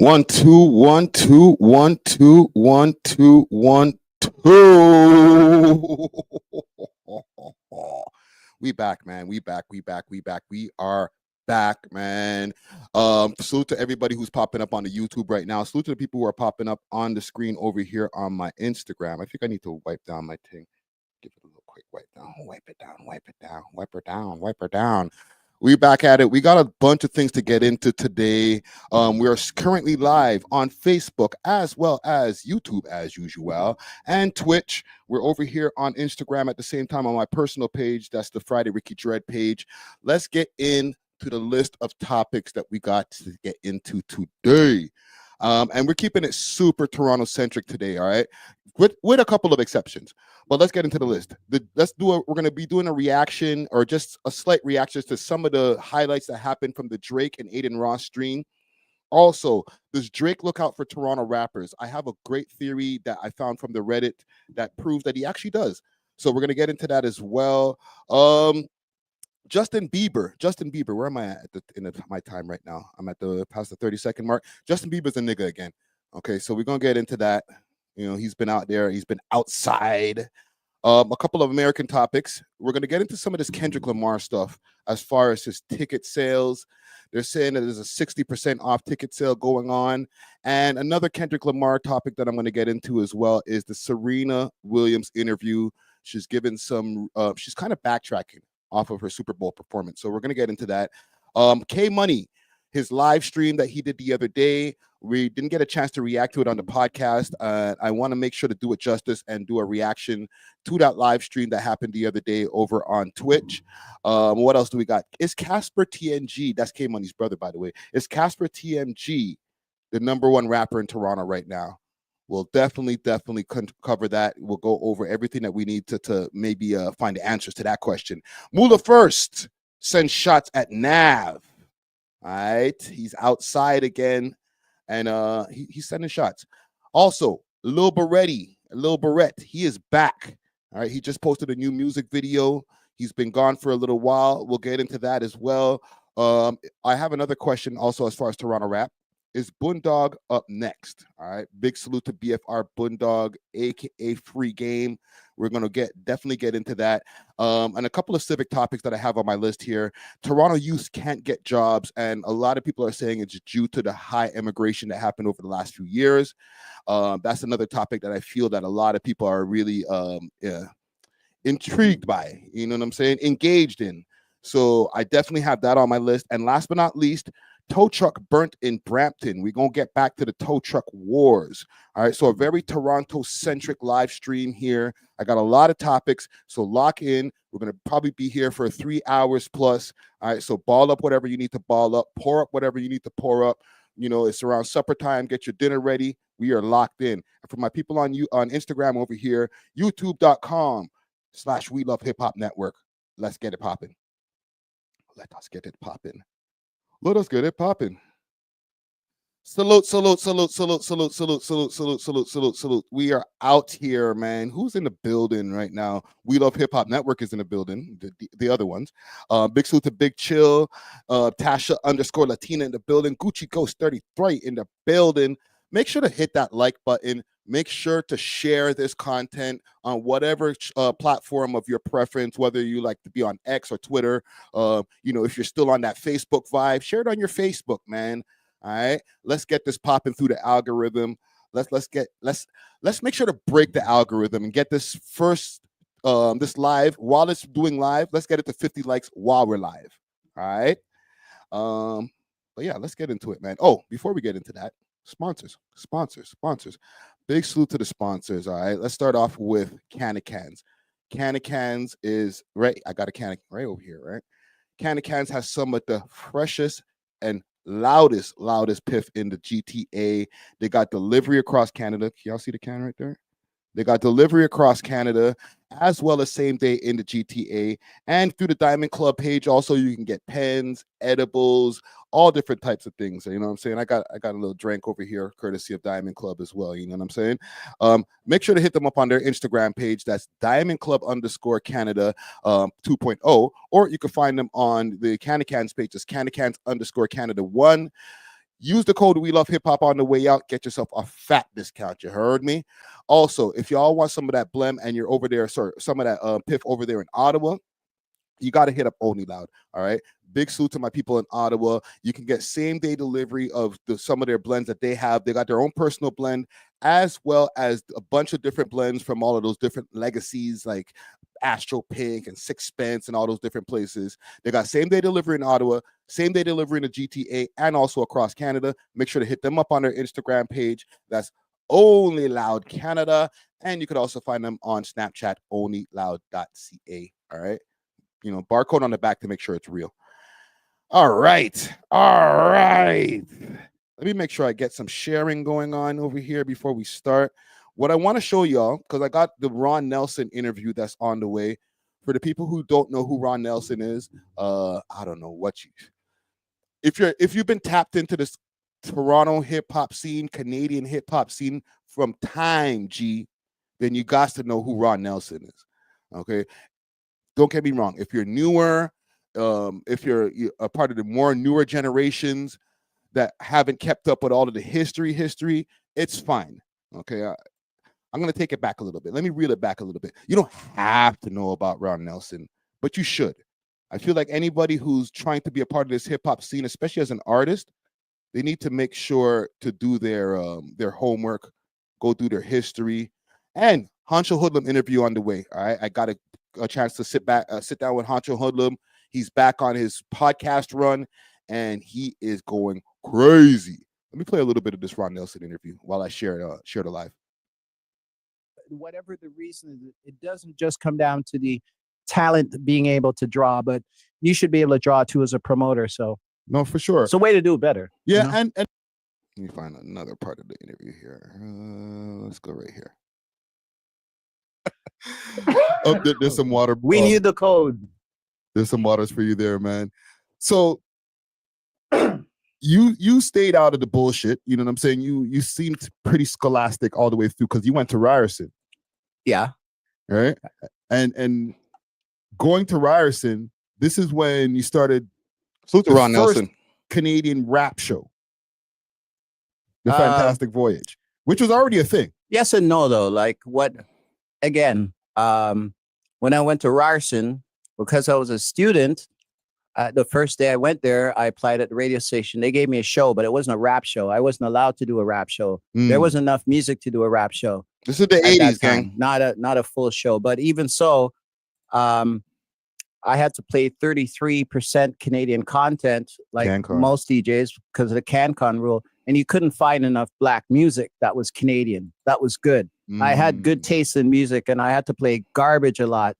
1 2 1 2 1 2 1 2 1 2. We back, man. We back. We are back, man. Salute to everybody who's popping up on the YouTube right now. Salute to the people who are popping up on the screen over here on my Instagram. I think I need to wipe down my thing. Give it a little quick wipe down. Wipe it down. Wipe her down. We back at it. We got a bunch of things to get into today. We are currently live on Facebook as well as YouTube as usual and Twitch. We're over here on Instagram at the same time on my personal page. That's the Friday Ricky Dread page. Let's get into the list of topics that we got to get into today. And we're keeping it super Toronto-centric today, all right? With a couple of exceptions. But let's get into the list. We're going to be doing a reaction or just a slight reaction to some of the highlights that happened from the Drake and Adin Ross stream. Also, does Drake look out for Toronto rappers? I have a great theory that I found from the Reddit that proves that he actually does. So we're going to get into that as well. Justin Bieber, where am I at my time right now? I'm at past the 30-second mark. Justin Bieber's a nigga again. Okay, so we're going to get into that. You know, he's been out there. He's been outside. A couple of American topics. We're going to get into some of this Kendrick Lamar stuff as far as his ticket sales. They're saying that there's a 60% off ticket sale going on. And another Kendrick Lamar topic that I'm going to get into as well is the Serena Williams interview. She's given some, she's kind of backtracking off of her Super Bowl performance. So we're going to get into that. K-Money, his live stream that he did the other day. We didn't get a chance to react to it on the podcast. I want to make sure to do it justice and do a reaction to that live stream that happened the other day over on Twitch. What else do we got? Is Casper TNG, that's K-Money's brother, by the way, is Casper TNG the #1 rapper in Toronto right now? We'll definitely cover that. We'll go over everything that we need to maybe find the answers to that question. Moula first sends shots at Nav. All right, he's outside again. And he's sending shots. Also, Lil Berete, he is back. All right, he just posted a new music video. He's been gone for a little while. We'll get into that as well. I have another question also as far as Toronto rap. Is Boondog up next? All right, big salute to BFR Boondog, aka Free Game. We're gonna definitely get into that. And a couple of civic topics that I have on my list here. Toronto youth can't get jobs, and a lot of people are saying it's due to the high immigration that happened over the last few years. That's another topic that I feel that a lot of people are really intrigued by. You know what I'm saying? Engaged in. So I definitely have that on my list. And last but not least, tow truck burnt in Brampton. We're going to get back to the tow truck wars. All right, so a very Toronto-centric live stream here. I got a lot of topics, so lock in. We're going to probably be here for 3 hours plus. All right, so ball up whatever you need to ball up. Pour up whatever you need to pour up. You know, it's around supper time. Get your dinner ready. We are locked in. And for my people on Instagram over here, youtube.com/welovehiphop network. Let's get it popping. Let us get it popping. Let us get it popping. Salute. We are out here, man. Who's in the building right now? We Love Hip Hop Network is in the building, the other ones. Big salute to Big Chill, Tasha_Latina in the building, Gucci Ghost 33 in the building. Make sure to hit that like button. Make sure to share this content on whatever platform of your preference, whether you like to be on X or Twitter. You know, if you're still on that Facebook vibe, share it on your Facebook, man. All right, let's get this popping through the algorithm. Let's make sure to break the algorithm and get this first this live while it's doing live. Let's get it to 50 likes while we're live. All right. But yeah, let's get into it, man. Oh, before we get into that, sponsors. Big salute to the sponsors. All right, let's start off with Can of Cans. Can of Cans is right. I got a can right over here, right? Can of Cans has some of the freshest and loudest piff in the GTA. They got delivery across Canada. Can y'all see the can right there? They got delivery across Canada as well as same day in the GTA. And through the Diamond Club page, also you can get pens, edibles, all different types of things. You know what I'm saying? I got a little drink over here, courtesy of Diamond Club as well. You know what I'm saying? Make sure to hit them up on their Instagram page. That's Diamond Club _Canada 2.0. Or you can find them on the Can of Cans page. It's Can of Cans _Canada 1. Use the code We Love Hip Hop on the way out. Get yourself a fat discount. You heard me? Also, if y'all want some of that blem and you're over there, sorry, some of that piff over there in Ottawa, you got to hit up Only Loud. All right. Big salute to my people in Ottawa. You can get same day delivery of some of their blends that they have. They got their own personal blend, as well as a bunch of different blends from all of those different legacies like Astro Pink and Sixpence and all those different places. They got same day delivery in Ottawa, same day delivery in the GTA, and also across Canada. Make sure to hit them up on their Instagram page. That's Only Loud Canada. And you could also find them on Snapchat, onlyloud.ca. All right. You know, barcode on the back to make sure it's real. All right. Let me make sure I get some sharing going on over here before we start. What I want to show y'all, because I got the Ron Nelson interview that's on the way. For the people who don't know who Ron Nelson is, I don't know what you. If you've been tapped into this Toronto hip hop scene, Canadian hip hop scene from time, G, then you got to know who Ron Nelson is. Okay. Don't get me wrong. If you're newer, if you're a part of the more newer generations that haven't kept up with all of the history, it's fine. Okay. I'm going to take it back a little bit. Let me reel it back a little bit. You don't have to know about Ron Nelson, but you should. I feel like anybody who's trying to be a part of this hip hop scene, especially as an artist, they need to make sure to do their homework, go through their history, and Honcho Hoodlum interview on the way. All right. I got a chance to sit down with Honcho Hoodlum. He's back on his podcast run, and he is going crazy. Let me play a little bit of this Ron Nelson interview while I share the live. Whatever the reason, it doesn't just come down to the talent being able to draw, but you should be able to draw too as a promoter. So no, for sure. It's a way to do it better. Yeah, you know? and let me find another part of the interview here. Let's go right here. There's some water. We need the code. There's some waters for you there, man. So you stayed out of the bullshit. You know what I'm saying? You seemed pretty scholastic all the way through because you went to Ryerson. Yeah. Right. And going to Ryerson, this is when you started the Ron Nelson Canadian rap show, The Fantastic Voyage, which was already a thing. Yes and no, though. Like what? Again, when I went to Ryerson, because I was a student, the first day I went there, I applied at the radio station. They gave me a show, but it wasn't a rap show. I wasn't allowed to do a rap show. There wasn't enough music to do a rap show. This is the 80s, gang. Not a full show. But even so, I had to play 33% Canadian content, like CanCon. Most DJs, because of the CanCon rule. And you couldn't find enough black music that was Canadian. That was good. I had good taste in music, and I had to play garbage a lot.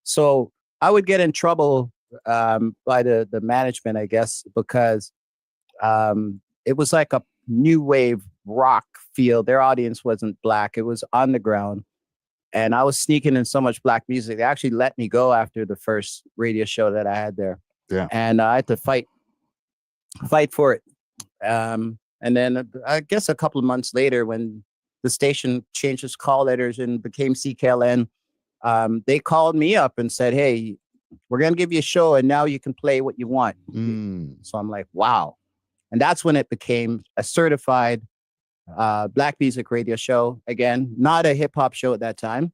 So I would get in trouble by the management, I guess, because it was like a new wave rock feel. Their audience wasn't black. It was underground. And I was sneaking in so much black music. They actually let me go after the first radio show that I had there. Yeah. And I had to fight for it. And then I guess a couple of months later, when the station changed its call letters and became CKLN, they called me up and said, hey, we're going to give you a show and now you can play what you want. So I'm like, wow. And that's when it became a certified black music radio show. Again, not a hip hop show at that time,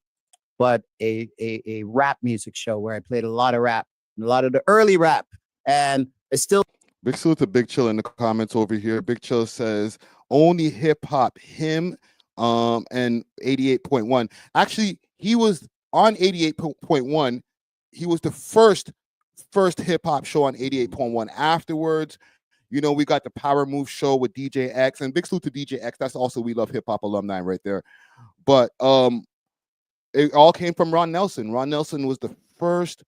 but a rap music show where I played a lot of rap, a lot of the early rap. And it's still. Big salute to Big Chill in the comments over here. Big Chill says only hip hop him and 88.1. Actually, he was on 88.1. He was the first hip hop show on 88.1. Afterwards, you know, we got the Power Move show with DJ X, and big salute to DJ X. That's also We Love Hip Hop alumni right there. But it all came from Ron Nelson. Ron Nelson was the first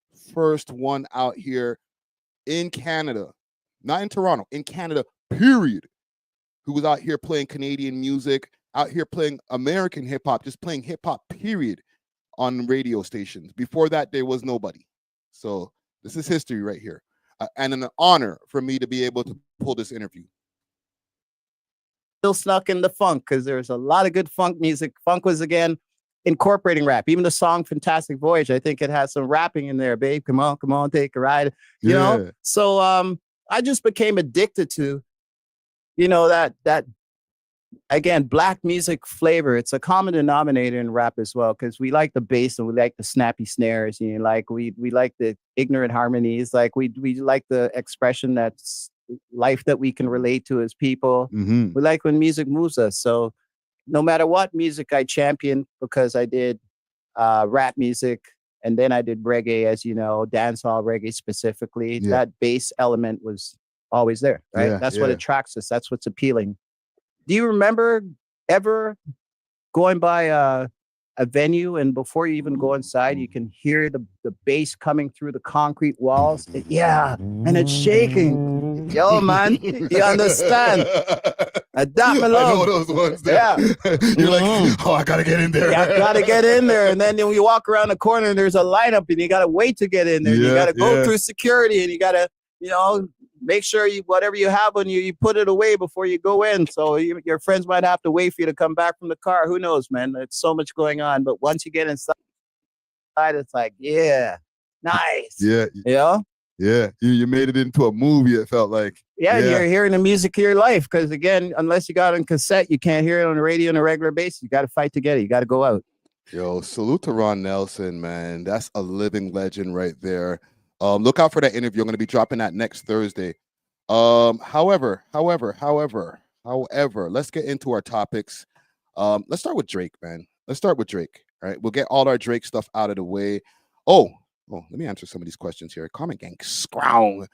one out here in Canada, not in Toronto, in Canada, period, who was out here playing Canadian music, out here playing American hip hop, just playing hip hop, period, on radio stations. Before that, there was nobody. So this is history right here. And an honor for me to be able to pull this interview. Still snuck in the funk because there's a lot of good funk music. Funk was, again, incorporating rap. Even the song Fantastic Voyage, I think it has some rapping in there, babe. Come on, take a ride. You know? So I just became addicted to you know, that again, black music flavor, it's a common denominator in rap as well, because we like the bass and we like the snappy snares, you know, like we like the ignorant harmonies, like we like the expression that's life that we can relate to as people. Mm-hmm. We like when music moves us. So no matter what music I champion, because I did rap music and then I did reggae, as you know, dancehall reggae specifically, that bass element was always there, right? That's what attracts us. That's what's appealing. Do you remember ever going by a venue and before you even go inside, you can hear the bass coming through the concrete walls? And it's shaking. Yo, man, you understand? I know those ones there. Yeah. You're like, oh, I gotta get in there. Yeah, I gotta get in there. And then you walk around the corner and there's a lineup and you gotta wait to get in there. You gotta go through security and you gotta, you know, make sure whatever you have on you, you put it away before you go in. So your friends might have to wait for you to come back from the car. Who knows, man? There's so much going on. But once you get inside, it's like, yeah, nice. Yeah. You know? Yeah. You made it into a movie, it felt like. Yeah, you're hearing the music of your life. Because again, unless you got it on cassette, you can't hear it on the radio on a regular basis. You got to fight to get it. You got to go out. Yo, salute to Ron Nelson, man. That's a living legend right there. Look out for that interview. I'm going to be dropping that next Thursday. However, let's get into our topics. Let's start with Drake, man. Let's start with Drake. All right, we'll get all our Drake stuff out of the way. Oh, let me answer some of these questions here. Comment gang, scroung.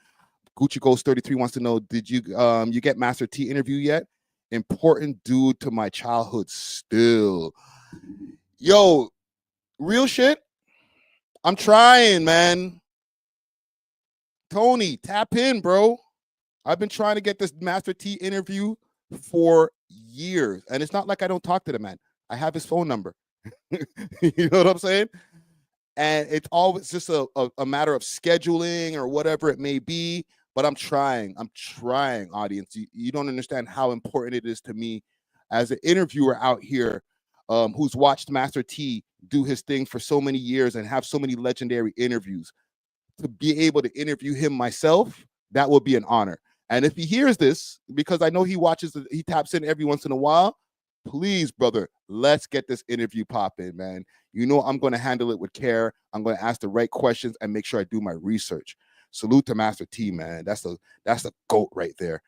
Gucci Ghost 33 wants to know: did you get Master T interview yet? Important dude to my childhood still. Yo, real shit. I'm trying, man. Tony, tap in, bro. I've been trying to get this Master T interview for years. And it's not like I don't talk to the man. I have his phone number. You know what I'm saying? And it's always just a matter of scheduling or whatever it may be. But I'm trying, audience. You don't understand how important it is to me as an interviewer out here who's watched Master T do his thing for so many years and have so many legendary interviews. To be able to interview him myself, that will be an honor. And if he hears this, because I know he taps in every once in a while, please, brother, let's get this interview popping, man. You know I'm going to handle it with care. I'm going to ask the right questions and make sure I do my research. Salute to Master T, man. That's the GOAT right there.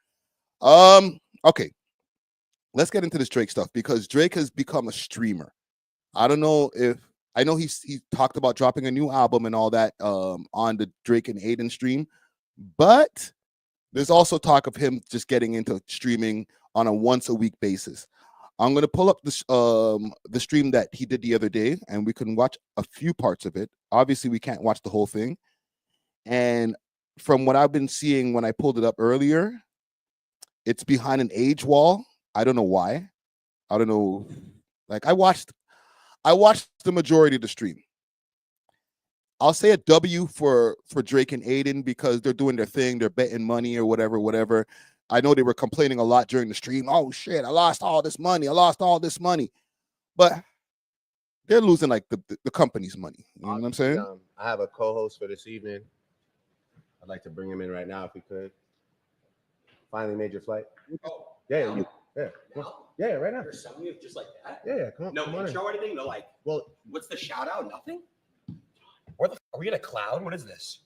Okay. Let's get into this Drake stuff because Drake has become a streamer. I don't know if I know he talked about dropping a new album and all that on the Drake and Adin stream, but there's also talk of him just getting into streaming on a once a week basis. I'm going to pull up the stream that he did the other day, and we can watch a few parts of it. Obviously, we can't watch the whole thing. And from what I've been seeing when I pulled it up earlier, it's behind an age wall. I don't know why. I don't know. Like I watched the majority of the stream. I'll say a W for Drake and Adin because they're doing their thing. They're betting money or whatever. I know they were complaining a lot during the stream. Oh, shit, I lost all this money. But they're losing like the company's money. You know what I'm saying? I have a co-host for this evening. I'd like to bring him in right now if we could. Finally made your flight? Oh, yeah, right now. There's something just like that? Yeah, come on. No come on intro or anything? No, like, well, what's the shout out? Nothing? Where the are we in a cloud? What is this?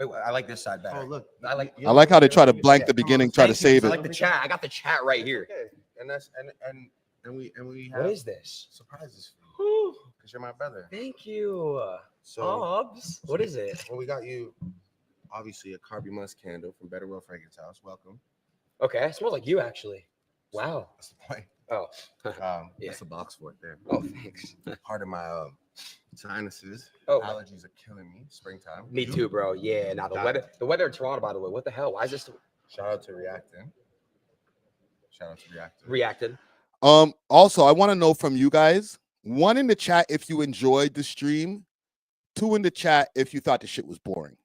Wait, I like this side better. Oh, look. I like how they try to blank the beginning, try to save it. I like the chat. I got the chat right here. Okay. And that's and we have what is this? Surprises for you. Because you're my brother. Thank you. Obs. What is it? Well, we got you obviously a Carby Musk candle from Better World Fragrance House. Welcome. Okay, it smells like you actually. Wow. That's the point. Oh. Yeah. That's a box for it there. Oh, thanks. Part of my sinuses. Oh. Allergies are killing me. Springtime. Me too, bro. Yeah. Now the weather in Toronto, by the way. What the hell? Why is this? Shout out to Reacting. Reacted. Also, I want to know from you guys. 1 in the chat if you enjoyed the stream. 2 in the chat if you thought the shit was boring.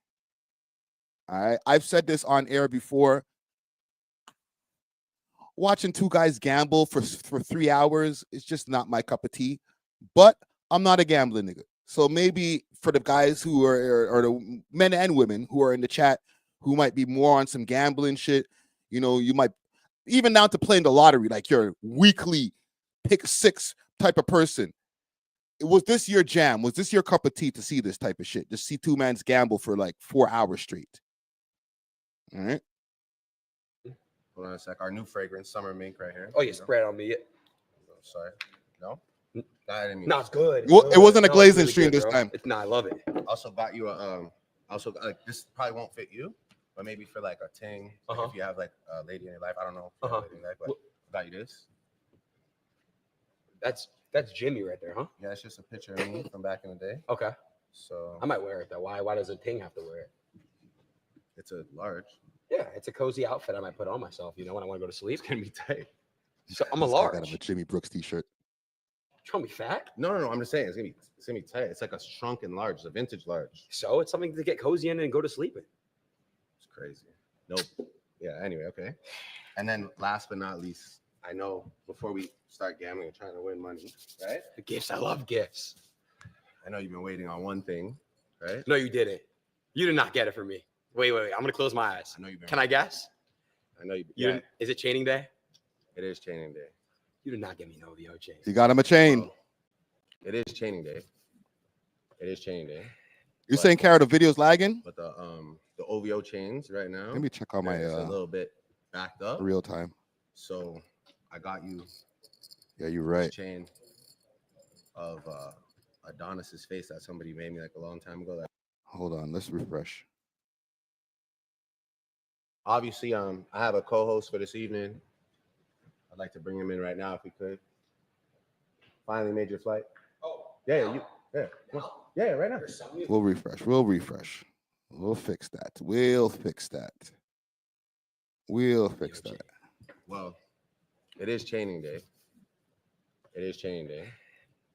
All right. I've said this on air before. Watching 2 guys gamble for 3 hours is just not my cup of tea. But I'm not a gambling nigga. So maybe for the guys who are, or the men and women who are in the chat who might be more on some gambling shit, you know, you might, even down to playing the lottery, like your weekly pick 6 type of person. Was this your jam? Was this your cup of tea to see this type of shit? Just see 2 mans gamble for like 4 hours straight. All right. Hold on a sec. Our new fragrance, summer mink, right here. Oh, you spread on me. Oh, sorry. No? I didn't mean No, it's good. Well, it wasn't a No, glazing really stream good, this bro. time. I love it. Also got you a also like this probably won't fit you, but maybe for like a ting, like if you have like a lady in your life, I don't know if you have a lady in your life, but got you this. That's Jimmy right there, huh? Yeah, it's just a picture of me from back in the day. Okay. So I might wear it though. Why does a ting have to wear it? it's a large. Yeah, it's a cozy outfit I might put on myself, you know, when I want to go to sleep. It's gonna be tight. So I'm a This guy large. got him a Jimmy Brooks t-shirt. Trying to be fat? No. I'm just saying it's gonna be tight. It's like a shrunken large, it's a vintage large. So it's something to get cozy in and go to sleep in. It's crazy. Nope. Yeah. Anyway, okay. And then last but not least, I know before we start gambling and trying to win money, right? The gifts, I love gifts. I know you've been waiting on one thing, right? No, you didn't. You did not get it from me. Wait. I'm gonna close my eyes. I know you've been. Can I guess? I know you. You Yeah, didn't, is it chaining day? it is chaining day. You did not get me an OVO chain. You got him a chain. Well, it is chaining day. It is chaining day. You saying, Cara, the video's lagging? But the OVO chains right now. Let me check out my it's a little bit backed up. real time. So I got you. Yeah, you're right. This chain of Adonis's face that somebody made me like a long time ago. That Hold on, let's refresh. obviously I have a co-host for this evening. I'd like to bring him in right now if we could. Finally made your flight. Oh, Yeah, yeah, right now. We'll refresh. We'll fix that. We'll fix that. Well, it is chaining day.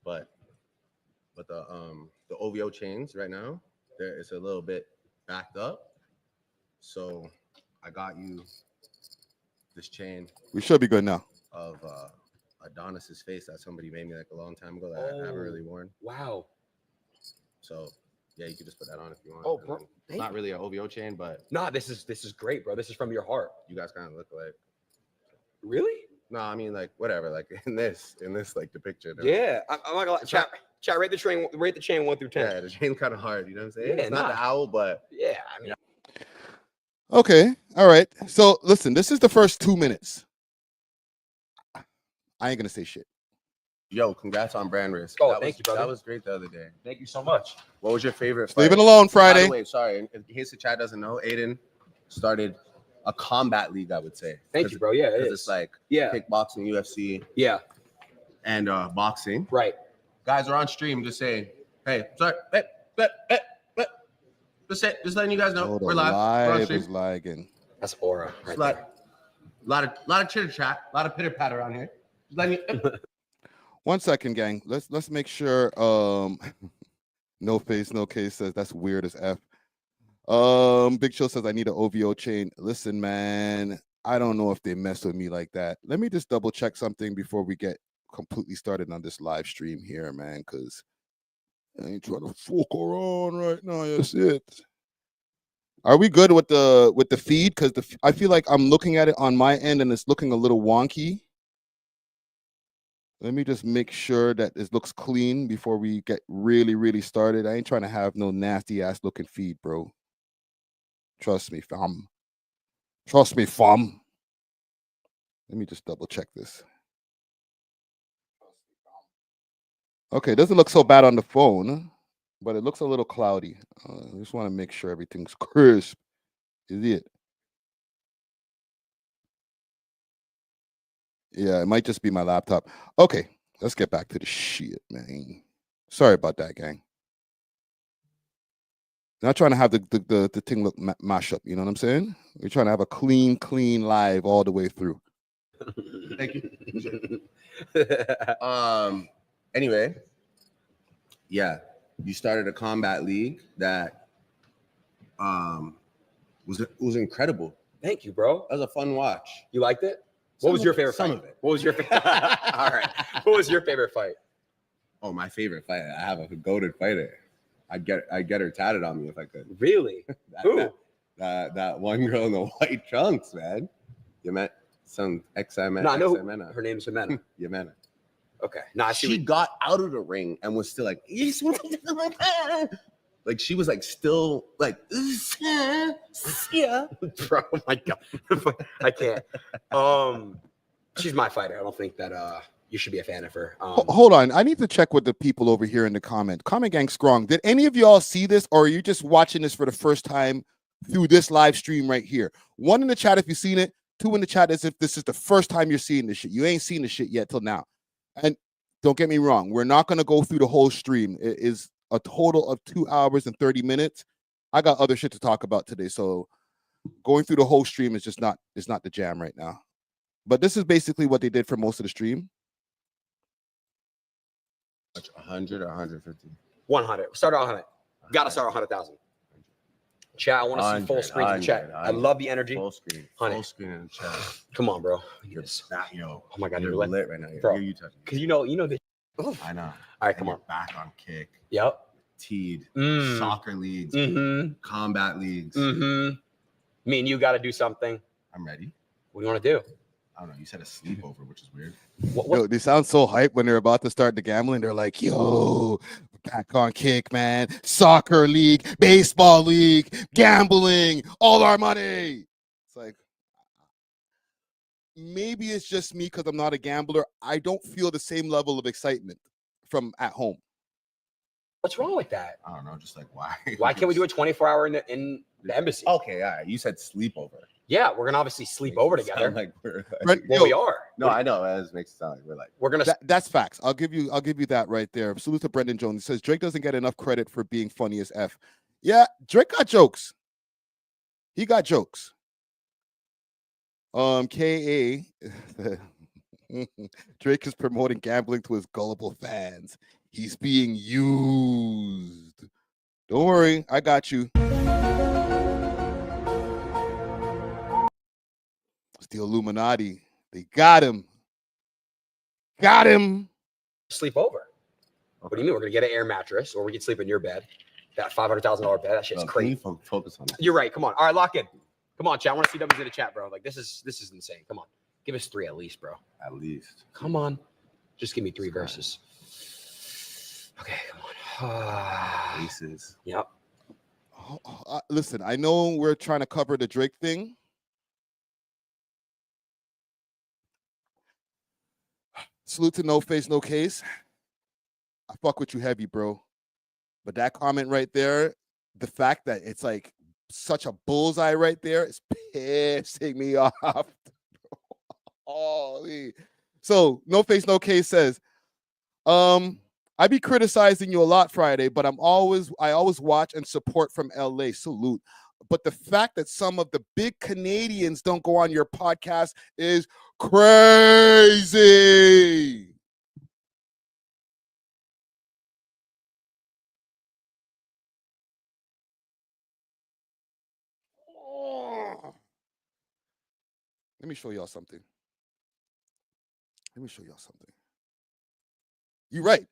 But the OVO chains right now, it's a little bit backed up. So I got you this chain. We should be good now. Of Adonis's face that somebody made me like a long time ago that I haven't really worn. Wow. So yeah, you can just put that on if you want. Oh, bro, It's not really an OVO chain, but nah, this is great, bro. This is from your heart. you guys kind of look like. Really? No, I mean like whatever, like in this like the picture. Yeah. I'm not gonna lie. Chat, rate the chain 1 through 10. Yeah, the chain's kind of hard. You know what I'm saying? Yeah, It's not the owl, but yeah, I mean, Okay. All right. So listen, this is the first 2 minutes. I ain't gonna say shit. yo, congrats on brand risk. Oh, thank you, brother. That was great the other day. thank you so much. What was your favorite Leave fight? it alone, By Friday. the way, sorry, in case the chat doesn't know, Adin started a combat league, I would say. Thank you, bro. Yeah, it is. It's like Yeah. kickboxing, UFC, Yeah. and boxing. Right. Guys are on stream just saying, hey, sorry, just letting you guys know Hold we're on, live. We're on live stream. is lagging. That's aura right It's there. lot of chitter chat, a lot of pitter patter around here. Just letting you. 1 second, gang. Let's make sure. No face, no case says that's weird as F. Big Chill says I need an OVO chain. Listen, man, I don't know if they mess with me like that. Let me just double check something before we get completely started on this live stream here, man, because I ain't trying to fuck around right now. That's it. Are we good with the feed? Because I feel like I'm looking at it on my end and it's looking a little wonky. Let me just make sure that it looks clean before we get really started. I ain't trying to have no nasty ass looking feed, bro. Trust me, fam. Let me just double check this. Okay, it doesn't look so bad on the phone, but it looks a little cloudy. I just want to make sure everything's crisp. Is it? Yeah, it might just be my laptop. Okay, let's get back to the shit, man. Sorry about that, gang. Not trying to have the thing look mash up, you know what I'm saying? We're trying to have a clean live all the way through. Thank you. Anyway, yeah, you started a combat league that was incredible. Thank you, bro. That was a fun watch. You liked it? What was your favorite fight? Some of it. What was your favorite? All right. What was your favorite fight? Oh, my favorite fight. I have a goated fighter. I'd get her tatted on me if I could. Really? Who? That one girl in the white trunks, man. You met Some XMN. No, I know XMN. her name's Ximena. Ximena. Okay. No, I see. She got out of the ring and was still like, like she was like still like, yeah. Bro, oh my God. I can't. She's my fighter. I don't think that you should be a fan of her. Hold on. I need to check with the people over here in the comment. Comment gang strong. Did any of y'all see this, or are you just watching this for the first time through this live stream right here? 1 in the chat if you've seen it. 2 in the chat as if this is the first time you're seeing this shit. You ain't seen the shit yet till now. And don't get me wrong. We're not going to go through the whole stream. It is a total of 2 hours and 30 minutes. I got other shit to talk about today. So going through the whole stream is just not the jam right now. But this is basically what they did for most of the stream. 100 or 150? 100. Start at 100. Gotta start at 100,000. Chat, I want to see full screen in the chat. I love the energy. Full screen. 100. Full screen in the chat. Come on, bro. Yo, Oh my God, you're you're lit right now. Bro. You touching. Because you know the. Oof. I know. All right, come And on. you're back on kick. Yep. Teed. Mm. Soccer leagues. Mm-hmm. Combat leagues. Mm-hmm. Me and you got to do something. I'm ready. What do you want to do? I don't know. You said a sleepover, which is weird. What? Yo, they sound so hyped when they're about to start the gambling. They're like, yo, back on kick, man. Soccer league, baseball league, gambling, all our money. It's like, maybe it's just me because I'm not a gambler. I don't feel the same level of excitement from at home. What's wrong with that? I don't know. Just like, why? Why can't we do a 24-hour in the embassy? Okay, all right. You said sleepover. Yeah, we're gonna obviously sleep over Makes it together. sound like we're like, Brent, Well, yo, we are. no, I know. That makes it sound like we're like. We're gonna. that's facts. I'll give you that right there. Salute to Brendan Jones. He says Drake doesn't get enough credit for being funny as F. Yeah, Drake got jokes. He got jokes. KA Drake is promoting gambling to his gullible fans. He's being used. Don't worry, I got you. It's the Illuminati. They got him. Got him. Sleep over. What do you mean? We're gonna get an air mattress, or we can sleep in your bed. That $500,000 bed. That shit's Bro, crazy. can you focus on that? You're right. Come on. All right, lock in. Come on, chat. I want to see W's in the chat, bro. Like this is insane. Come on, give us 3 at least, bro. At least. Come on, just give me 3 verses. Okay, come on. Aces. Yep. Listen, I know we're trying to cover the Drake thing. Salute to No Face, No Case. I fuck with you heavy, bro. But that comment right there, the fact that it's like such a bullseye right there is pissing me off. Holy. So No Face, No Case says, I be criticizing you a lot Friday, but I always watch and support from LA. Salute. But the fact that some of the big Canadians don't go on your podcast is crazy. Let me show y'all something. You're right.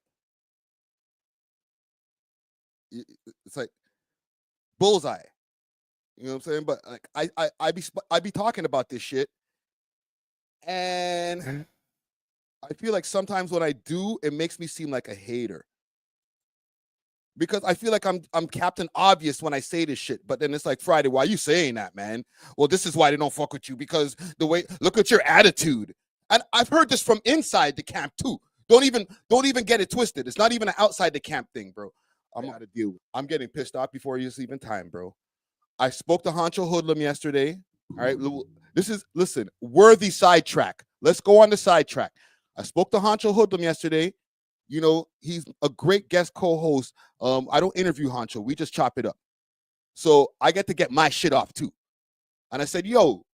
It's like bullseye. You know what I'm saying? But like I be talking about this shit, and I feel like sometimes when I do, it makes me seem like a hater. Because I feel like I'm Captain Obvious when I say this shit, but then it's like, Friday, why are you saying that, man? Well, this is why they don't fuck with you, because the way, look at your attitude. And I've heard this from inside the camp too. Don't even get it twisted. It's not even an outside the camp thing, bro. I'm out of deal. I'm getting pissed off before it's even time, bro. I spoke to Honcho Hoodlum yesterday. All right, listen, worthy sidetrack. Let's go on the sidetrack. I spoke to Honcho Hoodlum yesterday. You know, he's a great guest co-host. I don't interview Honcho. We just chop it up. So I get to get my shit off too. And I said, yo,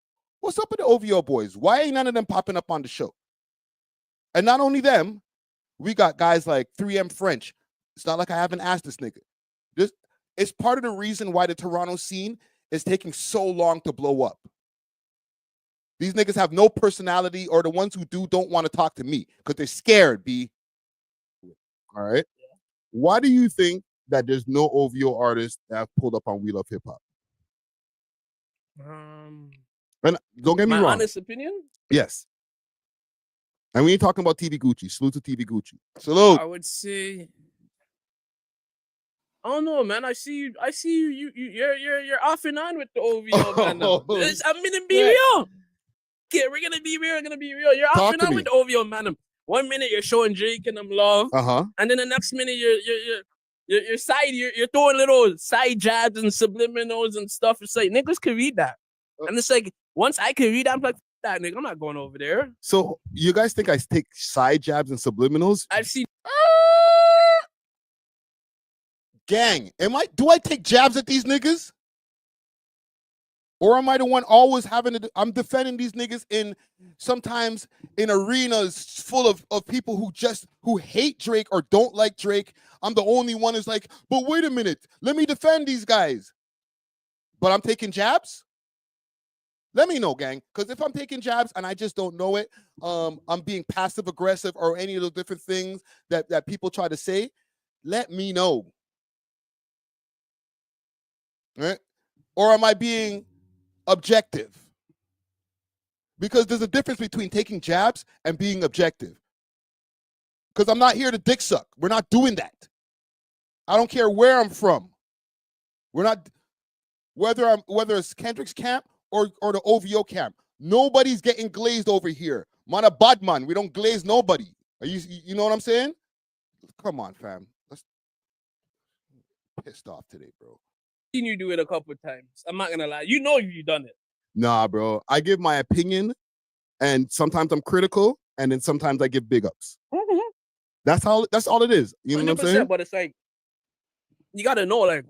what's up with the OVO boys? Why ain't none of them popping up on the show? And not only them, we got guys like 3M French. It's not like I haven't asked this nigga. It's part of the reason why the Toronto scene is taking so long to blow up. These niggas have no personality, or the ones who do don't want to talk to me because they're scared, B. All right. Why do you think that there's no OVO artists that have pulled up on We Love Hip Hop? And don't get me my wrong. honest opinion? Yes. And we ain't talking about TV Gucci. Salute to TV Gucci. Salute. I would say, I don't know, man. I see you. You're off and on with the OVO, man. Now. I'm gonna be real. Okay, we're gonna be real. You're off and on with the OVO, man. 1 minute you're showing Drake and them love, and then the next minute you're throwing little side jabs and subliminals and stuff. It's like niggas can read that, and it's like once I can read that, I'm like, that nigga, I'm not going over there. So you guys think I take side jabs and subliminals? I've seen. Gang, do I take jabs at these niggas? Or am I the one always I'm defending these niggas sometimes in arenas full of people who hate Drake or don't like Drake. I'm the only one who's like, but wait a minute, let me defend these guys. But I'm taking jabs? Let me know, gang. Because if I'm taking jabs and I just don't know it, I'm being passive aggressive or any of those different things that people try to say, let me know. Right? Or am I being objective? Because there's a difference between taking jabs and being objective. Because I'm not here to dick suck. We're not doing that. I don't care where I'm from. We're not, whether it's Kendrick's camp or the OVO camp. Nobody's getting glazed over here. Man, a bad man. We don't glaze nobody. You know what I'm saying? Come on, fam. Let's pissed off today, bro. Seen you do it a couple of times. I'm not gonna lie. You know you've done it. Nah, bro. I give my opinion, and sometimes I'm critical, and then sometimes I give big ups. Mm-hmm. That's all it is. You know what I'm saying? But it's like you gotta know, like,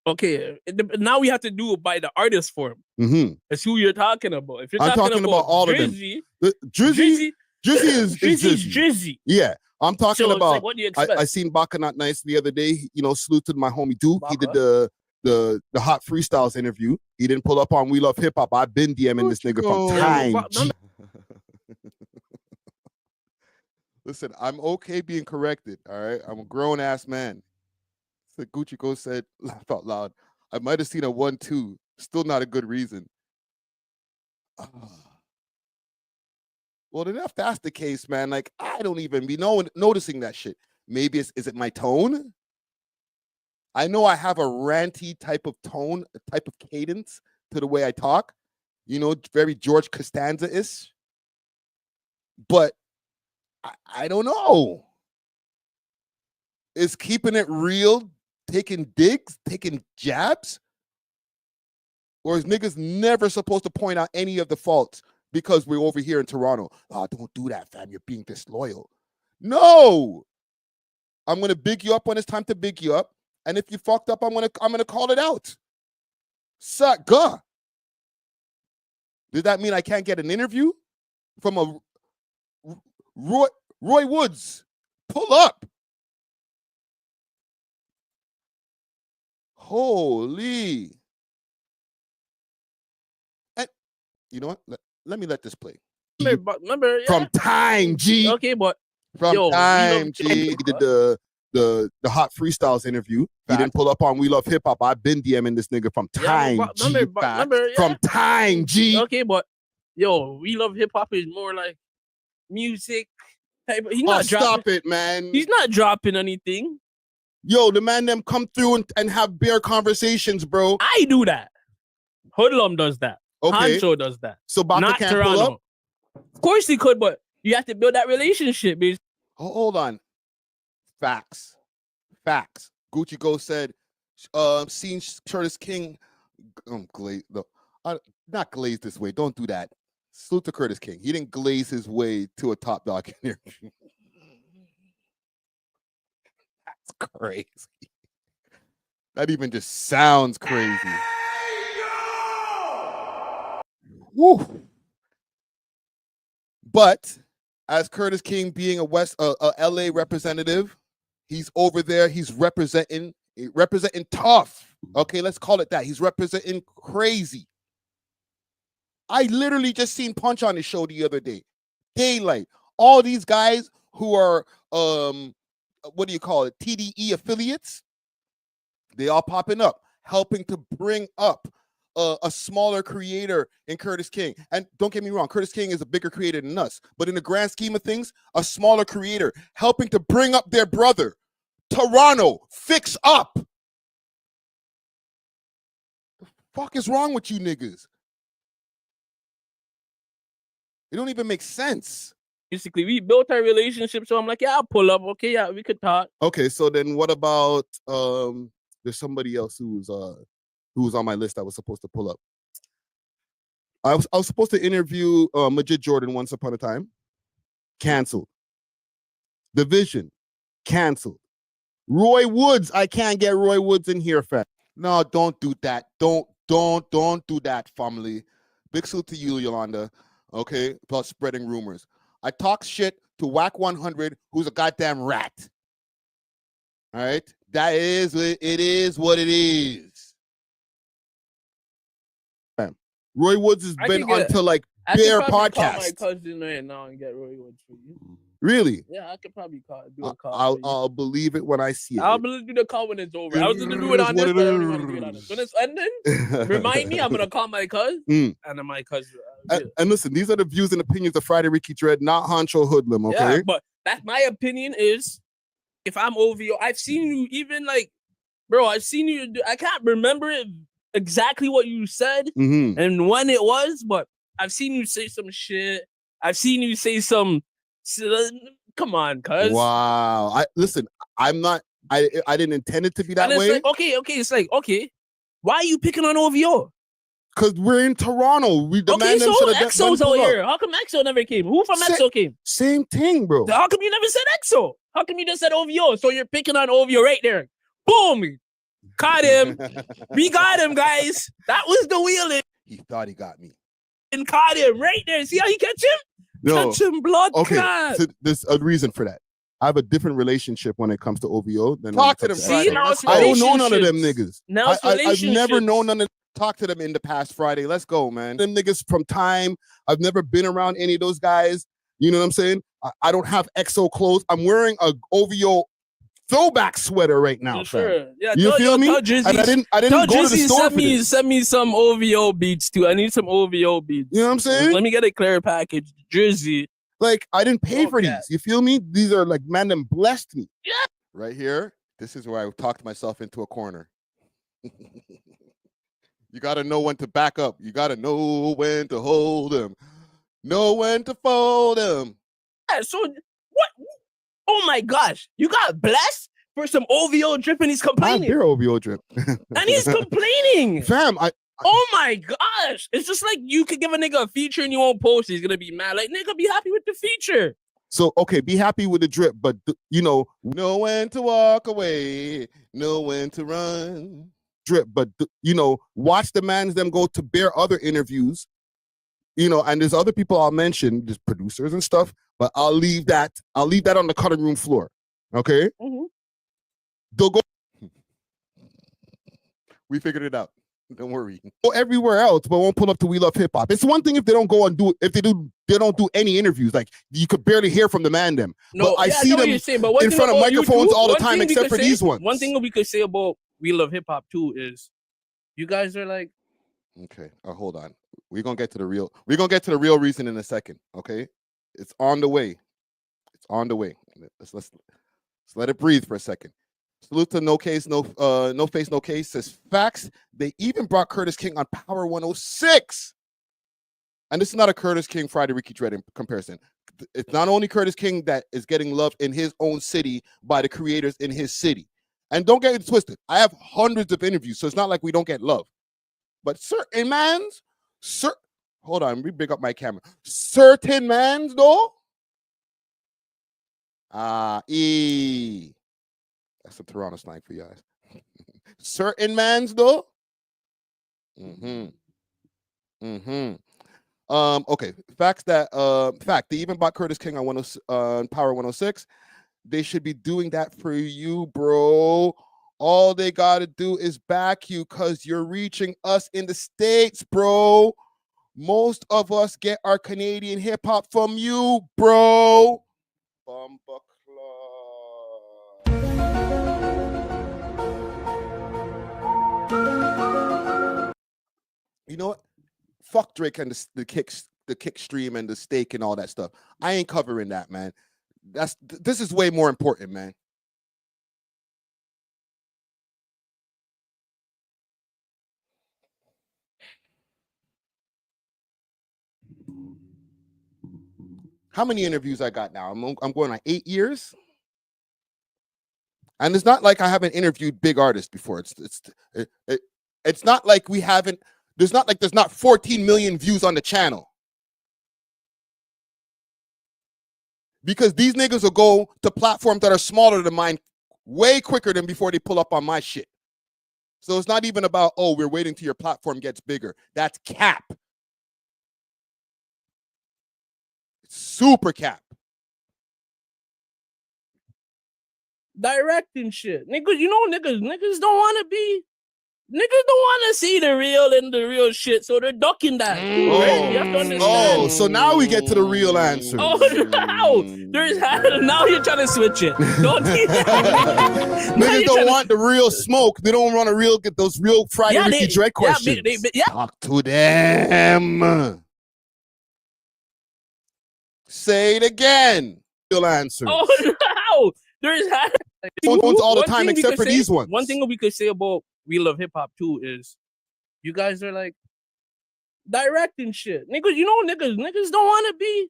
okay, now we have to do it by the artist form. Mm-hmm. It's who you're talking about. If you're I'm talking about all Drizzy, of them. Drizzy is Drizzy. Yeah. I'm talking about. Like, what do you expect? I seen Baka Not Nice the other day. Salute to my homie Duke. Baka. He did the hot freestyles interview. He didn't pull up on We Love Hip Hop. I've been DMing this nigga from time. Listen, I'm okay being corrected. All right, I'm a grown ass man. So Gucci Go said, laugh out loud. I might have seen a 1-2. Still not a good reason. Well, then if that's the case, man, like I don't even be noticing that shit. Maybe is it my tone? I know I have a ranty type of tone, a type of cadence to the way I talk. Very George Costanza-ish. But I don't know. Is keeping it real, taking digs, taking jabs? Or is niggas never supposed to point out any of the faults? Because we're over here in Toronto. Oh, don't do that, fam. You're being disloyal. No. I'm gonna big you up when it's time to big you up. And if you fucked up, I'm gonna call it out. Suck, guh. Does that mean I can't get an interview from a Roy Woods? Pull up. Holy. And you know what? Let me let this play. Remember from time, G. Okay, but from time, G. He did the hot freestyles interview. He didn't pull up on We Love Hip Hop. I've been DMing this nigga from time, G. From time, G. Okay, but We Love Hip Hop is more like music type. He's not stop it, man. He's not dropping anything. Yo, the man them come through and have bare conversations, bro. I do that. Hoodlum does that. Okay. Hancho does that. So Baka can't Toronto. pull up? Of course he could, but you have to build that relationship, bitch. Hold on. Facts. Gucci Go said, seen Curtis King not glaze this way. Don't do that. Salute to Curtis King. He didn't glaze his way to a top dog interview. That's crazy. That even just sounds crazy. Woo. But as Curtis King being a LA representative, he's over there. He's representing tough. Okay, let's call it that. He's representing crazy. I literally just seen Punch on his show the other day. Daylight. All these guys who are what do you call it? TDE affiliates. They all popping up, helping to bring up a smaller creator in Curtis King. And don't get me wrong, Curtis King is a bigger creator than us. But in the grand scheme of things, a smaller creator helping to bring up their brother. Toronto, fix up. The fuck is wrong with you niggas? It don't even make sense. Basically, we built our relationship, so I'm like, yeah, I'll pull up. Okay, yeah, we could talk. Okay, so then what about there's somebody else who was on my list I was supposed to pull up. I was supposed to interview Majid Jordan once upon a time. Canceled. Division. Canceled. Roy Woods, I can't get Roy Woods in here, fam. No, don't do that. Don't do that, family. Big salute to you, Yolanda, okay, about spreading rumors. I talk shit to Whack 100, who's a goddamn rat. All right? That is, it is what it is. Fam. Roy Woods has been onto like Bear podcast. Call my cousin right now and get Roy Woods for you. Really? Yeah, I could probably do a call. I'll believe it when I see it. I'll do the call when it's over. I was gonna do it on this, but I don't want to do it on this. When it's ending, remind me. I'm gonna call my cousin, and then my cousin. And listen, these are the views and opinions of Friday Ricky Dread, not Honcho Hoodlum. Okay, yeah, but that's my opinion. Is if I'm OVO, I've seen you even like, bro. I've seen you. I can't remember it exactly what you said and when it was, but I've seen you say some shit. I've seen you say some. Come on, cuz. Wow. I'm not. I didn't intend it to be that way. Like, okay. It's like, okay, why are you picking on OVO? Because we're in Toronto. We demand them. So EXO's out here. How come EXO never came? Who from EXO came? Same thing, bro. How come you never said EXO? How come you just said OVO? So you're picking on OVO right there. Boom. Caught him. We got him, guys. That was the wheeling. He thought he got me. And caught him right there. See how he catch him? No. Catch him, blood. Okay, so there's a reason for that. I have a different relationship when it comes to OVO than talk to them. See, I don't know none of them niggas. I've never known none of them. Talk to them in the past Friday. Let's go, man. Them niggas from time. I've never been around any of those guys. You know what I'm saying? I don't have EXO clothes. I'm wearing a OVO throwback sweater right now. Sure. Yeah, you feel me? And I didn't go to the store for this. Send me some OVO beats too. I need some OVO beats. You know what I'm saying? Let me get a clear package. Jersey. Like, I didn't pay for these. You feel me? These are like, man, them blessed me. Yeah. Right here. This is where I talked myself into a corner. You got to know when to back up. You got to know when to hold them. Know when to fold them. Yeah, so what? Oh my gosh. You got blessed for some OVO drip and he's complaining. I'm OVO drip. And he's complaining. Fam, oh my gosh. It's just like you could give a nigga a feature and you won't post. He's going to be mad. Like, nigga, be happy with the feature. So, okay, be happy with the drip, but, you know when to walk away, know when to run. Drip, but, you know, watch the mans them go to bare other interviews, you know, and there's other people I'll mention, there's producers and stuff, but I'll leave that on the cutting room floor, okay? They'll go. We figured it out. Don't worry. Go everywhere else, but won't pull up to We Love Hip Hop. It's one thing if they don't go and do. If they don't do any interviews. Like you could barely hear from the man them. No, but I see them in front of microphones all the time, except for these ones. One thing we could say about We Love Hip Hop too is, you guys are like. Okay, hold on. We're gonna get to the real. We're gonna get to the real reason in a second. Okay, it's on the way. It's on the way. Let's let it breathe for a second. Salute to No Face, No Case says facts. They even brought Curtis King on Power 106. And this is not a Curtis King Friday Ricky Dread comparison. It's not only Curtis King that is getting loved in his own city by the creators in his city. And don't get it twisted. I have hundreds of interviews, so it's not like we don't get love. But certain mans, hold on, let me big up my camera. Certain mans, though. That's some Toronto slang for you guys. Certain mans, though. Okay. Fact. They even bought Curtis King on Power 106. They should be doing that for you, bro. All they gotta do is back you because you're reaching us in the States, bro. Most of us get our Canadian hip hop from you, bro. Bumba You know what? Fuck Drake and the kick stream and the steak and all that stuff. I ain't covering that, man. This is way more important, man. How many interviews I got now? I'm going on 8 years. And it's not like I haven't interviewed big artists before. It's not like we haven't. There's not 14 million views on the channel. Because these niggas will go to platforms that are smaller than mine way quicker than before they pull up on my shit. So it's not even about, oh, we're waiting till your platform gets bigger. That's cap. It's super cap. Directing shit. Niggas, you know niggas don't want to be. Niggas don't want to see the real and the real shit, so they're ducking that. Right? You have to understand. Oh, so now we get to the real answer. Oh, no. Now you're trying to switch it. Don't do that. Niggas don't want the real smoke. They don't want to get those real Friday Ricky Drake questions. Talk to them. Say it again. Real answer. Oh, no. There's ones all the time except for these ones. One thing we could say about We Love Hip Hop too is you guys are like directing shit. Niggas, you know niggas don't want to be.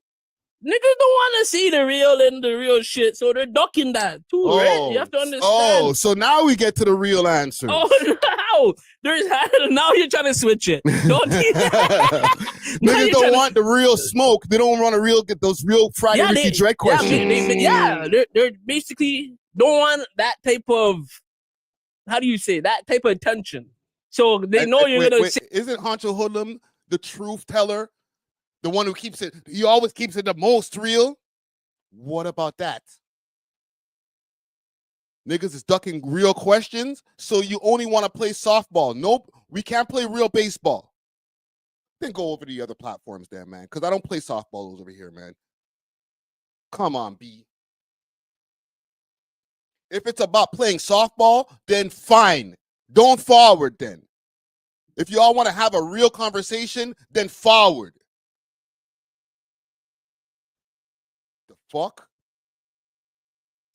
Niggas don't want to see the real and the real shit, so they're ducking that too, right? You have to understand. Oh, so now we get to the real answer. Oh, no. Now you're trying to switch it. Don't do that. Niggas don't want the real smoke. They don't want to get those real Friday Ricky Drake questions. They're basically don't want that type of, how do you say, that type of attention. So they know you're gonna. Isn't Honcho Hoodlum the truth teller? The one who he always keeps it the most real. What about that? Niggas is ducking real questions, so you only want to play softball. Nope, we can't play real baseball. Then go over to the other platforms there, man, because I don't play softball over here, man. Come on, B. If it's about playing softball, then fine. Don't forward then. If y'all want to have a real conversation, then forward. The fuck?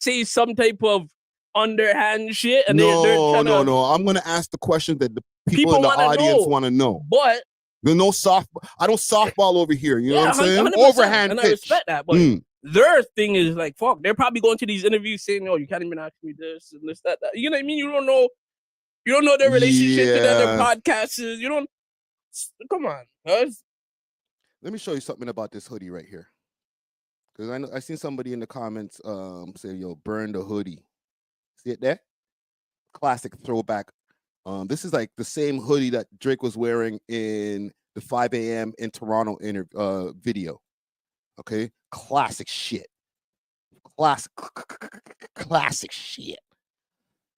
See some type of underhand shit. And no. I'm going to ask the question that the people in the audience want to know. But there's no softball. I don't softball over here. You know what I'm saying? 100%, overhand and pitch. I respect that. But their thing is like, fuck. They're probably going to these interviews saying, "No, you can't even ask me this and this, that." You know what I mean? You don't know their relationship to their podcasts. You don't. Come on, guys. Let me show you something about this hoodie right here. Because I seen somebody in the comments say, "Yo, burn the hoodie." See it there? Classic throwback. This is like the same hoodie that Drake was wearing in the 5 a.m. in Toronto video. Okay, classic shit. Classic shit.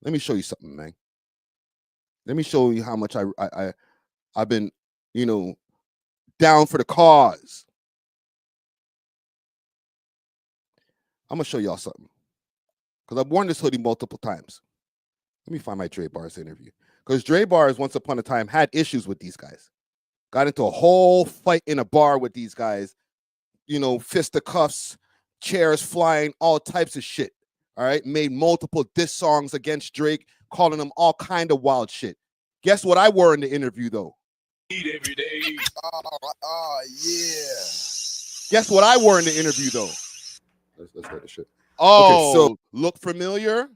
Let me show you something, man. Let me show you how much I've been, down for the cause. I'm gonna show y'all something because I've worn this hoodie multiple times. Let me find my Dre Bars interview because Dre Bars once upon a time had issues with these guys. Got into a whole fight in a bar with these guys. Fisticuffs, chairs flying, all types of shit. All right, made multiple diss songs against Drake, calling him all kind of wild shit. Guess what I wore in the interview though? Every day. Oh yeah. Guess what I wore in the interview though? Let's hear the shit. Oh, okay, so look familiar.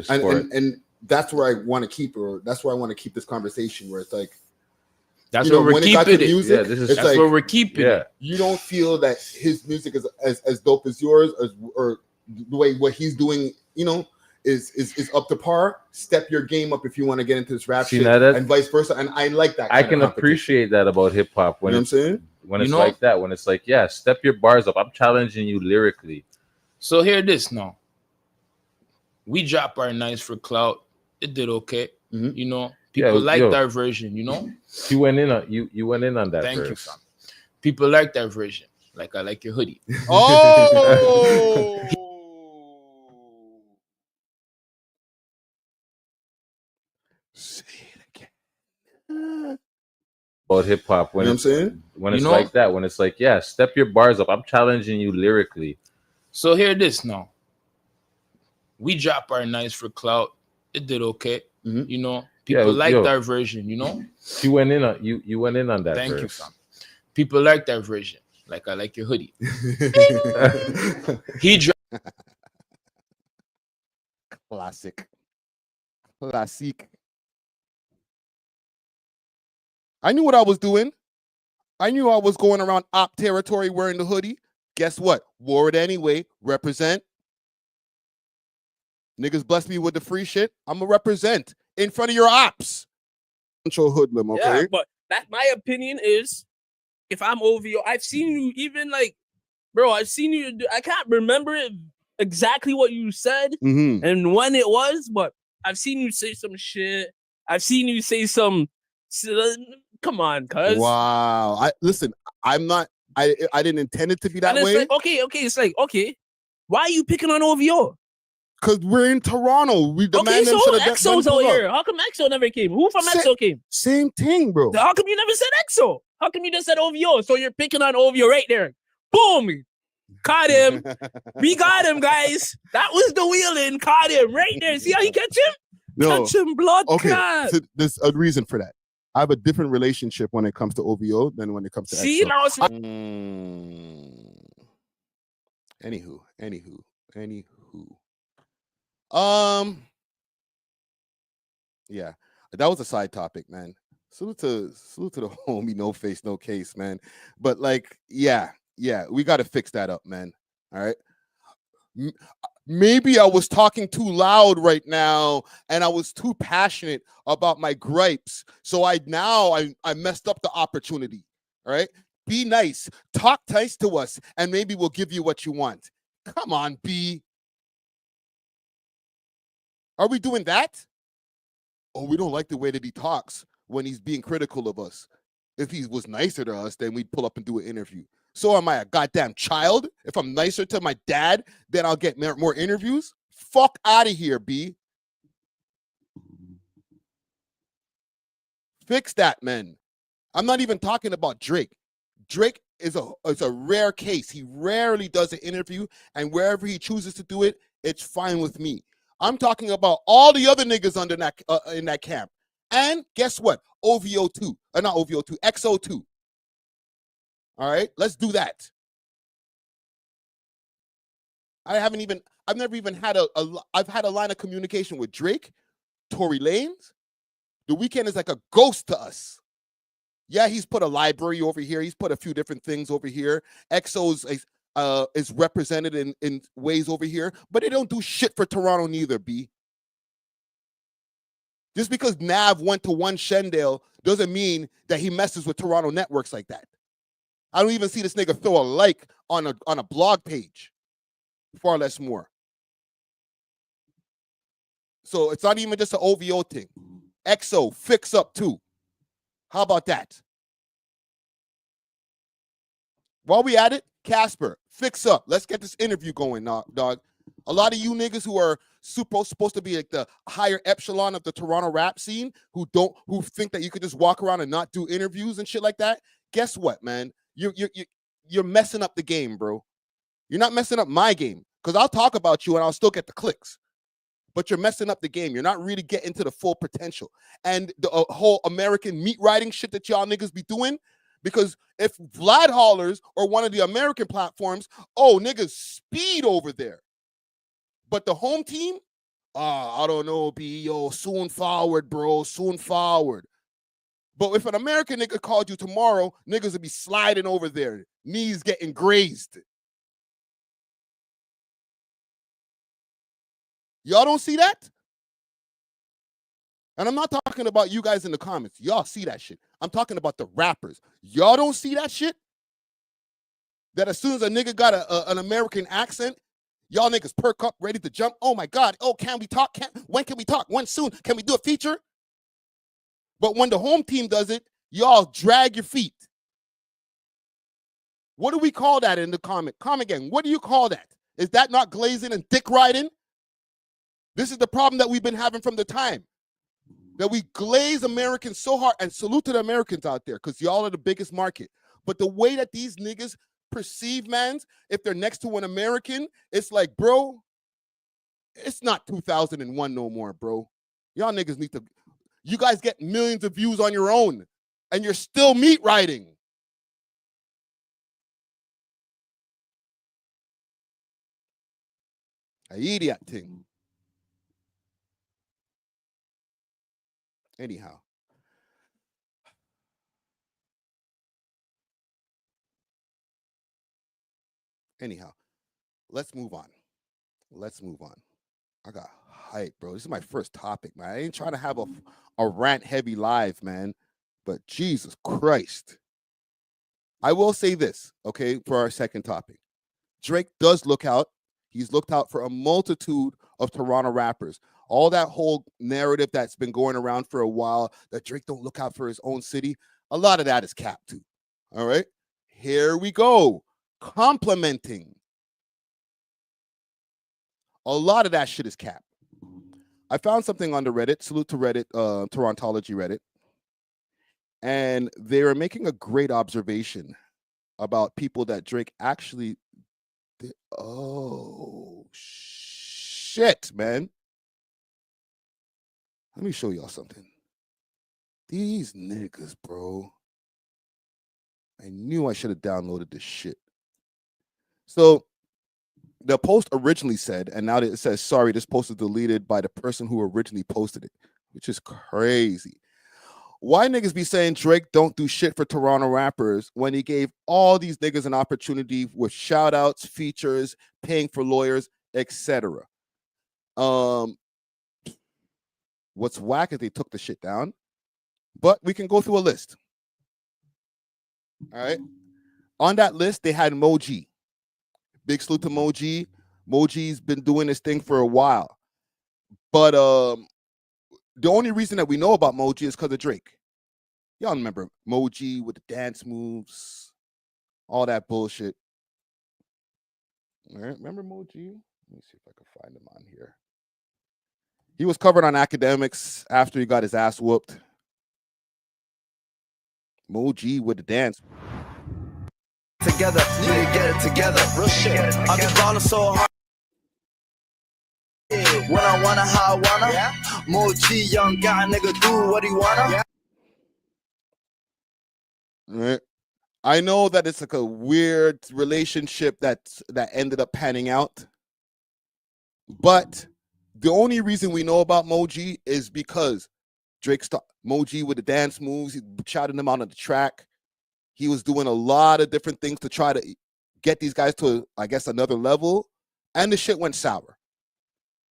And that's where I want to keep her. That's where I want to keep this conversation where it's like, that's where we're keeping it. Music, that's like, where we're keeping it. You don't feel that his music is as dope as yours, or the way what he's doing, is up to par. Step your game up if you want to get into this rap shit, and vice versa. And I like that. I can appreciate that about hip hop when it's when it's like that. When it's like, yeah, step your bars up. I'm challenging you lyrically. So hear this now. We drop our nights for clout. It did okay. Mm-hmm. People like that version, You went in on you went in on that. Thank you, fam. People like that version. Like I like your hoodie. Oh. about hip hop when you know what I'm saying? When it's like that, when it's like, yeah, step your bars up. I'm challenging you lyrically. So hear this now. We drop our nights for clout. It did okay. Mm-hmm. You know, people liked our version, you know. You went in on you went in on that. Thank verse. you, fam. People like that version. Like I like your hoodie. He dropped Classic. I knew what I was doing. I knew I was going around op territory wearing the hoodie. Guess what? Wore it anyway. Represent. Niggas blessed me with the free shit. I'm going to represent in front of your ops. Control hoodlum, okay? Yeah, but that my opinion is, if I'm OVO, I've seen you even like, bro, I've seen you do, I can't remember it exactly what you said and when it was, but I've seen you say some shit. I've seen you say some, come on, cuz. Wow. Listen, I'm not, I didn't intend it to be that and it's way. like, it's like, okay, why are you picking on OVO? Because we're in Toronto. We demand them so to the EXO's out here. How come EXO never came? Who from EXO came? Same thing, bro. How come you never said EXO? How come you just said OVO? So you're picking on OVO right there. Boom. Caught him. We got him, guys. That was the wheeling. Caught him right there. See how he catch him? No. Catch him, blood. Okay, so there's a reason for that. I have a different relationship when it comes to OVO than when it comes to See, EXO. now it's Anywho. Yeah, that was a side topic, man. Salute to the homie, no face, no case, man. But like, yeah, we got to fix that up, man. All right. Maybe I was talking too loud right now, and I was too passionate about my gripes. So I messed up the opportunity. All right. Be nice, talk nice to us, and maybe we'll give you what you want. Come on, B. Are we doing that? Oh, we don't like the way that he talks when he's being critical of us. If he was nicer to us, then we'd pull up and do an interview. So am I a goddamn child? If I'm nicer to my dad, then I'll get more interviews? Fuck out of here, B. Fix that, man. I'm not even talking about Drake. Drake is a rare case. He rarely does an interview, and wherever he chooses to do it, it's fine with me. I'm talking about all the other niggas under that in that camp. And guess what? OVO 2. Not OVO 2, XO 2. All right, let's do that. I've never even had I've had a line of communication with Drake, Tory Lanez. The Weeknd is like a ghost to us. Yeah, he's put a library over here. He's put a few different things over here. XO is represented in ways over here, but they don't do shit for Toronto neither, B. Just because Nav went to one Shendale doesn't mean that he messes with Toronto networks like that. I don't even see this nigga throw a like on a blog page, far less more. So it's not even just an OVO thing. XO, fix up too. How about that? While we at it, Casper, fix up. Let's get this interview going, dog. A lot of you niggas who are supposed to be like the higher echelon of the Toronto rap scene, who think that you could just walk around and not do interviews and shit like that. Guess what, man? You're messing up the game, bro. You're not messing up my game, because I'll talk about you and I'll still get the clicks. But you're messing up the game. You're not really getting to the full potential. And the whole American meat riding shit that y'all niggas be doing, because if Vlad Hollers or one of the American platforms, oh, niggas speed over there. But the home team, I don't know, soon forward, bro, soon forward. But if an American nigga called you tomorrow, niggas would be sliding over there, knees getting grazed. Y'all don't see that? And I'm not talking about you guys in the comments. Y'all see that shit. I'm talking about the rappers. Y'all don't see that shit? That as soon as a nigga got an American accent, y'all niggas perk up, ready to jump. Oh my God. Oh, can we talk? When can we talk? When soon? Can we do a feature? But when the home team does it, y'all drag your feet. What do we call that in the comment? Comment gang. What do you call that? Is that not glazing and dick riding? This is the problem that we've been having from the time. that we glaze Americans so hard, and salute to the Americans out there, because y'all are the biggest market. But the way that these niggas perceive mans, if they're next to an American, it's like, bro, it's not 2001 no more, bro. Y'all niggas need to, you guys get millions of views on your own, and you're still meat riding. I idiot thing. Anyhow. Let's move on. I got hype, bro. This is my first topic, man. I ain't trying to have a rant heavy live, man. But Jesus Christ. I will say this, okay, for our second topic. Drake does look out. He's looked out for a multitude of Toronto rappers. All that whole narrative that's been going around for a while, that Drake don't look out for his own city, a lot of that is cap too. All right? Here we go. Complimenting. A lot of that shit is cap. I found something on the Reddit. Salute to Reddit, Torontology Reddit. And they were making a great observation about people that Drake actually did. Oh, shit, man. Let me show y'all something. These niggas, bro. I knew I should have downloaded this shit. So the post originally said, and now it says, sorry, this post is deleted by the person who originally posted it, which is crazy. Why niggas be saying Drake don't do shit for Toronto rappers when he gave all these niggas an opportunity with shout outs, features, paying for lawyers, etc. What's whack is they took the shit down, but we can go through a list. All right. On that list, they had Moji. Big salute to Moji. Moji's been doing this thing for a while. But the only reason that we know about Moji is because of Drake. Y'all remember Moji with the dance moves, all that bullshit. All right, remember Moji? Let me see if I can find him on here. He was covered on Academics after he got his ass whooped. Moji with the dance. Together, you get it together. Real shit. I've been balling so hard. When I wanna, how I wanna. Yeah. Moji, young guy, nigga, do what he wanna. Yeah. Right. I know that it's like a weird relationship that ended up panning out, but the only reason we know about Moji is because Drake stopped Moji with the dance moves. He shouted them out on the track. He was doing a lot of different things to try to get these guys to, I guess, another level, and the shit went sour.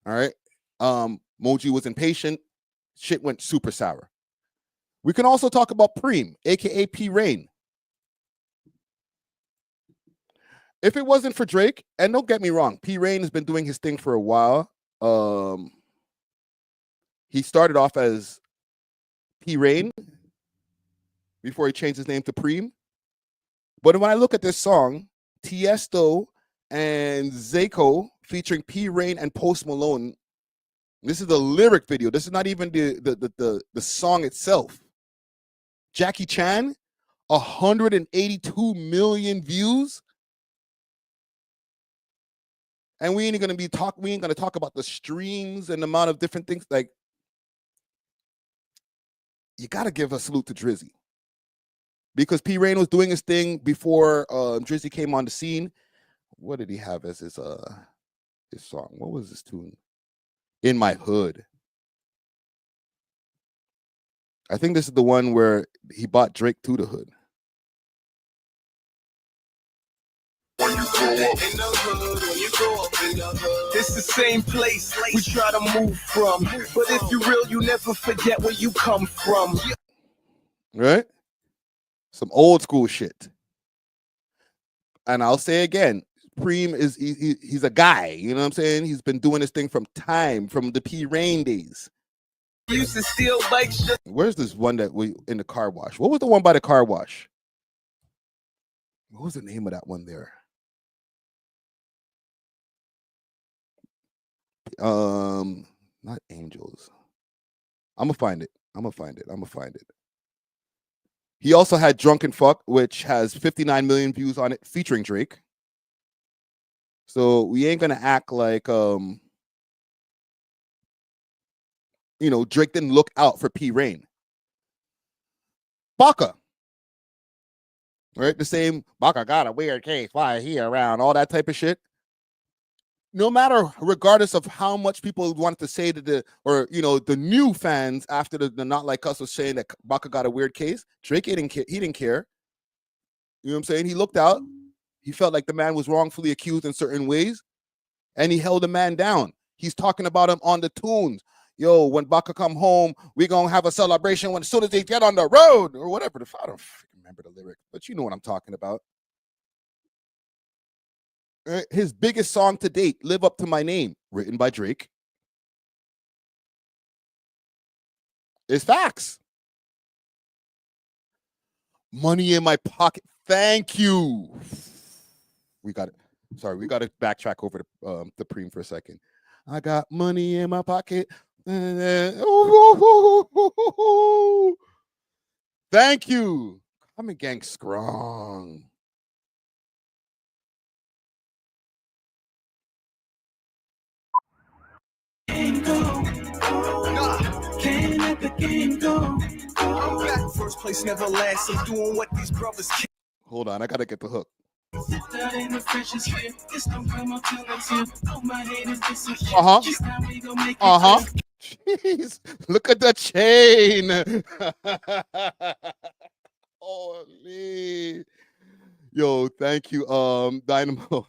All right. Moji was impatient. Shit went super sour. We can also talk about Preem, aka P Rain. If it wasn't for Drake, and don't get me wrong, P Rain has been doing his thing for a while. He started off as P Rain before he changed his name to Preem. But when I look at this song, Tiesto and Zayko featuring P Rain and Post Malone, this is the lyric video. This is not even the song itself. Jackie Chan, 182 million views. And we ain't gonna talk about the streams and the amount of different things. Like, you gotta give a salute to Drizzy. Because P Rain was doing his thing before Drizzy came on the scene. What did he have as his song? What was his tune? In My Hood. I think this is the one where he bought Drake to the hood. It's the same place we try to move from. But if you're real, you never forget where you come from. Right? Some old school shit. And I'll say again, Preem is he's a guy, you know what I'm saying? He's been doing this thing from the P Rain days. Used to steal bikes. Where's this one that we in the car wash? What was the one by the car wash? What was the name of that one there? Not Angels. I'm gonna find it. I'm gonna find it. He also had Drunken Fuck, which has 59 million views on it, featuring Drake. So we ain't gonna act like Drake didn't look out for P. Rain. Baka. Right? The same Baka got a weird case. Why is he around? All that type of shit. No matter, regardless of how much people wanted to say to the new fans after the Not Like Us was saying that Baka got a weird case, Drake didn't care. He didn't care. You know what I'm saying? He looked out. He felt like the man was wrongfully accused in certain ways, and he held the man down. He's talking about him on the tunes. Yo, when Baka come home, we gonna have a celebration as soon as they get on the road or whatever. I don't remember the lyric, but you know what I'm talking about. His biggest song to date, Live Up to My Name, written by Drake. It's facts. Money in My Pocket. Thank you. We got it. Sorry, we got to backtrack over to the preem for a second. I got money in my pocket. Thank you. I'm a gang strong. Can't let the game go. First place never lasts. I'm doing what these brothers can. Hold on, I gotta get the hook. Jeez, look at the chain. Holy. Yo, thank you, Dynamo.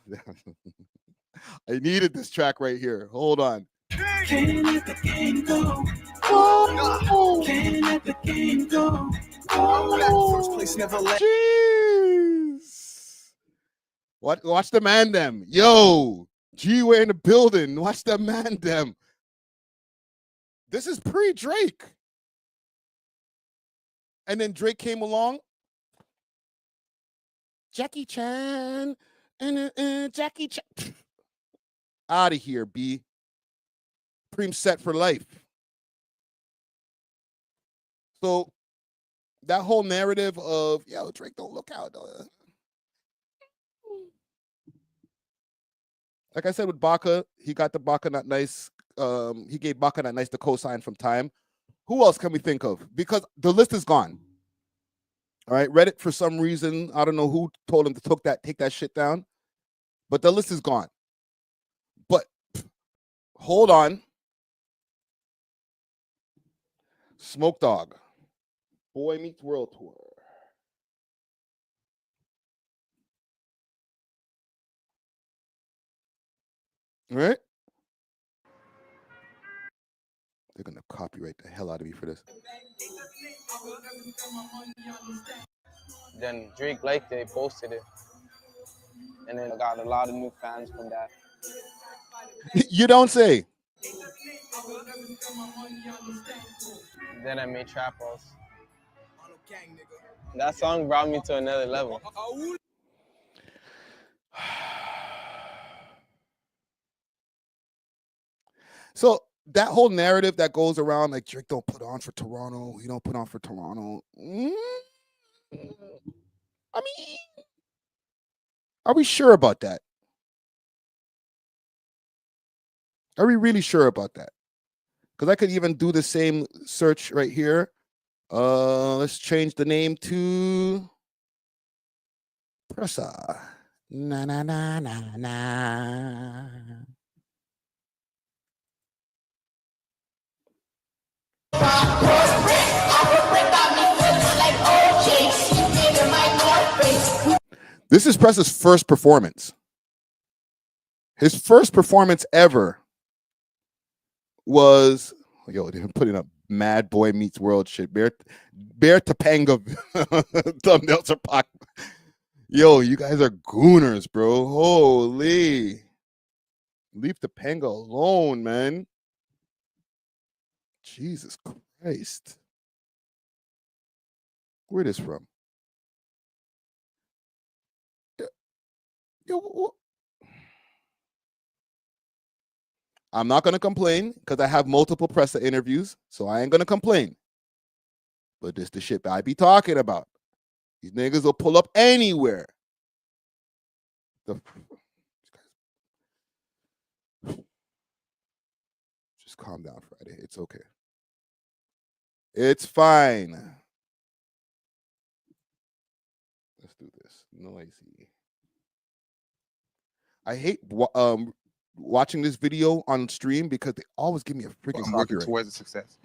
I needed this track right here. Hold on. Can't let the game go. Can't let the game go. First place never lasts. Jeez. Watch the man them. Yo, G, we're in the building. Watch the man them. This is pre-Drake. And then Drake came along. Jackie Chan. And Jackie Chan. Out of here, B. Preem set for life. So that whole narrative of, yo, Drake don't look out. Like I said with Baka, he got the Baka Not Nice. He gave Baka Not Nice the cosign from Time. Who else can we think of? Because the list is gone. All right, Reddit, for some reason, I don't know who told him to take that shit down, but the list is gone. But hold on. Smoke Dogg, Boy Meets World Tour. All right? They're going to copyright the hell out of me for this. Then Drake liked it, posted it. And then I got a lot of new fans from that. You don't say. Then I made Trap House. That song brought me to another level. So that whole narrative that goes around, like Drake don't put on for Toronto, he don't put on for Toronto. I mean, are we sure about that? Are we really sure about that? Because I could even do the same search right here. Let's change the name to Pressa. Na na na na na. This is Pressa's first performance. His first performance ever was, yo, they're putting up Mad Boy Meets World shit. Bear Topanga thumbnails are pop. Yo, you guys are gooners, bro. Holy. Leave Topanga alone, man. Jesus Christ. Where this from? Yo, I'm not gonna complain because I have multiple presser interviews, so I ain't gonna complain. But this the shit that I be talking about. These niggas will pull up anywhere. Just calm down, Friday. It's okay. It's fine. Let's do this. Noisy. I hate watching this video on stream because they always give me a freaking I'm working copyright. towards a success.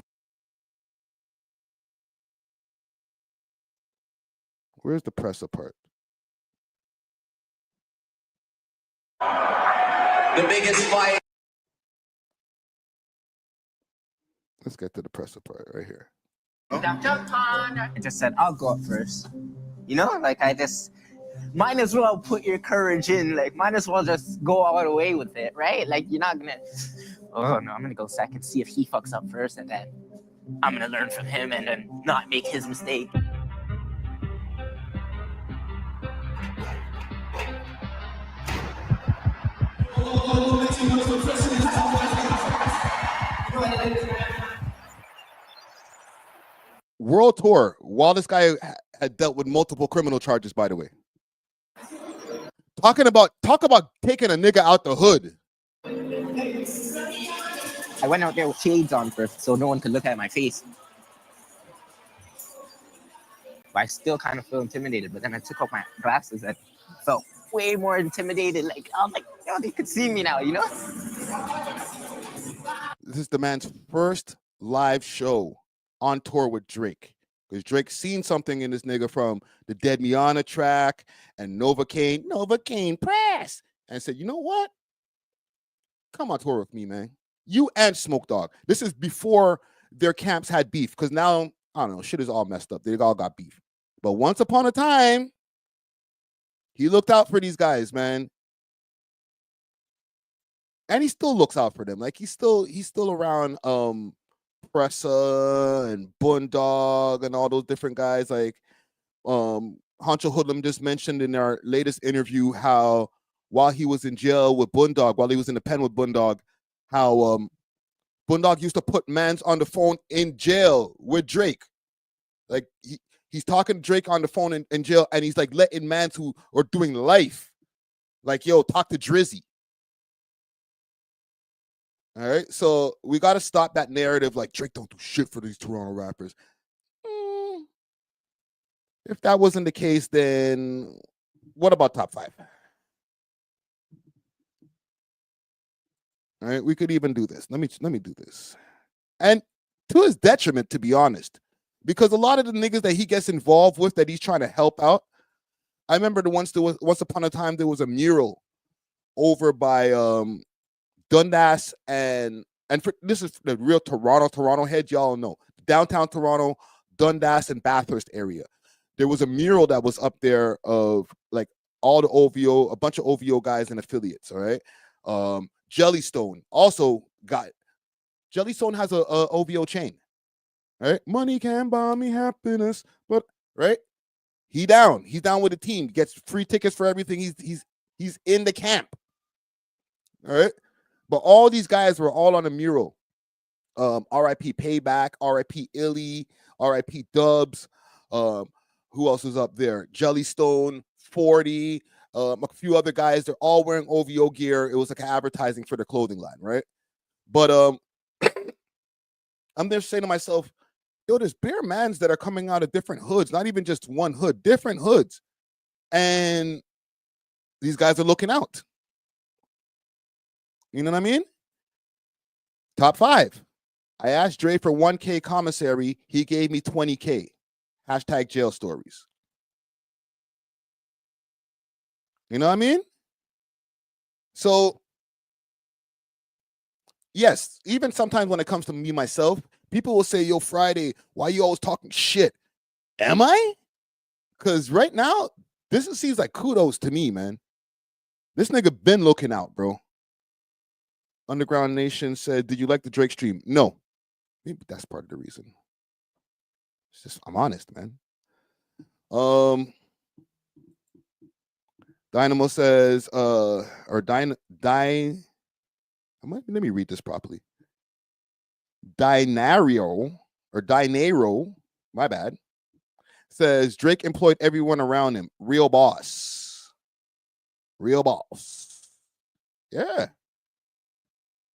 Where's the presser part? The biggest fight. Let's get to the presser part right here. I just said, I'll go up first. You know, like I just might as well put your courage in. Like, might as well just go all the way with it, right? Like, you're not gonna, oh no, I'm gonna go second, see if he fucks up first, and then I'm gonna learn from him and then not make his mistake. World tour, while this guy had dealt with multiple criminal charges, by the way. Talk about taking a nigga out the hood. I went out there with shades on first, so no one could look at my face. But I still kind of feel intimidated, but then I took off my glasses and felt way more intimidated. Like, I'm like, yo, they could see me now, you know? This is the man's first live show on tour with Drake. Because Drake seen something in this nigga from the Dead Miana track and Novocaine Press, and said, you know what? Come on tour with me, man. You and Smoke Dogg. This is before their camps had beef, because now, I don't know, shit is all messed up. They all got beef. But once upon a time, he looked out for these guys, man. And he still looks out for them. Like he's still around Pressa and Bundog and all those different guys. Like Honcho Hoodlum just mentioned in our latest interview how while he was in jail with Bundog, while he was in the pen with Bundog, how Bundog used to put mans on the phone in jail with Drake. Like he's talking to Drake on the phone in jail, and he's like letting mans who are doing life, like, yo, talk to Drizzy. All right, so we got to stop that narrative like Drake don't do shit for these Toronto rappers. If that wasn't the case, then what about top 5? All right, we could even do this. Let me do this. And to his detriment, to be honest, because a lot of the niggas that he gets involved with that he's trying to help out, I remember once upon a time there was a mural over by Dundas and this is the real Toronto heads, y'all know. Downtown Toronto, Dundas and Bathurst area. There was a mural that was up there of like all the OVO, a bunch of OVO guys and affiliates, all right? Jellystone also got, Jellystone has a OVO chain, right? Money can buy me happiness, but right? He's down with the team, gets free tickets for everything. He's in the camp, all right? But all these guys were all on a mural. R.I.P. Payback, R.I.P. Illy, R.I.P. Dubs. Who else was up there? Jellystone, 40, a few other guys. They're all wearing OVO gear. It was like an advertising for their clothing line, right? But I'm just saying to myself, yo, there's bare mans that are coming out of different hoods, not even just one hood, different hoods. And these guys are looking out. You know what I mean? Top 5. I asked Dre for 1K commissary. He gave me 20K. Hashtag jail stories. You know what I mean? So, yes, even sometimes when it comes to me, myself, people will say, yo, Friday, why you always talking shit? Am I? Because right now, this seems like kudos to me, man. This nigga been looking out, bro. Underground Nation said, did you like the Drake stream? No. Maybe that's part of the reason. It's just, I'm honest, man. Dynamo says, I Let me read this properly. Dinero, my bad, says Drake employed everyone around him. Real boss. Real boss. Yeah.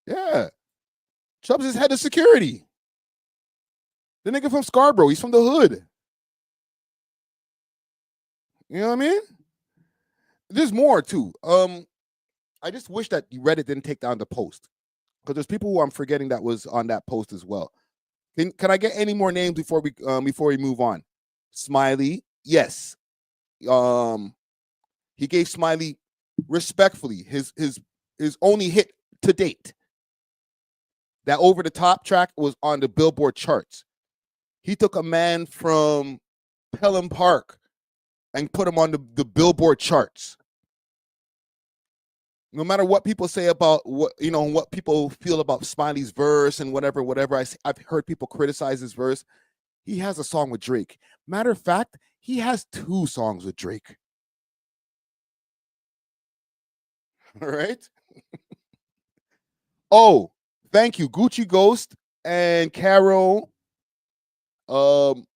Yeah. Chubbs is head of security. The nigga from Scarborough. He's from the hood. You know what I mean? There's more too. I just wish that Reddit didn't take down the post, because there's people who I'm forgetting that was on that post as well. Can I get any more names before we move on? Smiley, yes. He gave Smiley respectfully his only hit to date. That Over the Top track was on the Billboard charts. He took a man from Pelham Park and put him on the Billboard charts. No matter what people say about what people feel about Smiley's verse and whatever, I've heard people criticize his verse. He has a song with Drake. Matter of fact, he has 2 songs with Drake. All right. Oh, thank you, Gucci Ghost and Carol, and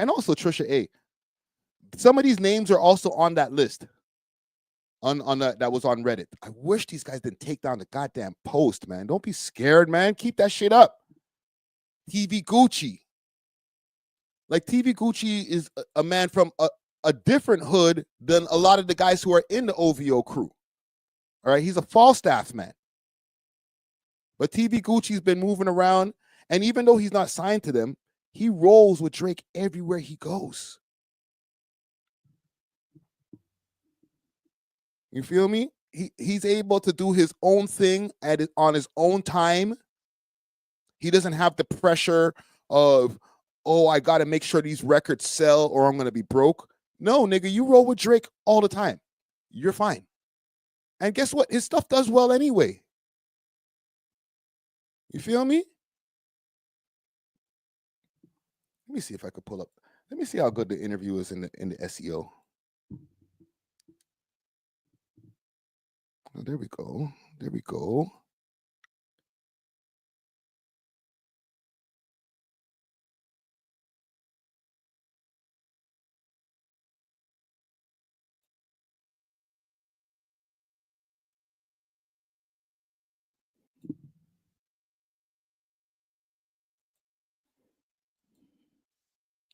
also Trisha A. Some of these names are also on that list. That was on Reddit. I wish these guys didn't take down the goddamn post, man. Don't be scared, man. Keep that shit up. TV Gucci. Like, TV Gucci is a man from a different hood than a lot of the guys who are in the OVO crew. All right, he's a Falstaff man. But TV Gucci's been moving around, and even though he's not signed to them, he rolls with Drake everywhere he goes. You feel me? He's able to do his own thing on his own time. He doesn't have the pressure of, oh, I got to make sure these records sell or I'm going to be broke. No, nigga, you roll with Drake all the time. You're fine. And guess what? His stuff does well anyway. You feel me? Let me see if I could pull up. Let me see how good the interview is in the SEO. Oh, there we go. There we go.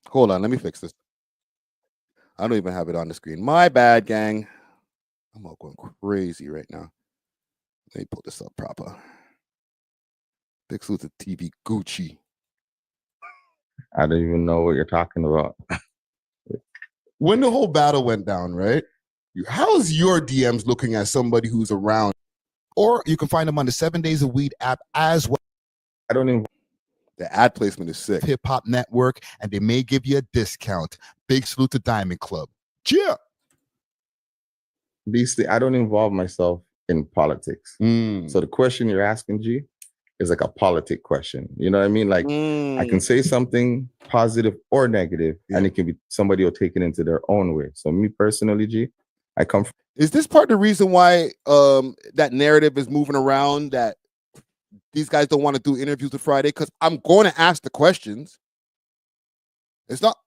Hold on, let me fix this. I don't even have it on the screen. My bad, gang. I'm all going crazy right now. Let me pull this up proper. Big salute to TV Gucci. I don't even know what you're talking about. When the whole battle went down, right? How's your DMs looking at somebody who's around? Or you can find them on the 7 Days of Weed app as well. I don't even. The ad placement is sick. Hip Hop Network, and they may give you a discount. Big salute to Diamond Club. Cheer. I don't involve myself in politics. So the question you're asking, G, is like a politic question. You know what I mean? Like, I can say something positive or negative, and it can be somebody will take it into their own way. So me personally, G, I come from. Is this part of the reason why that narrative is moving around that these guys don't want to do interviews with Friday? Because I'm going to ask the questions. It's not,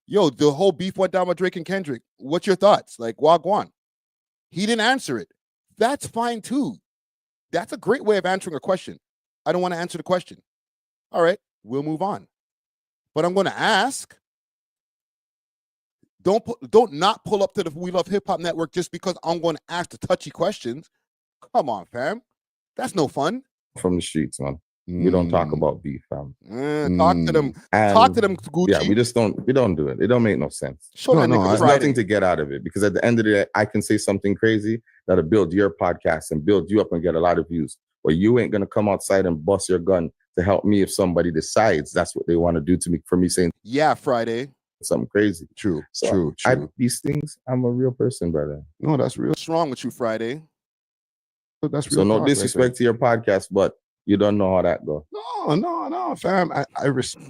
the whole beef went down with Drake and Kendrick. What's your thoughts? Like, Wagwan. He didn't answer it. That's fine too. That's a great way of answering a question. I don't want to answer the question. All right, we'll move on. But I'm going to ask. Don't not pull up to the We Love Hip Hop Network just because I'm going to ask the touchy questions. Come on, fam. That's no fun. From the streets, man. We don't talk about beef, fam. Talk to them. Talk to them, Gucci. Yeah, we don't do it. It don't make no sense. There's nothing to get out of it, because at the end of the day, I can say something crazy that'll build your podcast and build you up and get a lot of views. But you ain't gonna come outside and bust your gun to help me if somebody decides that's what they want to do to me for me saying, yeah, Friday. Something crazy. True. These things, I'm a real person, brother. No, that's real. What's wrong with you, Friday? That's real. So no disrespect to your podcast, but you don't know how that goes. No, fam. I respect.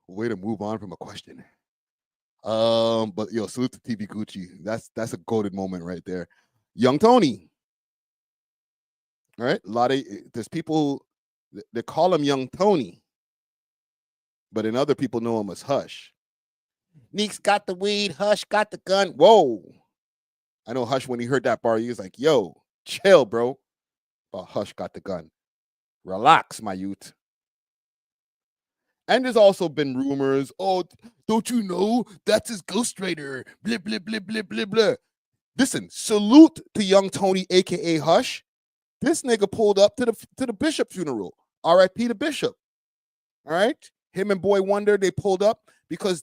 Way to move on from a question. But yo, salute to TV Gucci. That's a golden moment right there. Young Tony. All right, there's people they call him Young Tony, but then other people know him as Hush. Neek's got the weed, Hush got the gun. Whoa. I know Hush, when he heard that bar, he was like, yo, chill, bro. But Hush got the gun. Relax, my youth. And there's also been rumors, oh, don't you know that's his ghostwriter? Blah, blah, blah, blah, blah, blah. Listen, salute to Young Tony, a.k.a. Hush. This nigga pulled up to the Bishop funeral. R.I.P. the Bishop. All right? Him and Boy Wonder, they pulled up because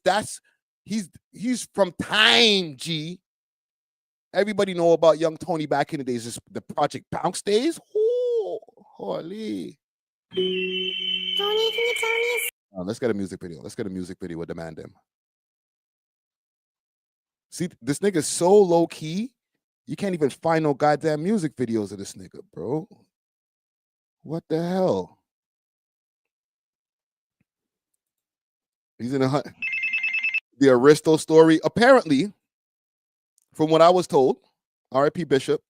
he's from time, G. Everybody know about Young Tony back in the days, just the Project Bounce days. Ooh, holy. Tony, can you tell me? Let's get a music video. Let's get a music video with the man them. See, this nigga's so low key, you can't even find no goddamn music videos of this nigga, bro. What the hell? He's in the Aristo story. Apparently, from what I was told, R.I.P. Bishop,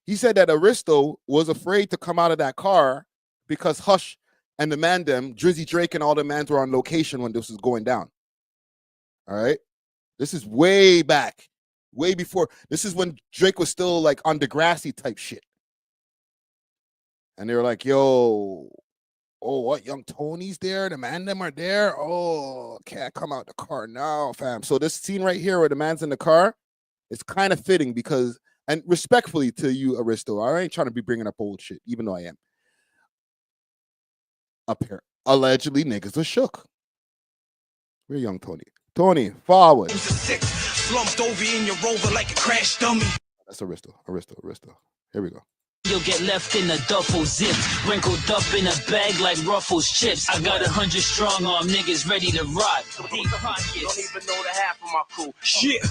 he said that Aristo was afraid to come out of that car because Hush and the man them, Drizzy Drake and all the mans were on location when this was going down. All right? This is way back, way before. This is when Drake was still like on Degrassi type shit. And they were like, yo, oh, what, Young Tony's there? The man them are there? Oh, can't come out the car now, fam. So this scene right here where the man's in the car, it's kind of fitting because, and respectfully to you, Aristo, I ain't trying to be bringing up old shit, even though I am. Up here, allegedly niggas are shook. Where Young Tony? Tony, forward. Slumped over in your rover like a crash dummy. That's Aristo. Here we go. You'll get left in a duffel zip, wrinkled up in a bag like Ruffles chips. I got 100 strong arm niggas ready to rock. Deep pockets. Don't even know the half of my crew. Shit.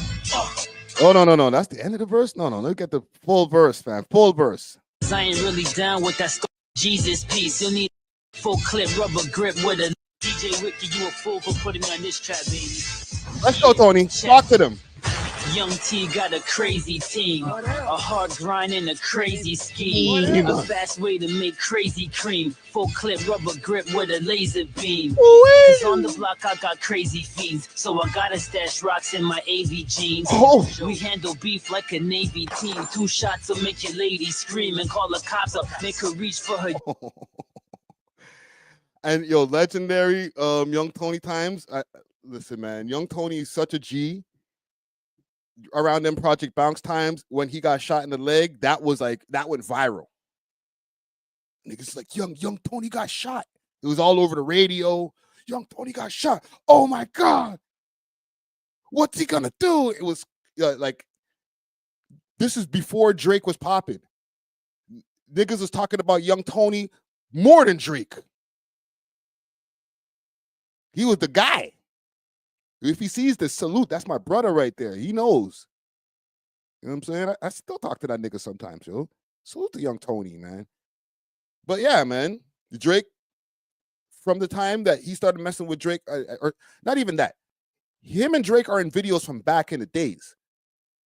Oh, no. That's the end of the verse? No. Let's get the full verse, fam. Full verse. I ain't really down with that Jesus piece. You'll need full clip rubber grip with a DJ Wiki. You a fool for putting me on this track, baby. Let's go, Tony. Talk to them. Young T got a crazy team, a hard grind and a crazy scheme, a fast way to make crazy cream, full clip rubber grip with a laser beam. Cause on the block I got crazy fiends, so I gotta stash rocks in my AV jeans. We handle beef like a Navy team, 2 shots will make your lady scream and call the cops up, make her reach for her. And yo, legendary Young Tony times. Listen, man, Young Tony is such a G. Around them Project Bounce times when he got shot in the leg, that went viral. Niggas like, young Tony got shot. It was all over the radio. Young Tony got shot. Oh my God. What's he gonna do? It was like, this is before Drake was popping. Niggas was talking about Young Tony more than Drake. He was the guy. If he sees this, salute. That's my brother right there. He knows. You know what I'm saying? I still talk to that nigga sometimes, yo. Salute to Young Tony, man. But yeah, man. Drake, from the time that he started messing with Drake, or not even that. Him and Drake are in videos from back in the days.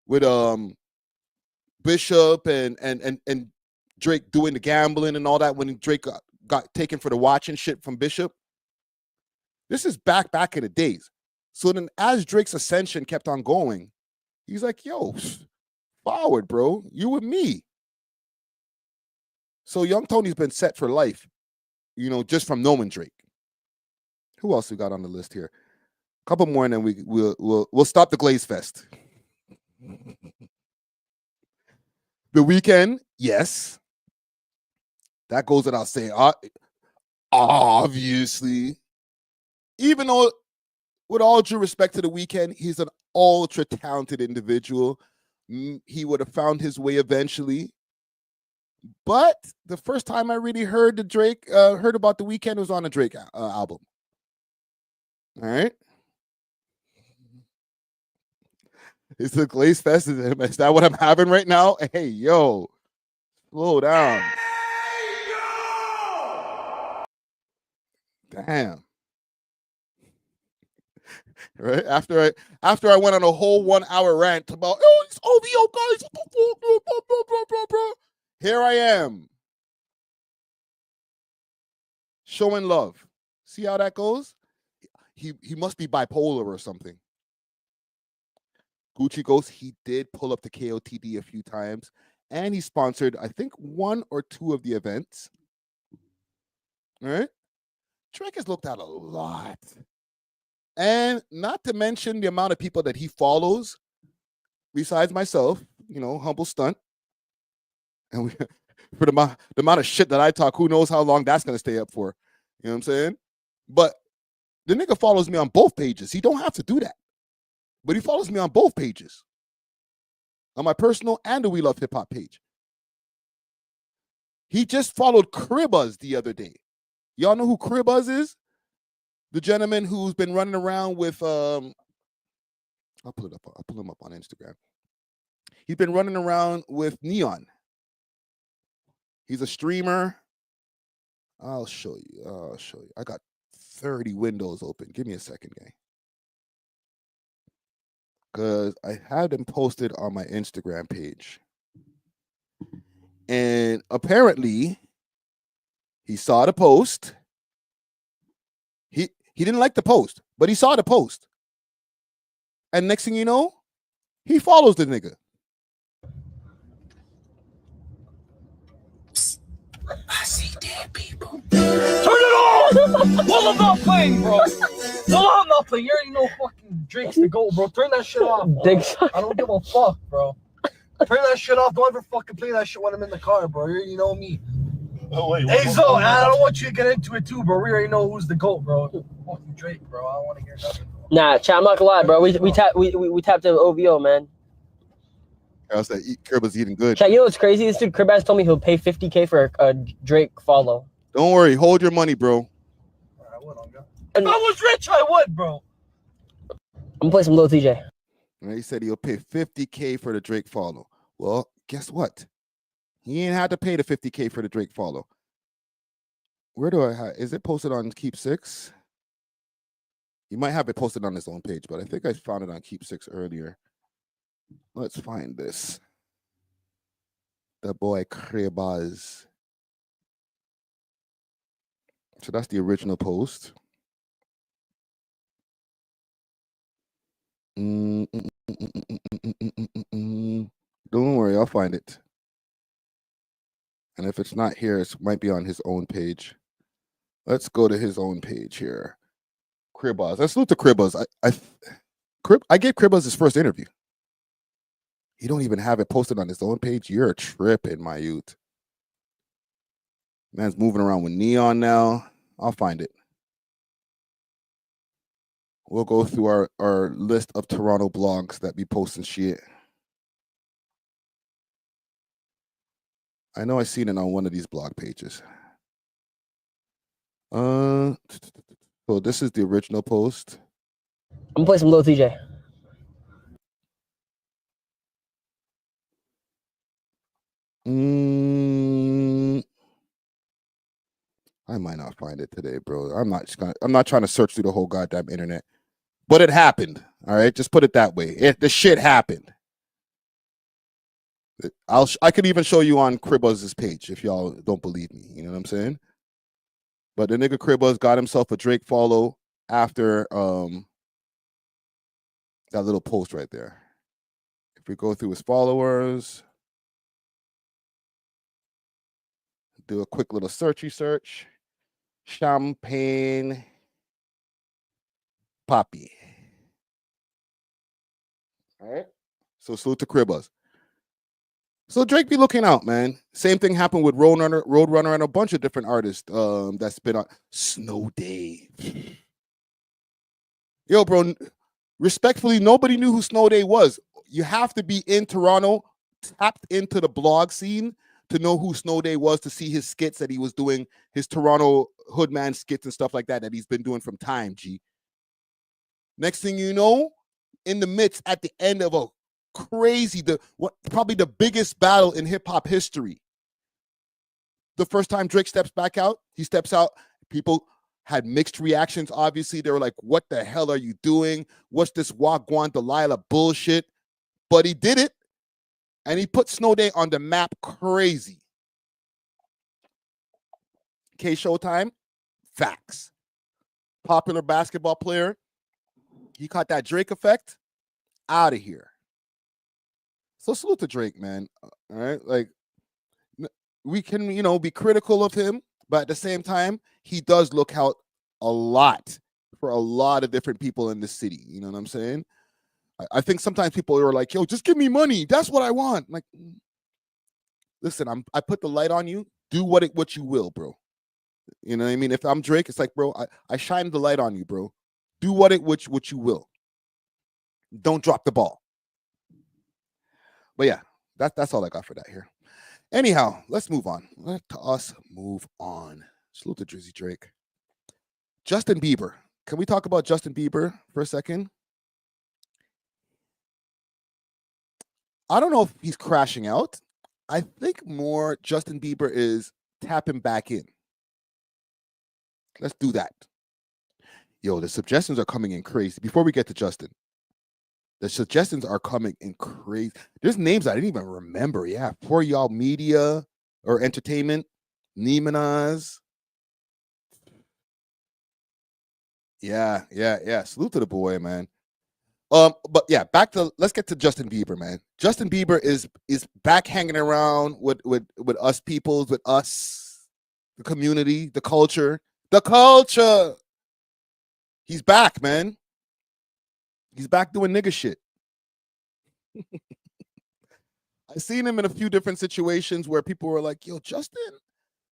With Bishop and Drake doing the gambling and all that when Drake got taken for the watch and shit from Bishop. This is back in the days. So then as Drake's ascension kept on going, he's like, yo, forward, bro. You with me. So Young Tony's been set for life, you know, just from knowing Drake. Who else we got on the list here? A couple more and then we'll stop the Glaze Fest. The Weeknd, yes. That goes without saying. Obviously. Even though, with all due respect to The Weeknd, he's an ultra talented individual. He would have found his way eventually. But the first time I really heard heard about The Weeknd was on a Drake album. All right. Is the Glaze Fest? Is that what I'm having right now? Hey, yo, slow down. Damn. Right after I went on a whole 1 hour rant about these OVO guys, here I am showing love. See how that goes? He must be bipolar or something. Gucci goes, he did pull up the KOTD a few times, and he sponsored, I think, 1 or 2 of the events. All right? Drake has looked at a lot. And not to mention the amount of people that he follows, besides myself, humble stunt. And for the amount of shit that I talk, who knows how long that's going to stay up for. You know what I'm saying? But the nigga follows me on both pages. He don't have to do that. But he follows me on both pages. On my personal and the We Love Hip Hop page. He just followed Cribbuz the other day. Y'all know who Cribbuz is? The gentleman who's been running around with I'll pull him up on Instagram. He's been running around with Neon. He's a streamer. I'll show you. I got 30 windows open. Give me a second, gang. Because I had them posted on my Instagram page. And apparently, he saw the post. He didn't like the post, but he saw the post. And next thing you know, he follows the nigga. I see dead people. Turn it off! Well, I'm not playing, bro. No, I'm not playing. You already know fucking Drake's the GOAT, bro. Turn that shit off, bro. I don't give a fuck, bro. Turn that shit off. Don't ever fucking play that shit when I'm in the car, bro. You know me. Oh, wait, hey, Zo, I don't want you to get into it too, bro. We already know who's the GOAT, bro. Fucking Drake, bro. I don't want to hear nothing. Nah, chat, I'm not gonna lie, bro. We tapped the OVO, man. I was like, Cribbuz eating good. Chat, you know what's crazy? This dude Cribbaz told me he'll pay $50K for a Drake follow. Don't worry, hold your money, bro. If I was rich, I would, bro. I'm gonna play some Lil TJ. And he said he'll pay $50K for the Drake follow. Well, guess what? He ain't had to pay the $50K for the Drake follow. Where do I have? Is it posted on Keep 6? He might have it posted on his own page, but I think I found it on Keep 6 earlier. Let's find this. The boy Cribbuz. So that's the original post. Don't worry, I'll find it. And if it's not here, it might be on his own page. Let's go to his own page here. Cribbuz. Let's look to Cribbuz. I gave Cribbuz his first interview. He don't even have it posted on his own page. You're a tripping, my youth. Man's moving around with Neon now. I'll find it. We'll go through our list of Toronto blogs that be posting shit. I know I seen it on one of these blog pages. So this is the original post. I'm gonna play some Lil TJ. I might not find it today, bro. I'm not trying to search through the whole goddamn internet. But it happened. All right, just put it that way. The shit happened. I could even show you on Cribbuz's page if y'all don't believe me. You know what I'm saying? But the nigga Cribbuz got himself a Drake follow after that little post right there. If we go through his followers, do a quick little searchy search. Champagne Poppy. All right. So salute to Cribbuz. So Drake be looking out, man. Same thing happened with Roadrunner and a bunch of different artists that's been on. Snow Day. Yo, bro, respectfully, nobody knew who Snow Day was. You have to be in Toronto, tapped into the blog scene to know who Snow Day was, to see his skits that he was doing, his Toronto Hoodman skits and stuff like that he's been doing from time, G. Next thing you know, in the midst, at the end of a crazy, probably the biggest battle in hip-hop history. The first time Drake steps back out, he steps out, people had mixed reactions. Obviously, they were like, "What the hell are you doing? What's this Wagwan Delilah bullshit?" But he did it, and he put Snow Day on the map. Crazy. K Showtime, facts. Popular basketball player. He caught that Drake effect. Out of here. So salute to Drake, man. All right, like we can, be critical of him, but at the same time, he does look out a lot for a lot of different people in the city. You know what I'm saying? I think sometimes people are like, "Yo, just give me money. That's what I want." Like, listen, I put the light on you. Do what you will, bro. You know what I mean? If I'm Drake, it's like, bro, I shine the light on you, bro. Do what you will. Don't drop the ball. But yeah, that's all I got for that here. Anyhow, let's move on. Let us move on. Salute to Drizzy Drake. Justin Bieber. Can we talk about Justin Bieber for a second? I don't know if he's crashing out. I think more Justin Bieber is tapping back in. Let's do that. Yo, the suggestions are coming in crazy. Before we get to Justin, the suggestions are coming in crazy. There's names I didn't even remember. Yeah, For Y'all Media or Entertainment, Nimanaz. Yeah. Salute to the boy, man. But yeah, let's get to Justin Bieber, man. Justin Bieber is back hanging around with us peoples, with us, the community, the culture. He's back, man. He's back doing nigga shit. I've seen him in a few different situations where people were like, "Yo, Justin,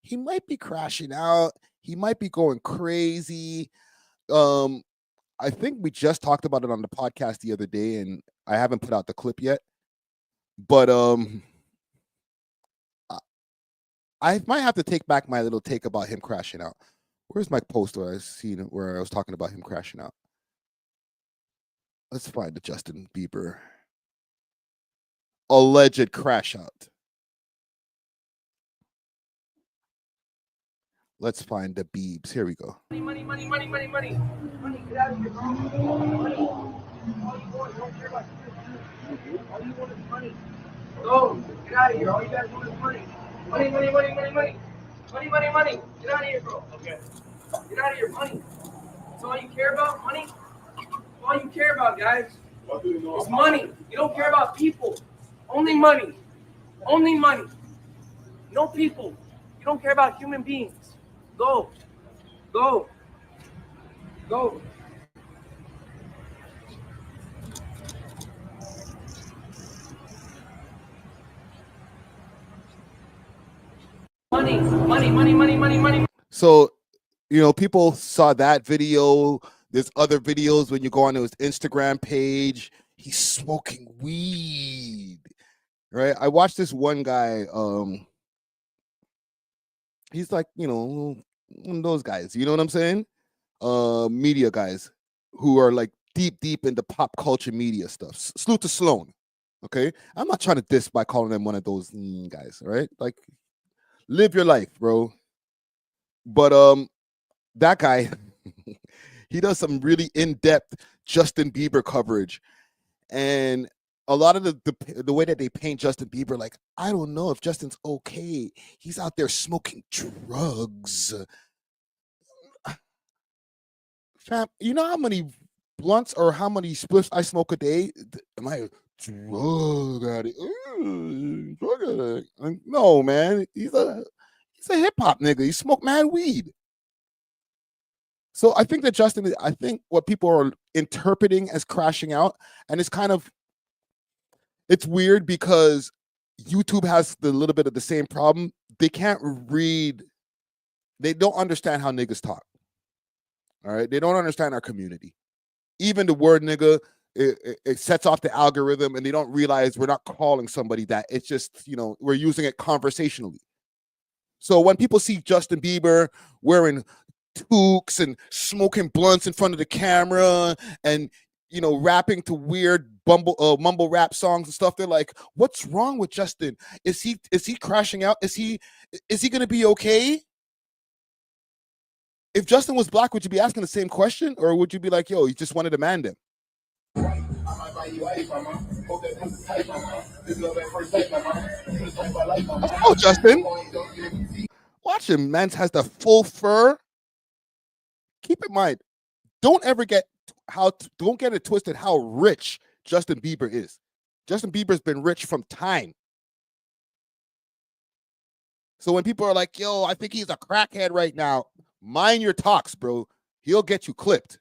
he might be crashing out. He might be going crazy." I think we just talked about it on the podcast the other day, and I haven't put out the clip yet. But I might have to take back my little take about him crashing out. Where's my post where I was talking about him crashing out? Let's find the Justin Bieber alleged crash out. Let's find the Biebs. Here we go. Money. Get out of here, bro. Money. All you boys don't care about you. All you want is money. Go. Get out of here. All you guys want is money. Money. Get out of here, bro. Okay. Get out of here, money. That's all you care about, money? That's all you care about, guys. It's money. You don't care about people. Only money. No people. You don't care about human beings. Go. Money. So, people saw that video. There's other videos when you go on his Instagram page. He's smoking weed, right? I watched this one guy. He's like, one of those guys. You know what I'm saying? Media guys who are like deep into pop culture media stuff. Salute to Sloan. Okay, I'm not trying to diss by calling him one of those guys, right? Like, live your life, bro. But that guy, he does some really in-depth Justin Bieber coverage, and a lot of the way that they paint Justin Bieber, like, I don't know if Justin's okay. He's out there smoking drugs. Fam, you know how many blunts or how many spliffs I smoke a day? Am I a drug addict? Drug addict? No, man. He's a hip hop nigga. He smoked mad weed. So I think that Justin, I think what people are interpreting as crashing out, and it's weird because YouTube has the little bit of the same problem. They can't read. They don't understand how niggas talk. All right. They don't understand our community. Even the word nigga, it sets off the algorithm, and they don't realize we're not calling somebody that. It's just, we're using it conversationally. So when people see Justin Bieber wearing toques and smoking blunts in front of the camera and, rapping to weird mumble rap songs and stuff, they're like, what's wrong with Justin? Is he crashing out? Is he going to be okay? If Justin was black, would you be asking the same question, or would you be like, yo, he just wanted to demand him? Oh, Justin. Watch him. Man has the full fur. Keep in mind, don't get it twisted how rich Justin Bieber is. Justin Bieber's been rich from time. So when people are like, yo, I think he's a crackhead right now, mind your talks, bro. He'll get you clipped.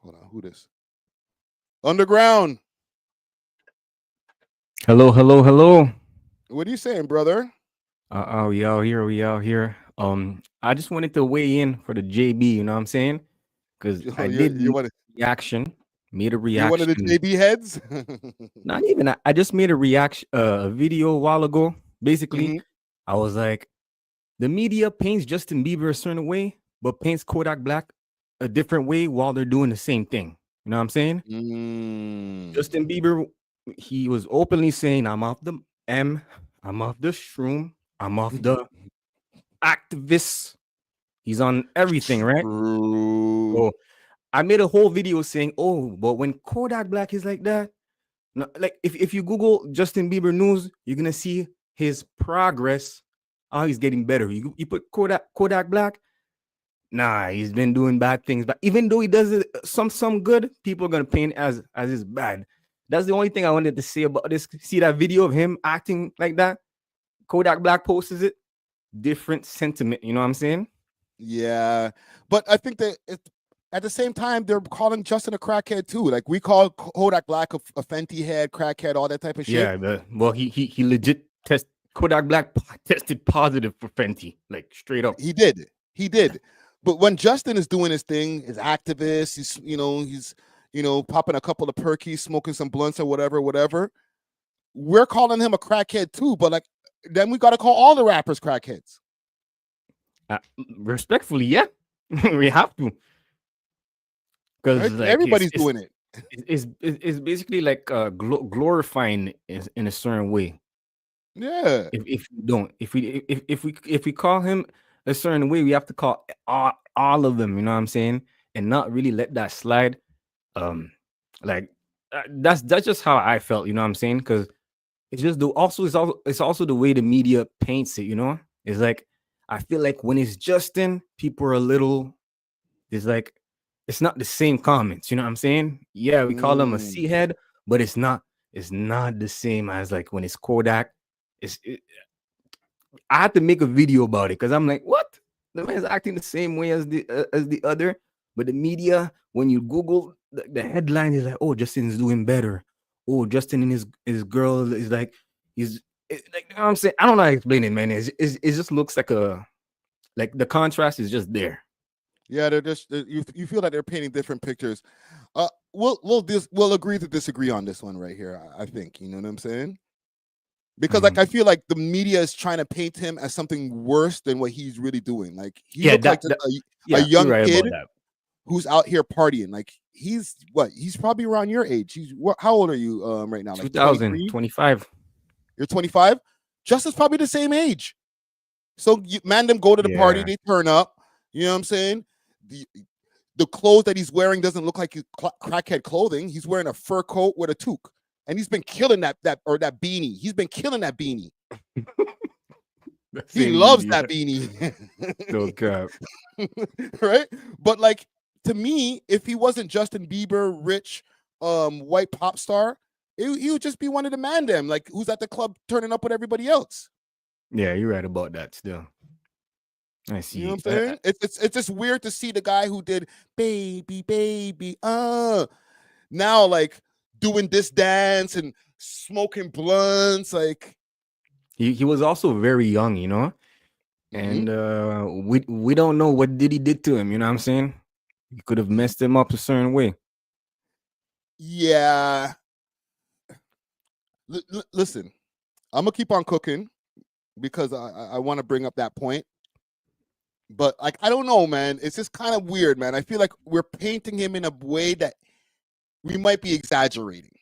Hold on, who this? Underground. Hello. What are you saying, brother? We out here. I just wanted to weigh in for the JB, you know what I'm saying? Because I did reaction, made a reaction. You're one of the JB heads? Not even. I just made a reaction, a video a while ago. Basically, I was like, the media paints Justin Bieber a certain way, but paints Kodak Black a different way while they're doing the same thing. You know what I'm saying? Justin Bieber, he was openly saying, I'm off the M, I'm off the shroom, I'm off the activists. He's on everything, right? So I made a whole video saying, oh, but when Kodak Black is like that, no, like if you Google Justin Bieber news, you're gonna see his progress. Oh, he's getting better. You put Kodak Black, nah, he's been doing bad things. But even though he does it, some good, people are gonna paint as his bad. That's the only thing I wanted to say about this. See that video of him acting like that? Kodak Black posts it. Different sentiment, you know what I'm saying? Yeah, but I think that at the same time they're calling Justin a crackhead too. Like we call Kodak Black a Fenty head, crackhead, all that type of shit. Yeah, he legit Kodak Black tested positive for Fenty, like straight up. He did. But when Justin is doing his thing, his activist, he's popping a couple of perkies, smoking some blunts or whatever. We're calling him a crackhead too, but like then we got to call all the rappers crackheads. Respectfully, yeah, we have to, because like, everybody's doing it. It's basically like glorifying in a certain way. Yeah. If we call him a certain way, we have to call all of them. You know what I'm saying, and not really let that slide. That's just how I felt. You know what I'm saying, because it's just it's also the way the media paints it. You know, it's like I feel like when it's Justin, people are a little. It's like it's not the same comments. You know what I'm saying? Yeah, we call him a C head, but it's not the same as like when it's Kodak. I had to make a video about it because I'm like, what? The man's acting the same way as the other, but the media, when you Google the headline, is like, oh, Justin's doing better. Oh, Justin and his girl is like, like, you know what I'm saying? I don't know how to explain it, man. It just looks like the contrast is just there. Yeah, they're just you feel like they're painting different pictures. We'll agree to disagree on this one right here. I think, you know what I'm saying? Because like I feel like the media is trying to paint him as something worse than what he's really doing. Like he looks like a young kid who's out here partying. Like he's probably around your age. How old are you right now? Like 25. You're 25. Justin's probably the same age. So them go to the party, they turn up. You know what I'm saying? The clothes that he's wearing doesn't look like crackhead clothing. He's wearing a fur coat with a toque. And he's been killing that beanie. He's been killing that beanie. He loves that beanie. No cap. Right? But like to me, if he wasn't Justin Bieber, rich, white pop star, he would just be one of the them, like who's at the club turning up with everybody else. Yeah, you're right about that still. I see. You know what I'm saying? It's just weird to see the guy who did baby, now like doing this dance and smoking blunts. Like he was also very young, you know, and we don't know what he did to him. You know what I'm saying? He could have messed him up a certain way. Yeah. Listen, I'm gonna keep on cooking because I want to bring up that point. But like I don't know, man. It's just kind of weird, man. I feel like we're painting him in a way that we might be exaggerating.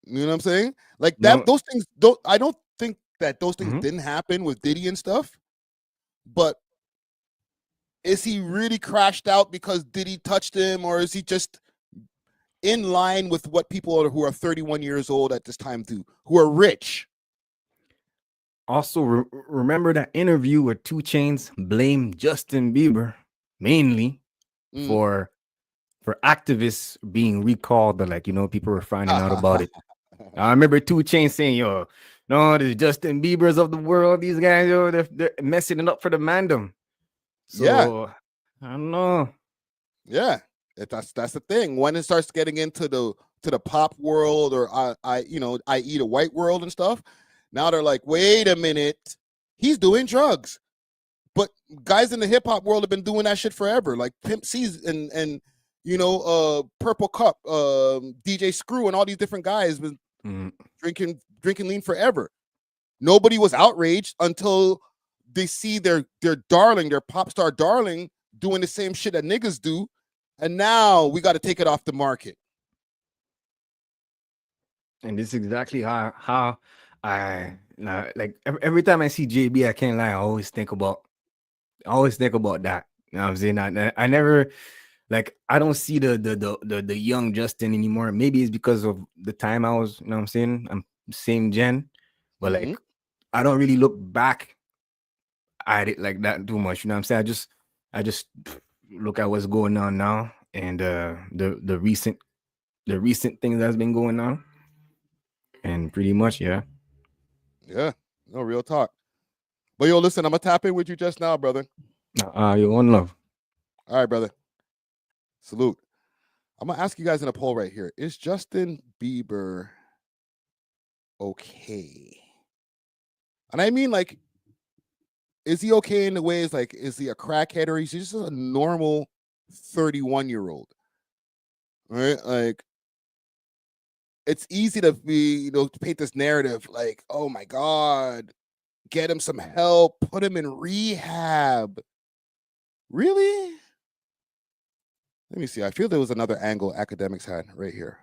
You know what I'm saying? Like that, those things I don't think that those things didn't happen with Diddy and stuff. But is he really crashed out because Diddy touched him, or is he just in line with what people who are 31 years old at this time do, who are rich? Also, remember that interview where 2 Chainz blamed Justin Bieber mainly for activists being recalled, but like, you know, people were finding out about it. I remember 2 Chainz saying, yo, no, the Justin Biebers of the world, these guys, yo, they're messing it up for the mandem. So I don't know. Yeah, that's the thing. When it starts getting into the pop world, or i.e. the white world and stuff, now they're like, wait a minute, he's doing drugs. But guys in the hip hop world have been doing that shit forever, like Pimp C's and Purple Cup, DJ Screw, and all these different guys been drinking lean forever. Nobody was outraged until they see their darling, their pop star darling, doing the same shit that niggas do, and now we got to take it off the market. And this is exactly how I like every time I see JB, I can't lie, I always think about that. You know what I'm saying? I never, like, I don't see the young Justin anymore. Maybe it's because of the time I was, you know what I'm saying? I'm same gen, but like I don't really look back at it like that too much. You know what I'm saying? I just look at what's going on now, and the recent things that's been going on, and pretty much yeah, no real talk. But yo, listen, I'm gonna tap in with you just now, brother. You're one love. All right, brother. Salute. I'm gonna ask you guys in a poll right here: is Justin Bieber okay? And I mean, like, is he okay in the ways, like, is he a crackhead, or is he just a normal 31-year-old? Right? Like, it's easy to be, to paint this narrative like, oh my God, get him some help, put him in rehab. Really? Let me see. I feel there was another angle Academics had right here.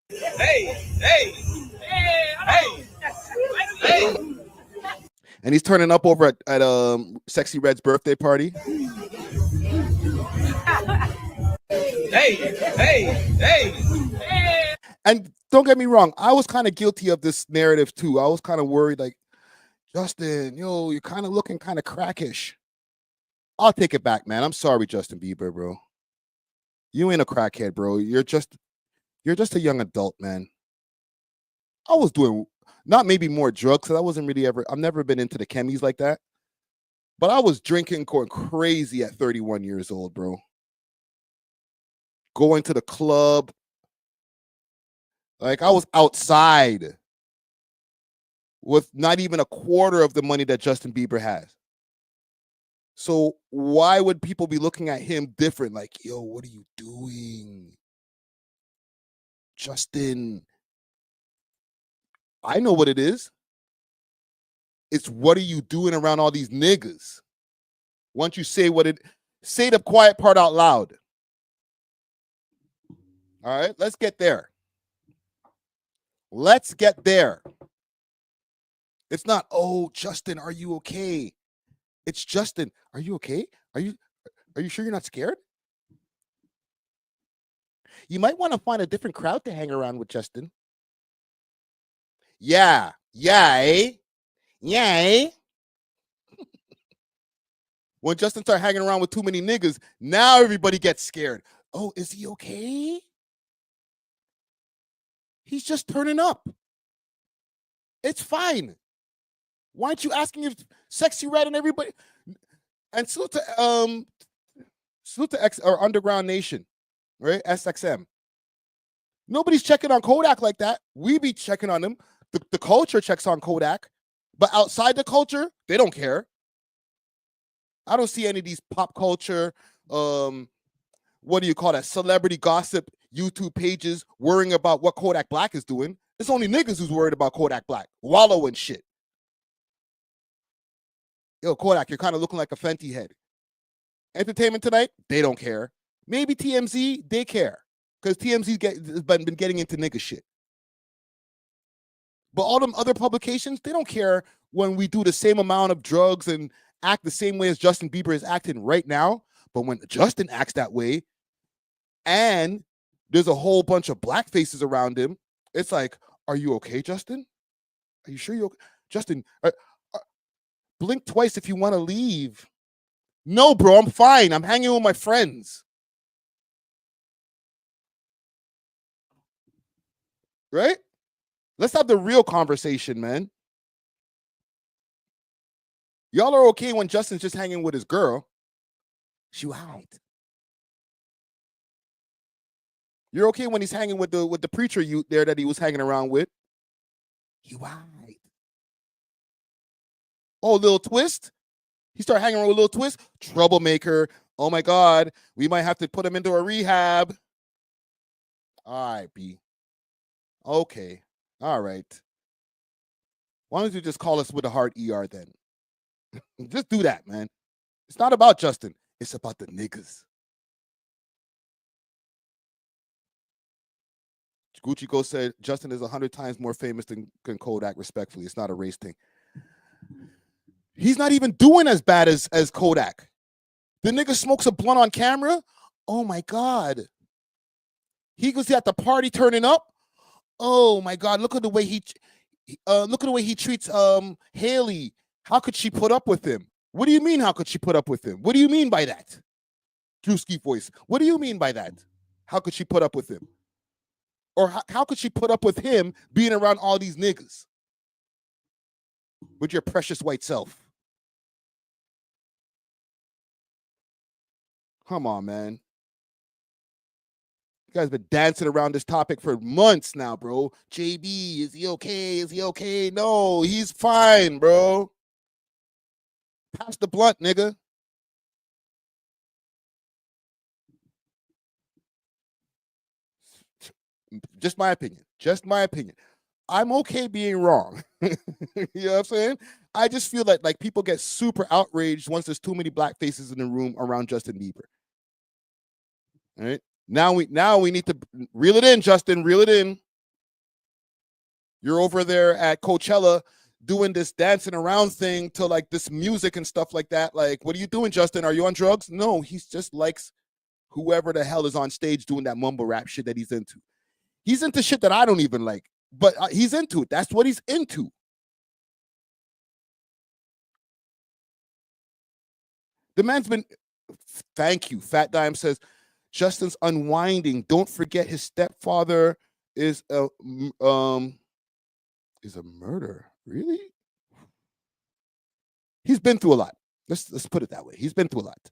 Hey. And he's turning up over at Sexy Red's birthday party. Hey. And don't get me wrong, I was kind of guilty of this narrative too. I was kind of worried, like, Justin, you're kind of looking kind of crackish. I'll take it back, man. I'm sorry, Justin Bieber, bro. You ain't a crackhead, bro. You're just a young adult, man. I was doing not maybe more drugs, because I wasn't really I've never been into the chemies like that. But I was drinking, going crazy at 31 years old, bro. Going to the club. Like, I was outside with not even a quarter of the money that Justin Bieber has. So why would people be looking at him different? Like, yo, what are you doing? Justin, I know what it is. It's what are you doing around all these niggas? Once you say say the quiet part out loud. All right, let's get there. Let's get there. It's not, oh, Justin, are you okay? It's Justin, are you okay? Are you sure you're not scared? You might want to find a different crowd to hang around with, Justin. Yeah, eh? When Justin started hanging around with too many niggas, now everybody gets scared. Oh, is he okay? He's just turning up. It's fine. Why aren't you asking if Sexy Red and everybody? And salute to X or Underground Nation, right? SXM. Nobody's checking on Kodak like that. We be checking on them. The culture checks on Kodak, but outside the culture, they don't care. I don't see any of these pop culture, what do you call that? Celebrity gossip YouTube pages worrying about what Kodak Black is doing. It's only niggas who's worried about Kodak Black. Wallow and shit. Yo, Kodak, you're kind of looking like a Fenty head. Entertainment Tonight, they don't care. Maybe TMZ, they care. Because TMZ has been getting into nigga shit. But all them other publications, they don't care when we do the same amount of drugs and act the same way as Justin Bieber is acting right now. But when Justin acts that way, and there's a whole bunch of black faces around him, it's like, are you okay, Justin? Are you sure you're okay? Justin, blink twice if you want to leave. No, bro, I'm fine. I'm hanging with my friends. Right? Let's have the real conversation, man. Y'all are okay when Justin's just hanging with his girl. She right. You're okay when he's hanging with the preacher youth there that he was hanging around with. You right. Oh, Lil Twist? He started hanging around with Lil Twist? Troublemaker. Oh my God. We might have to put him into a rehab. All right, B. Okay. All right. Why don't you just call us with a hard ER then? Just do that, man. It's not about Justin. It's about the niggas. Gucci Go said Justin is 100 times more famous than Kodak, respectfully. It's not a race thing. He's not even doing as bad as Kodak. The nigga smokes a blunt on camera. Oh my God. He goes at the party turning up. Oh my God. Look at the way he treats Haley. How could she put up with him? What do you mean, how could she put up with him? What do you mean by that? Drewski voice. What do you mean by that? How could she put up with him? Or how could she put up with him being around all these niggas? With your precious white self. Come on, man. You guys been dancing around this topic for months now, bro. JB, is he okay? Is he okay? No, he's fine, bro. Pass the blunt, nigga. Just my opinion. Just my opinion. I'm okay being wrong. You know what I'm saying? I just feel like people get super outraged once there's too many black faces in the room around Justin Bieber. All right. Now we need to reel it in, Justin. Reel it in. You're over there at Coachella doing this dancing around thing to like this music and stuff like that. Like, what are you doing, Justin? Are you on drugs? No, he just likes whoever the hell is on stage doing that mumble rap shit that he's into. He's into shit that I don't even like, but he's into it. That's what he's into. The man's been, thank you. Fat Dime says, Justin's unwinding. Don't forget his stepfather is a murderer. Really? He's been through a lot. Let's put it that way. He's been through a lot.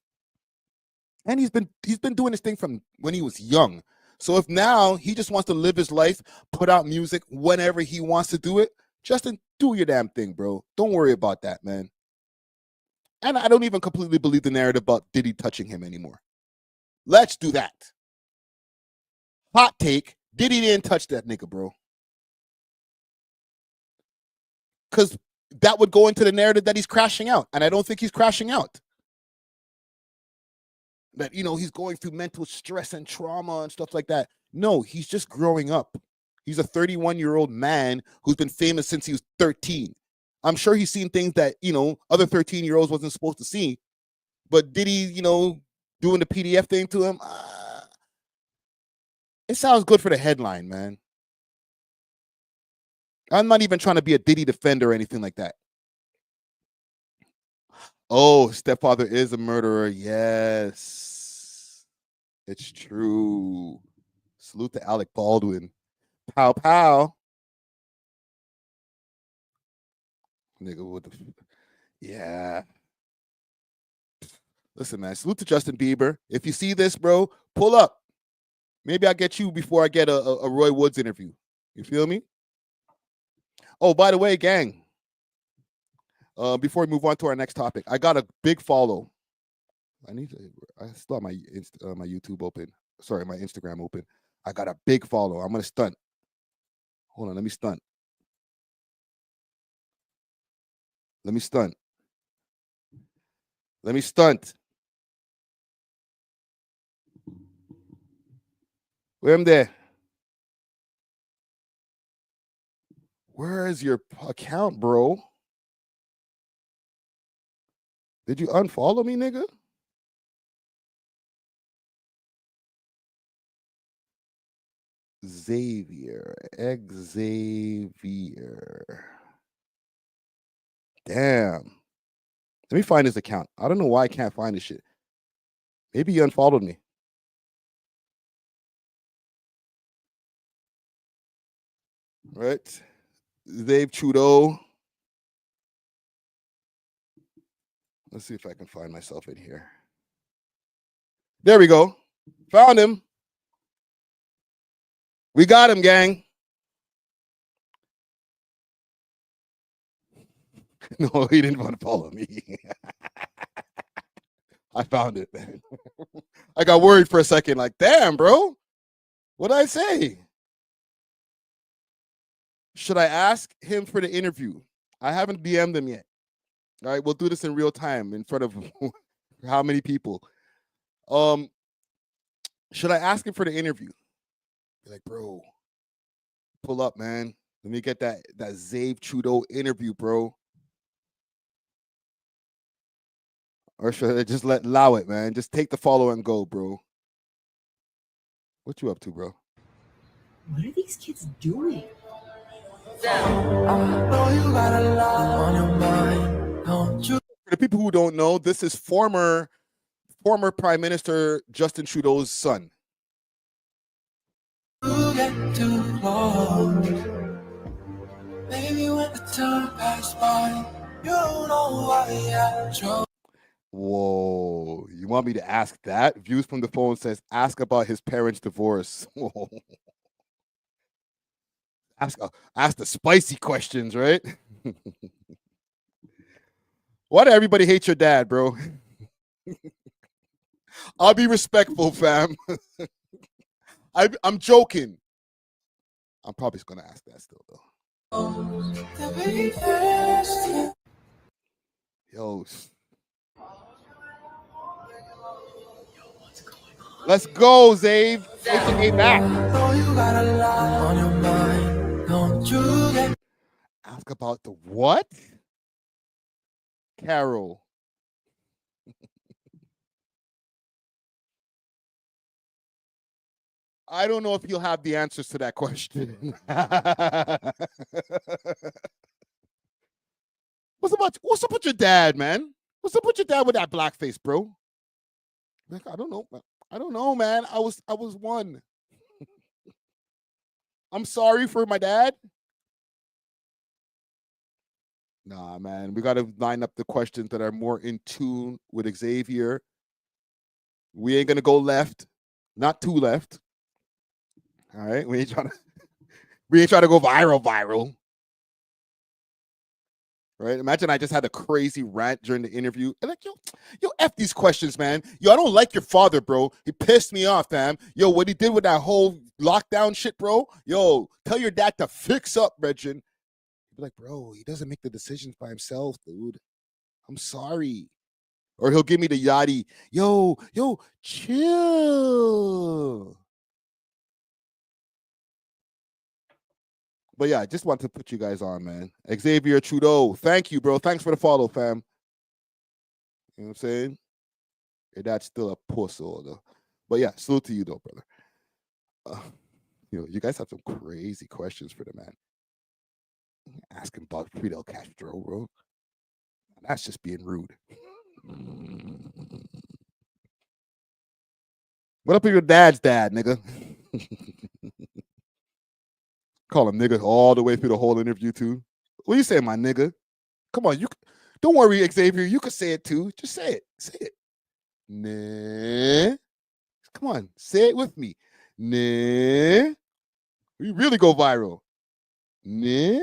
And he's been doing this thing from when he was young. So if now he just wants to live his life, put out music whenever he wants to do it, Justin, do your damn thing, bro. Don't worry about that, man. And I don't even completely believe the narrative about Diddy touching him anymore. Let's do that. Hot take, Diddy didn't touch that nigga, bro. Because that would go into the narrative that he's crashing out. And I don't think he's crashing out. That, he's going through mental stress and trauma and stuff like that. No, he's just growing up. He's a 31-year-old man who's been famous since he was 13. I'm sure he's seen things that, other 13-year-olds wasn't supposed to see. But did he, doing the PDF thing to him? It sounds good for the headline, man. I'm not even trying to be a Diddy defender or anything like that. Oh, stepfather is a murderer. Yes. It's true. Salute to Alec Baldwin. Pow, pow. Nigga, what the... Yeah. Listen, man, salute to Justin Bieber. If you see this, bro, pull up. Maybe I'll get you before I get a Roy Woods interview. You feel me? Oh, by the way, gang, before we move on to our next topic, I got a big follow. I still have my YouTube open. Sorry, my Instagram open. I got a big follow. I'm going to stunt. Hold on, let me stunt. Let me stunt. Let me stunt. Where am there? Where is your account, bro? Did you unfollow me, nigga? Xavier. Damn. Let me find his account. I don't know why I can't find this shit. Maybe he unfollowed me. Right? Xav Trudeau. Let's see if I can find myself in here. There we go. Found him. We got him, gang. No, he didn't want to follow me. I found it, man. I got worried for a second, like, damn, bro. What'd I say? Should I ask him for the interview? I haven't DM'd him yet. All right, we'll do this in real time in front of how many people? Should I ask him for the interview? Be like, bro, pull up, man. Let me get that Xav Trudeau interview, bro. Or should I just allow it, man? Just take the follow and go, bro. What you up to, bro? What are these kids doing? I know you got a lot on your mind, don't you? For the people who don't know, this is former Prime Minister Justin Trudeau's son. You get too close. Maybe when the time passed by, you don't know why I chose. Whoa, you want me to ask that? Views from the phone says, ask about his parents' divorce. Whoa. Ask the spicy questions, right? Why do everybody hate your dad, bro? I'll be respectful, fam. I'm joking. I'm probably just gonna ask that still, though. Yo. Let's go, Xav. AKA back. Ask about the what? Carol. I don't know if you'll have the answers to that question. What's up with your dad, man? What's up with your dad with that blackface, bro? Like, I don't know. I don't know, man. I was one. I'm sorry for my dad. Nah, man. We got to line up the questions that are more in tune with Xavier. We ain't gonna go left, not too left. All right, we ain't trying to go viral. Right? Imagine I just had a crazy rant during the interview. And like, yo, F these questions, man. Yo, I don't like your father, bro. He pissed me off, fam. Yo, what he did with that whole lockdown shit, bro. Yo, tell your dad to fix up, Regin. Be like, bro, he doesn't make the decisions by himself, dude. I'm sorry. Or he'll give me the yachty. Yo, chill. But yeah, I just want to put you guys on, man. Xavier Trudeau, thank you, bro. Thanks for the follow, fam. You know what I'm saying? Your dad's still a puss, though. But yeah, salute to you, though, brother. You guys have some crazy questions for the man. Ask him about Fidel Castro, bro. That's just being rude. What up with your dad's dad, nigga? Call him nigga all the way through the whole interview, too. What you saying, my nigga? Come on, don't worry, Xavier. You can say it, too. Just say it. Say it. Nah. Come on, say it with me. Nah. We really go viral. Nah.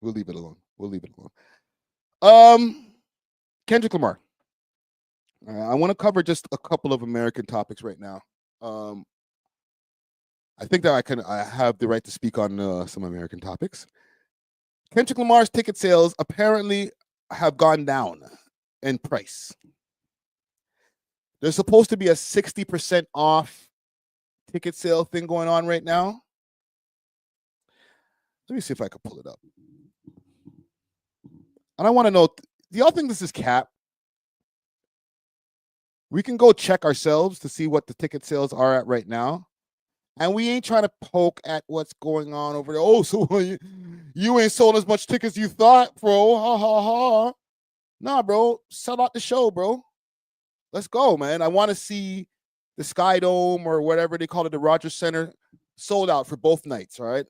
We'll leave it alone. Kendrick Lamar. I want to cover just a couple of American topics right now. I think that I have the right to speak on some American topics. Kendrick Lamar's ticket sales apparently have gone down in price. There's supposed to be a 60% off ticket sale thing going on right now. Let me see if I can pull it up. And I want to know, do y'all think this is cap? We can go check ourselves to see what the ticket sales are at right now. And we ain't trying to poke at what's going on over there. Oh, so you ain't sold as much tickets as you thought, bro. Ha, ha, ha. Nah, bro. Sell out the show, bro. Let's go, man. I want to see the Sky Dome or whatever they call it, the Rogers Center, sold out for both nights, all right?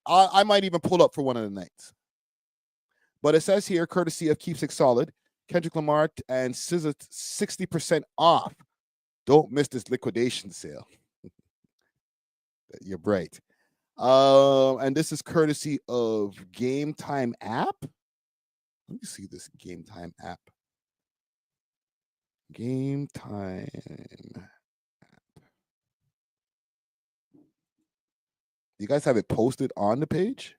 I might even pull up for one of the nights. But it says here, courtesy of Keeps It Solid, Kendrick Lamar and SZA 60% off. Don't miss this liquidation sale. You're bright. And this is courtesy of Game Time app. Let me see this Game Time app. Game Time app. You guys have it posted on the page?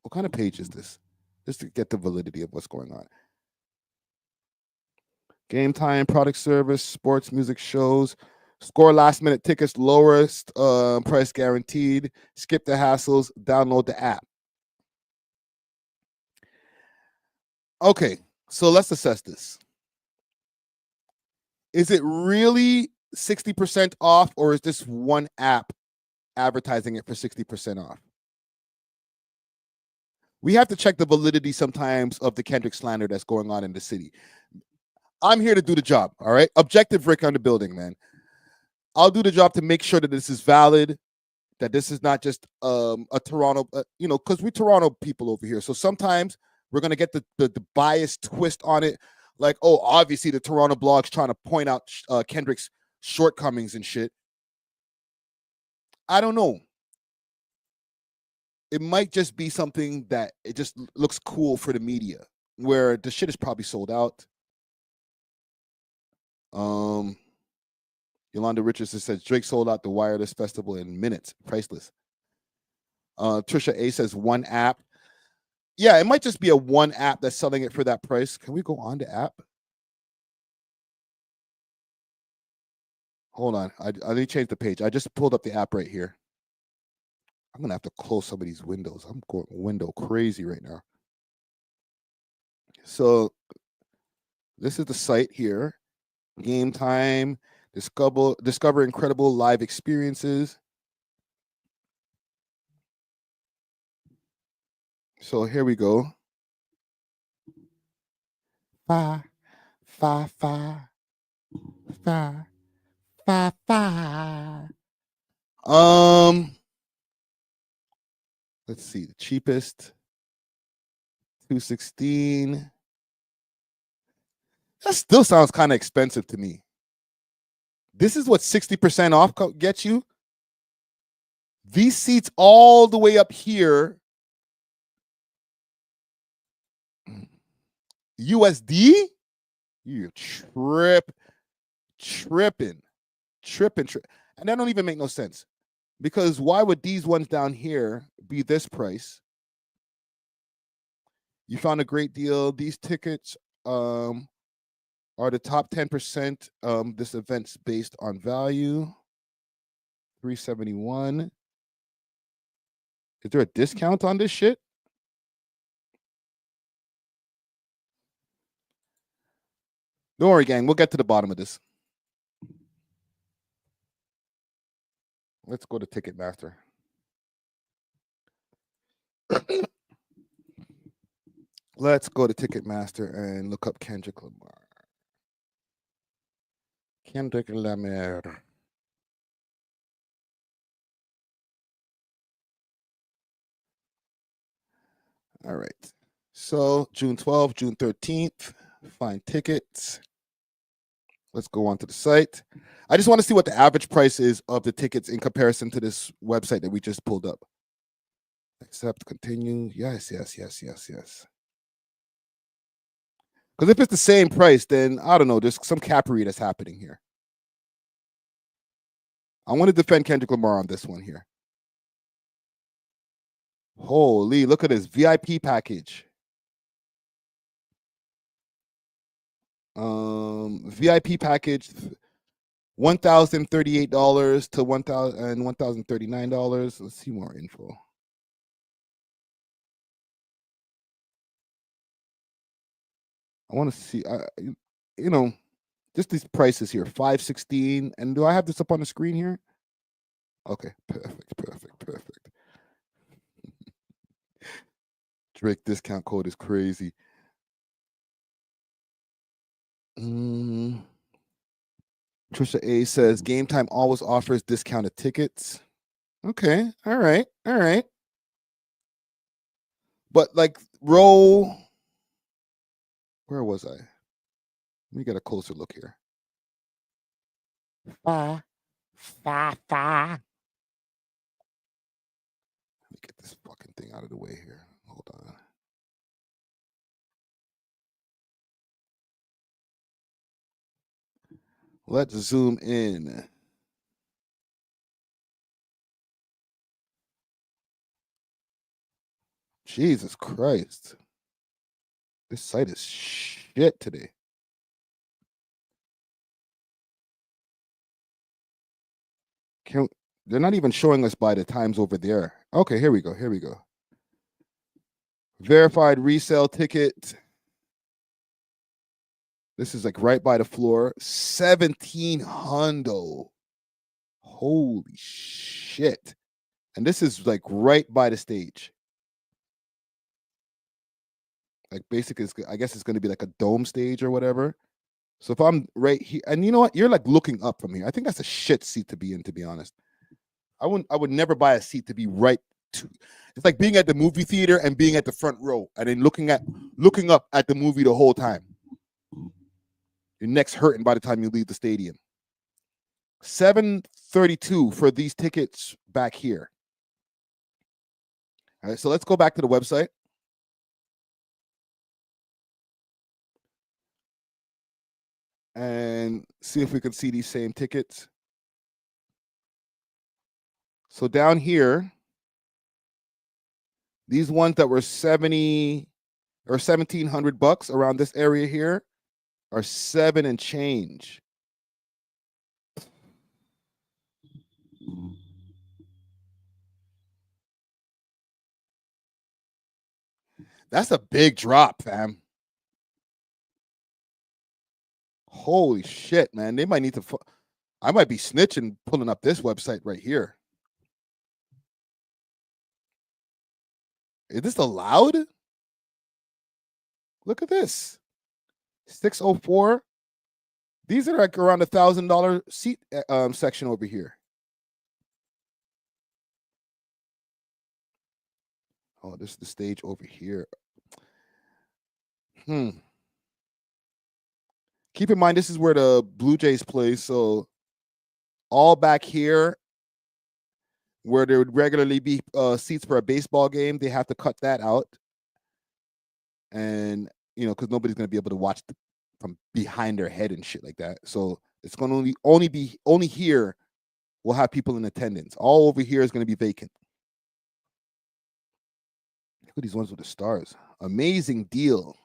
What kind of page is this? Just to get the validity of what's going on. Game Time, product service, sports, music shows, score last minute tickets, lowest price guaranteed, skip the hassles, download the app. Okay, so let's assess this. Is it really 60% off, or is this one app advertising it for 60% off? We have to check the validity sometimes of the Kendrick slander that's going on in the city. I'm here to do the job, all right? Objective Rick on the building, man. I'll do the job to make sure that this is valid, that this is not just a Toronto, because we're Toronto people over here. So sometimes we're going to get the biased twist on it. Like, oh, obviously the Toronto blog's trying to point out Kendrick's shortcomings and shit. I don't know. It might just be something that it just looks cool for the media, where the shit is probably sold out. Yolanda Richardson says Drake sold out the wireless festival in minutes, priceless. Trisha A says one app. Yeah, it might just be a one app that's selling it for that price. Can we go on the app? Hold on. I need to change the page. I just pulled up the app right here. I'm going to have to close some of these windows. I'm going window crazy right now. So this is the site here. Game Time. Discover incredible live experiences. So here we go. Five. Let's see, the cheapest, $216. That still sounds kind of expensive to me. This is what 60% off gets you. These seats all the way up here, USD? You tripping. And that don't even make no sense. Because why would these ones down here be this price? You found a great deal. These tickets are the top 10%. This event's based on value. $371. Is there a discount on this shit? Don't worry, gang. We'll get to the bottom of this. Let's go to Ticketmaster. Let's go to Ticketmaster and look up Kendrick Lamar. Kendrick Lamar. All right. So June 12th, June 13th. Find tickets. Let's go on to the site. I just want to see what the average price is of the tickets in comparison to this website that we just pulled up. Accept, continue. Yes. Because if it's the same price, then I don't know. There's some cappery that's happening here. I want to defend Kendrick Lamar on this one here. Holy, look at this VIP package. VIP package, $1,038 to $1,039. Let's see more info. I want to see, you know, just these prices here, $5.16. And do I have this up on the screen here? Okay, perfect. Drake discount code is crazy. Trisha A says Game Time always offers discounted tickets. Okay, all right. But like row, where was I? Let me get a closer look here. Let me get this fucking thing out of the way here. Hold on. Let's zoom in. Jesus Christ. This site is shit today. They're not even showing us by the times over there. Okay, here we go. Verified resale ticket. This is like right by the floor. 1,700. Holy shit. And this is like right by the stage. Like basically, I guess it's going to be like a dome stage or whatever. So if I'm right here, and you know what? You're like looking up from here. I think that's a shit seat to be in, to be honest. I would never buy a seat to be right to. It's like being at the movie theater and being at the front row and then looking up at the movie the whole time. Your neck's hurting by the time you leave the stadium. $732 for these tickets back here. All right, so let's go back to the website. And see if we can see these same tickets. So down here, these ones that were 70 or $1,700 around this area here are 7 and change. That's a big drop, fam. Holy shit, man. They might need to. I might be snitching pulling up this website right here. Is this allowed? Look at this. 604. These are like around $1,000 seat section over here. Oh, this is the stage over here. Keep in mind, this is where the Blue Jays play. So all back here, where there would regularly be seats for a baseball game, they have to cut that out. And, you know, because nobody's going to be able to watch from behind their head and shit like that. So it's going to only here will have people in attendance. All over here is going to be vacant. Look at these ones with the stars. Amazing deal.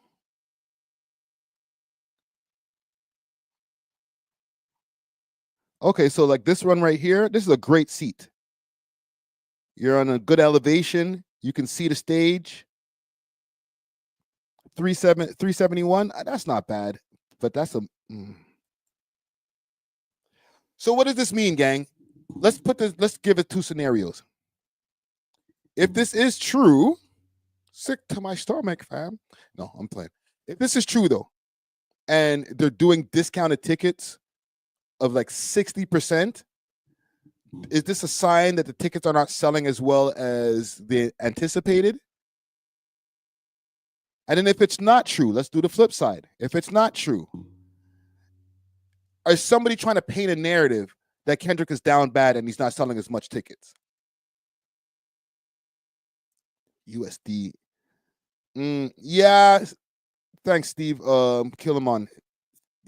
Okay, so like this one right here, this is a great seat. You're on a good elevation. You can see the stage. 371. That's not bad, but that's a. So what does this mean, gang? Let's give it two scenarios. If this is true, sick to my stomach, fam. No, I'm playing. If this is true though, and they're doing discounted tickets of like 60%, is this a sign that the tickets are not selling as well as they anticipated? And then if it's not true, let's do the flip side. If it's not true, is somebody trying to paint a narrative that Kendrick is down bad and he's not selling as much tickets? USD. Yeah. Thanks, Steve. Kill him on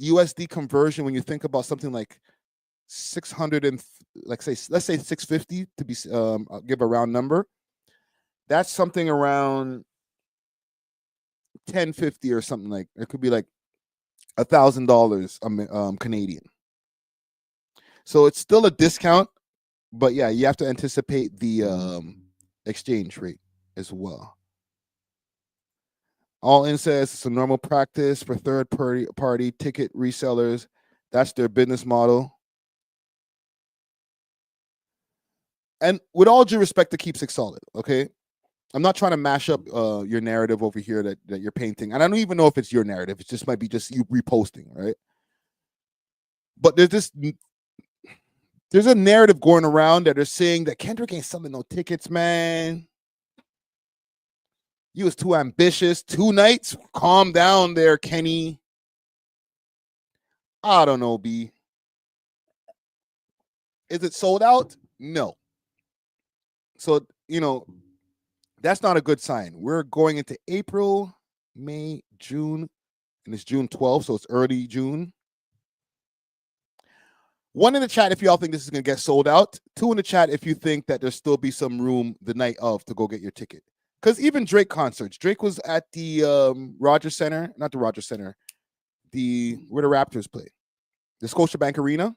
USD conversion. When you think about something like 600 and let's say 650 to be I'll give a round number. That's something around 1050 or something. Like it could be like $1,000 Canadian. So it's still a discount, but yeah, you have to anticipate the exchange rate as well. All In says it's a normal practice for third-party ticket resellers. That's their business model. And with all due respect to Keep Six Solid, okay? I'm not trying to mash up your narrative over here that you're painting. And I don't even know if it's your narrative. It just might be just you reposting, right? But there's a narrative going around that are saying that Kendrick ain't selling no tickets, man. You was too ambitious. 2 nights? Calm down there, Kenny. I don't know, B. Is it sold out? No. So, that's not a good sign. We're going into April, May, June, and it's June 12th, so it's early June. 1 in the chat if y'all think this is going to get sold out. 2 in the chat if you think that there'll still be some room the night of to go get your ticket. Because even Drake concerts. Drake was at the Rogers Center, not the Rogers Center, where the Raptors play, the Scotiabank Arena.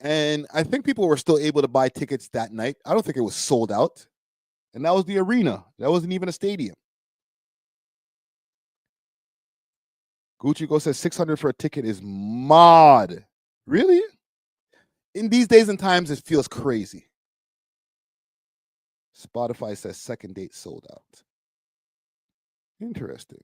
And I think people were still able to buy tickets that night. I don't think it was sold out. And that was the arena. That wasn't even a stadium. Gucci Go says 600 for a ticket is mod. Really? In these days and times, it feels crazy. Spotify says second date sold out. Interesting.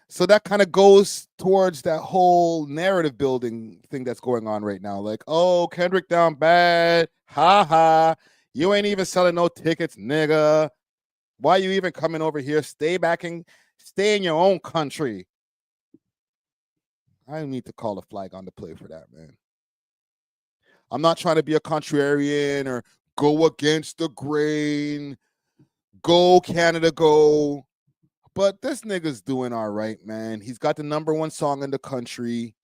So that kind of goes towards that whole narrative building thing that's going on right now. Like, oh, Kendrick down bad. Ha ha. You ain't even selling no tickets, nigga. Why you even coming over here? Stay in your own country. I need to call a flag on the play for that, man. I'm not trying to be a contrarian or go against the grain. Go, Canada, go. But this nigga's doing all right, man. He's got the #1 song in the country.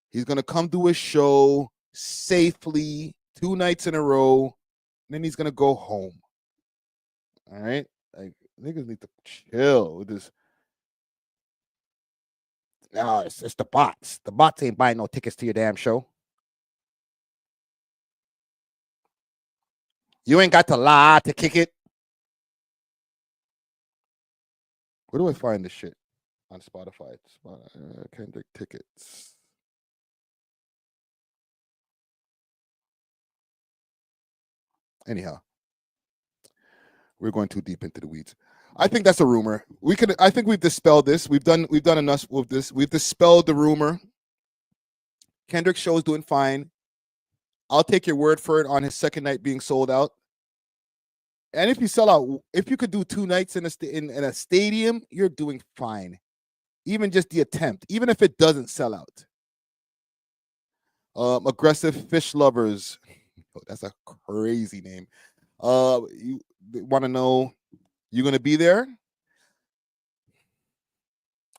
He's going to come do his show safely 2 nights in a row. And then he's going to go home. All right? Like, niggas need to chill with this. No, it's the bots. The bots ain't buying no tickets to your damn show. You ain't got to lie to kick it. Where do I find this shit? On Spotify. Kendrick tickets. Anyhow, we're going too deep into the weeds. I think that's a rumor. I think we've dispelled this. We've done enough with this. We've dispelled the rumor. Kendrick's show is doing fine. I'll take your word for it on his second night being sold out. And if you sell out, if you could do 2 nights in a stadium, you're doing fine. Even just the attempt, even if it doesn't sell out. Aggressive Fish Lovers. Oh, that's a crazy name. You want to know you going to be there?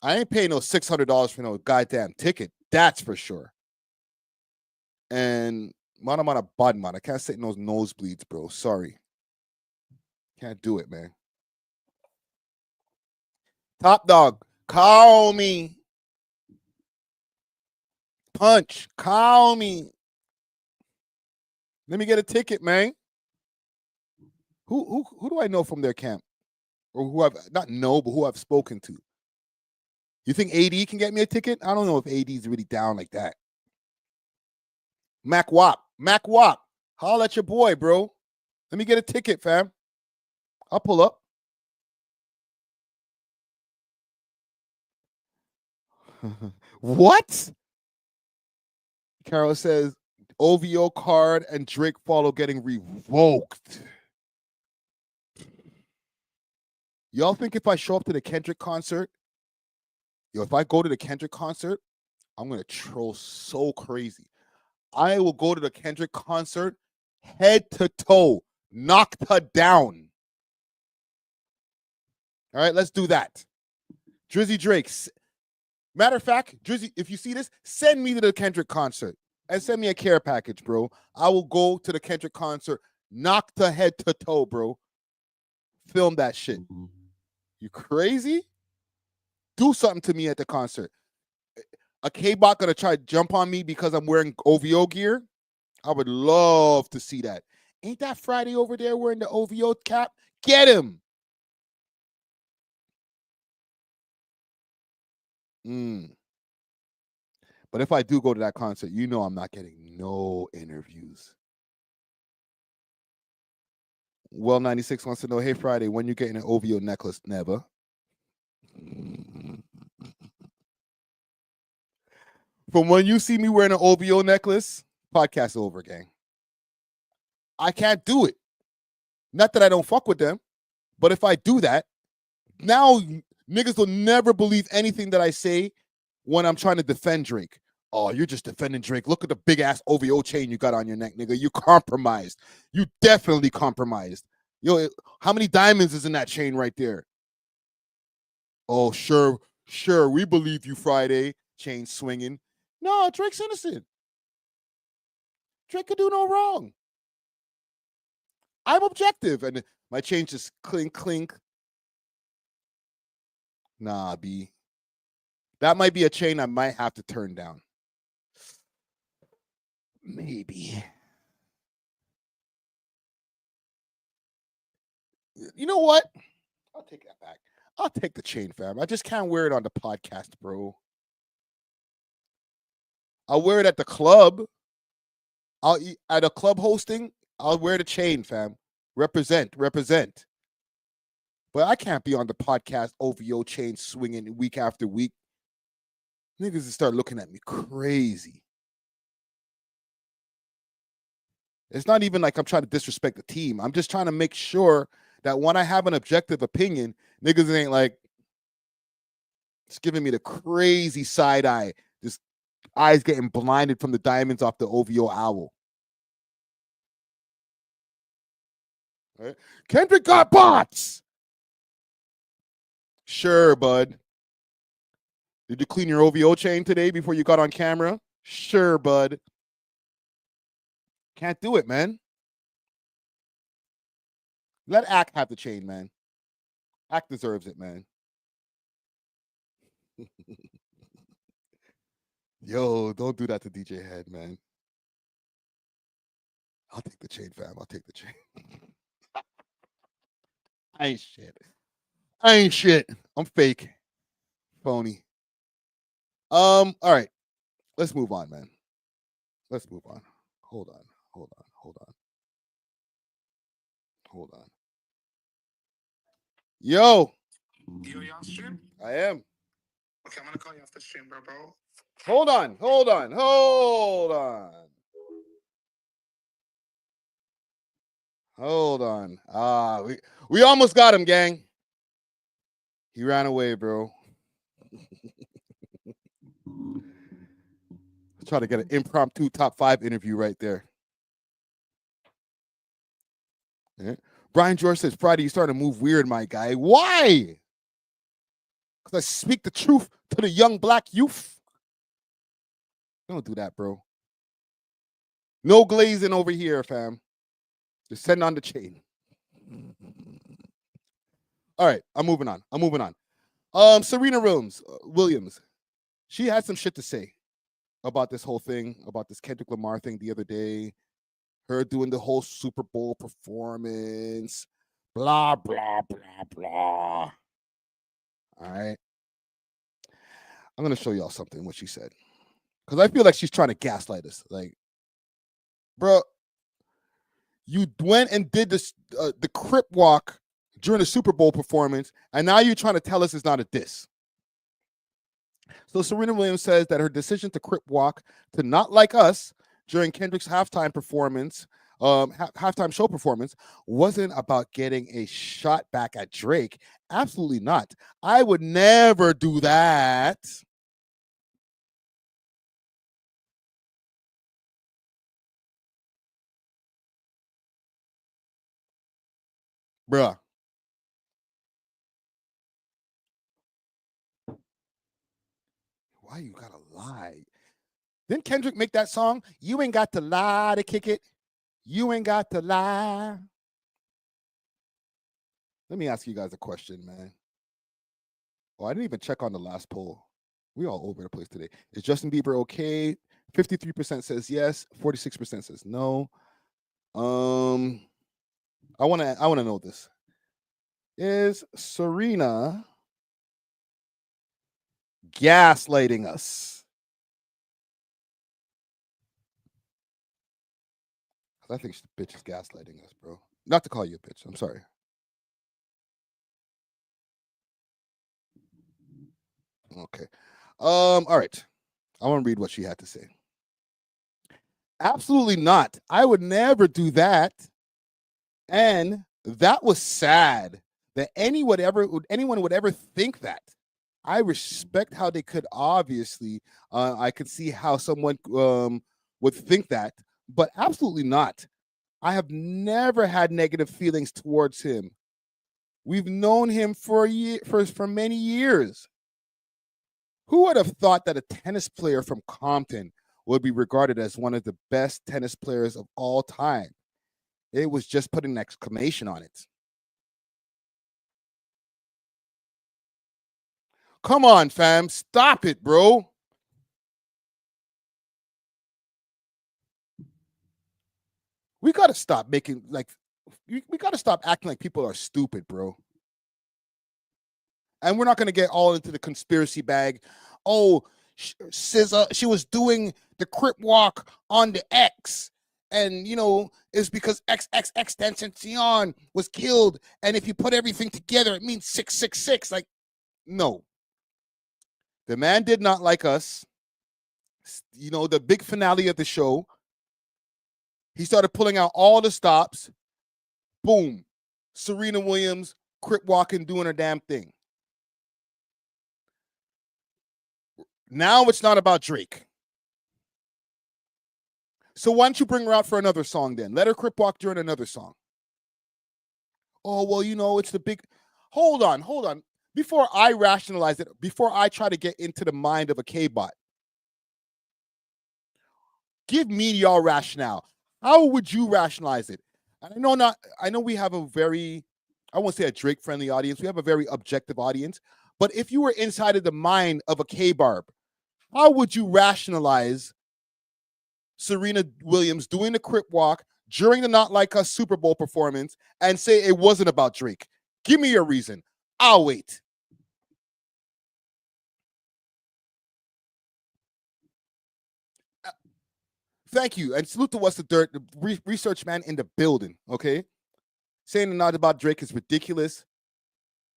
I ain't paying no $600 for no goddamn ticket. That's for sure. And mana bad man. I can't sit in those nosebleeds, bro. Sorry. Can't do it, man. Top Dog, call me. Punch, call me. Let me get a ticket, man. Who do I know from their camp? Or who I've not know, but who I've spoken to. You think AD can get me a ticket? I don't know if AD is really down like that. Mac Wop, holla at your boy, bro. Let me get a ticket, fam. I'll pull up. What? Carol says OVO card and Drake follow getting revoked. Y'all think if I show up to the Kendrick concert, if I go to the Kendrick concert, I'm going to troll so crazy. I will go to the Kendrick concert head to toe, knocked her down. All right, let's do that. Drizzy Drake. Matter of fact, Drizzy, if you see this, send me to the Kendrick concert and send me a care package, bro. I will go to the Kendrick concert, knocked her head to toe, bro. Film that shit. You crazy? Do something to me at the concert. A K-Bot gonna try to jump on me because I'm wearing OVO gear? I would love to see that. Ain't that Friday over there wearing the OVO cap? Get him. But if I do go to that concert, you know I'm not getting no interviews. Well, 96 wants to know, hey, Friday, when you getting an OVO necklace? Never. From when you see me wearing an OVO necklace, podcast over, gang. I can't do it. Not that I don't fuck with them, but if I do that, now niggas will never believe anything that I say when I'm trying to defend Drake. Oh, you're just defending Drake. Look at the big ass OVO chain you got on your neck, nigga. You compromised. You definitely compromised. Yo, how many diamonds is in that chain right there? Oh, sure, we believe you, Friday. Chain swinging. No, Drake's innocent. Drake could do no wrong. I'm objective, and my chain just clink, clink. Nah, B. That might be a chain I might have to turn down. Maybe. You know what? I'll take that back. I'll take the chain, fam. I just can't wear it on the podcast, bro. I'll wear it at the club. At a club hosting, I'll wear the chain, fam. Represent. But I can't be on the podcast OVO chain swinging week after week. Niggas will start looking at me crazy. It's not even like I'm trying to disrespect the team. I'm just trying to make sure that when I have an objective opinion, niggas ain't like, it's giving me the crazy side eye. Just eyes getting blinded from the diamonds off the OVO owl. Right? Kendrick got bots. Sure, bud. Did you clean your OVO chain today before you got on camera? Sure, bud. Can't do it, man. Let Ack have the chain, man. Ack deserves it, man. Yo, don't do that to DJ Head, man. I'll take the chain, fam. I'll take the chain. I ain't shit. I'm fake. Phony. All right. Let's move on, man. Let's move on. Hold on. Yo. You on stream? I am. Okay, I'm gonna call you off the stream, bro. Hold on. We almost got him, gang. He ran away, bro. Try to get an impromptu top 5 interview right there. Yeah. Brian George says, Friday, you starting to move weird, my guy. Why? Because I speak the truth to the young black youth. Don't do that, bro. No glazing over here, fam. Just send on the chain. All right, I'm moving on. Serena Williams. She had some shit to say about this whole thing, about this Kendrick Lamar thing the other day. Her doing the whole Super Bowl performance. Blah, blah, blah, blah. All right. I'm going to show y'all something, what she said. Because I feel like she's trying to gaslight us. Like, bro, you went and did this, the Crip Walk during the Super Bowl performance, and now you're trying to tell us it's not a diss. So Serena Williams says that her decision to Crip Walk to Not Like Us during Kendrick's halftime performance, halftime show performance, wasn't about getting a shot back at Drake. Absolutely not. I would never do that. Bruh. Why you gotta lie? Didn't Kendrick make that song? You ain't got to lie to kick it. You ain't got to lie. Let me ask you guys a question, man. Oh, I didn't even check on the last poll. We all over the place today. Is Justin Bieber okay? 53% says yes. 46% says no. I want to know this. Is Serena gaslighting us. I think the bitch is gaslighting us, bro. Not to call you a bitch. I'm sorry. Okay. All right. I want to read what she had to say. Absolutely not. I would never do that. And that was sad that anyone would ever think that. I respect how they could obviously. I could see how someone would think that, but absolutely not. I have never had negative feelings towards him. We've known him for many years. Who would have thought that a tennis player from Compton would be regarded as one of the best tennis players of all time? It was just putting an exclamation on it. Come on, fam. Stop it, bro. We got to stop making we got to stop acting like people are stupid, bro. And we're not going to get all into the conspiracy bag. Oh, SZA, she was doing the crip walk on the X. And, it's because XXXTentacion was killed. And if you put everything together, it means 666. Like, no. The man did not like us. The big finale of the show. He started pulling out all the stops. Boom. Serena Williams, crip walking, doing her damn thing. Now it's not about Drake. So why don't you bring her out for another song then? Let her crip walk during another song. Oh, well, it's the big... Hold on. Before I rationalize it, before I try to get into the mind of a K-bot, give me your rationale. How would you rationalize it? And I know we have a very, I won't say a Drake-friendly audience. We have a very objective audience. But if you were inside of the mind of a K-Barb, how would you rationalize Serena Williams doing the crip walk during the Not Like Us Super Bowl performance and say it wasn't about Drake? Give me your reason. I'll wait. Thank you. And salute to What's the Dirt, the research man in the building, okay? Saying the Not About Drake is ridiculous.